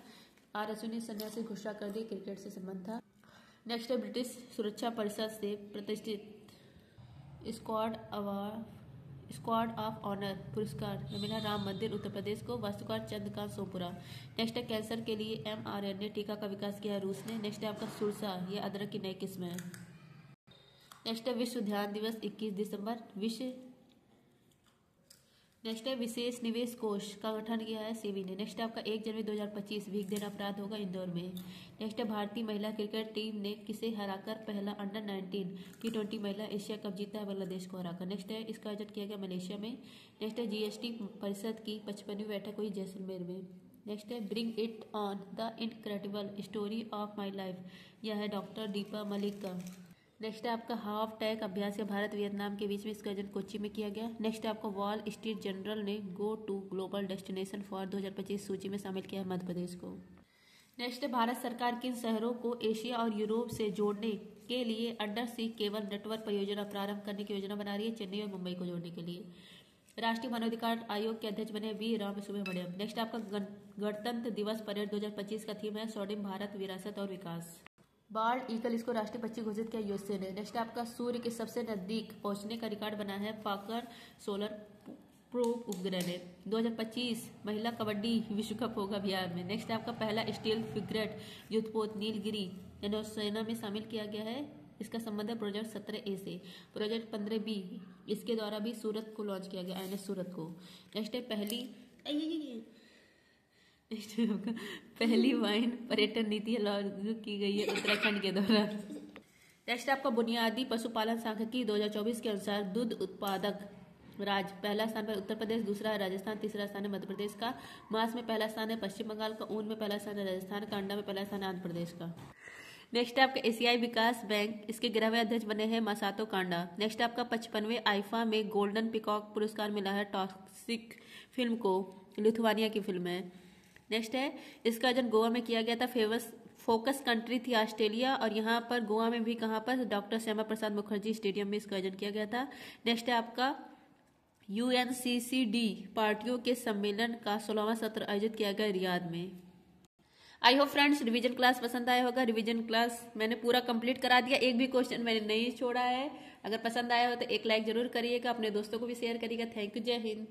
RSU ने संन्यास की घोषणा कर दी, क्रिकेट से संबंध था। नेक्स्ट है ब्रिटिश सुरक्षा परिषद से प्रतिष्ठित स्क्वाड ऑफ ऑनर पुरस्कार मिला राम मंदिर उत्तर प्रदेश को, वास्तुकार चंद्रकांत सोमपुरा। नेक्स्ट है कैंसर के लिए mRNA टीका का विकास किया है रूस ने। नेक्स्ट है आपका सुरसा, ये अदरक की नई किस्म है। नेक्स्ट है विश्व ध्यान दिवस 21 दिसंबर। नेक्स्ट है विशेष निवेश कोष का गठन किया है सेबी ने। नेक्स्ट आपका 1 जनवरी 2025 भीख देना अपराध होगा इंदौर में। नेक्स्ट है भारतीय महिला क्रिकेट टीम ने किसे हराकर पहला अंडर-19 T20 महिला एशिया कप जीता है? बांग्लादेश को हराकर। नेक्स्ट है इसका आयोजन किया गया मलेशिया में। नेक्स्ट है GST परिषद की 55वीं बैठक हुई जैसलमेर में। नेक्स्ट है bring it on the incredible story of my life, यह है डॉक्टर दीपा मलिक का। नेक्स्ट है आपका हाफ टैग अभ्यास का भारत वियतनाम के बीच में, इसका आयोजन कोच्चि में किया गया। नेक्स्ट है आपका वॉल स्ट्रीट जर्नल ने go to global destination for 2025 सूची में शामिल किया है मध्य प्रदेश को। नेक्स्ट है भारत सरकार किन शहरों को एशिया और यूरोप से जोड़ने के लिए अंडर सी केबल नेटवर्क परियोजना प्रारंभ करने की योजना बना रही है? चेन्नई और मुंबई को जोड़ने के लिए। राष्ट्रीय मानवाधिकार आयोग के अध्यक्ष बने वी राम सुब्रमण्यम। नेक्स्ट आपका गणतंत्र दिवस परेड 2025 का थीम है स्वर्णिम भारत विरासत और विकास। बाल्ड ईगल इसको राष्ट्रीय पक्षी घोषित किया यूएसए ने। नेक्स्ट आपका सूर्य के सबसे नजदीक पहुंचने का रिकॉर्ड बना है पाकर सोलर प्रोब उपग्रह ने। 2025 महिला कबड्डी विश्व कप होगा बिहार में। नेक्स्ट आपका पहला स्टील फ्रिगेट युद्धपोत नीलगिरी नौसेना में शामिल किया गया है, इसका संबंध है प्रोजेक्ट 17A से। प्रोजेक्ट 15B इसके द्वारा भी सूरत को लॉन्च किया गया, INS सूरत को। नेक्स्ट है पहली वाइन पर्यटन नीति लागू की गई है उत्तराखंड के दौरान। नेक्स्ट आपका बुनियादी पशुपालन सांख्यिकी 2024 के अनुसार दूध उत्पादक राज्य पहला स्थान पर उत्तर प्रदेश, दूसरा है राजस्थान, तीसरा स्थान है मध्य प्रदेश का। मांस में पहला स्थान है पश्चिम बंगाल का, ऊन में पहला स्थान है राजस्थान का, अंडा में पहला स्थान है आंध्र प्रदेश का। नेक्स्ट आपका एशियाई विकास बैंक, इसके गिरहवे अध्यक्ष बने हैं मासातो कांडा। नेक्स्ट आपका 55वें आईफा में गोल्डन पिकॉक पुरस्कार मिला है टॉक्सिक फिल्म को, लिथुआनिया की फिल्म है। नेक्स्ट है इसका आयोजन गोवा में किया गया था, फोकस कंट्री थी ऑस्ट्रेलिया, और यहाँ पर गोवा में भी कहाँ पर डॉक्टर श्यामा प्रसाद मुखर्जी स्टेडियम में इसका आयोजन किया गया था। नेक्स्ट है आपका UNCCD पार्टियों के सम्मेलन का 16वां सत्र आयोजित किया गया रियाद में। I hope friends revision class पसंद आया होगा। रिवीजन क्लास मैंने पूरा कंप्लीट करा दिया, एक भी क्वेश्चन मैंने नहीं छोड़ा है। अगर पसंद आया हो तो एक लाइक जरूर करिएगा, अपने दोस्तों को भी शेयर करिएगा। थैंक यू, जय हिंद।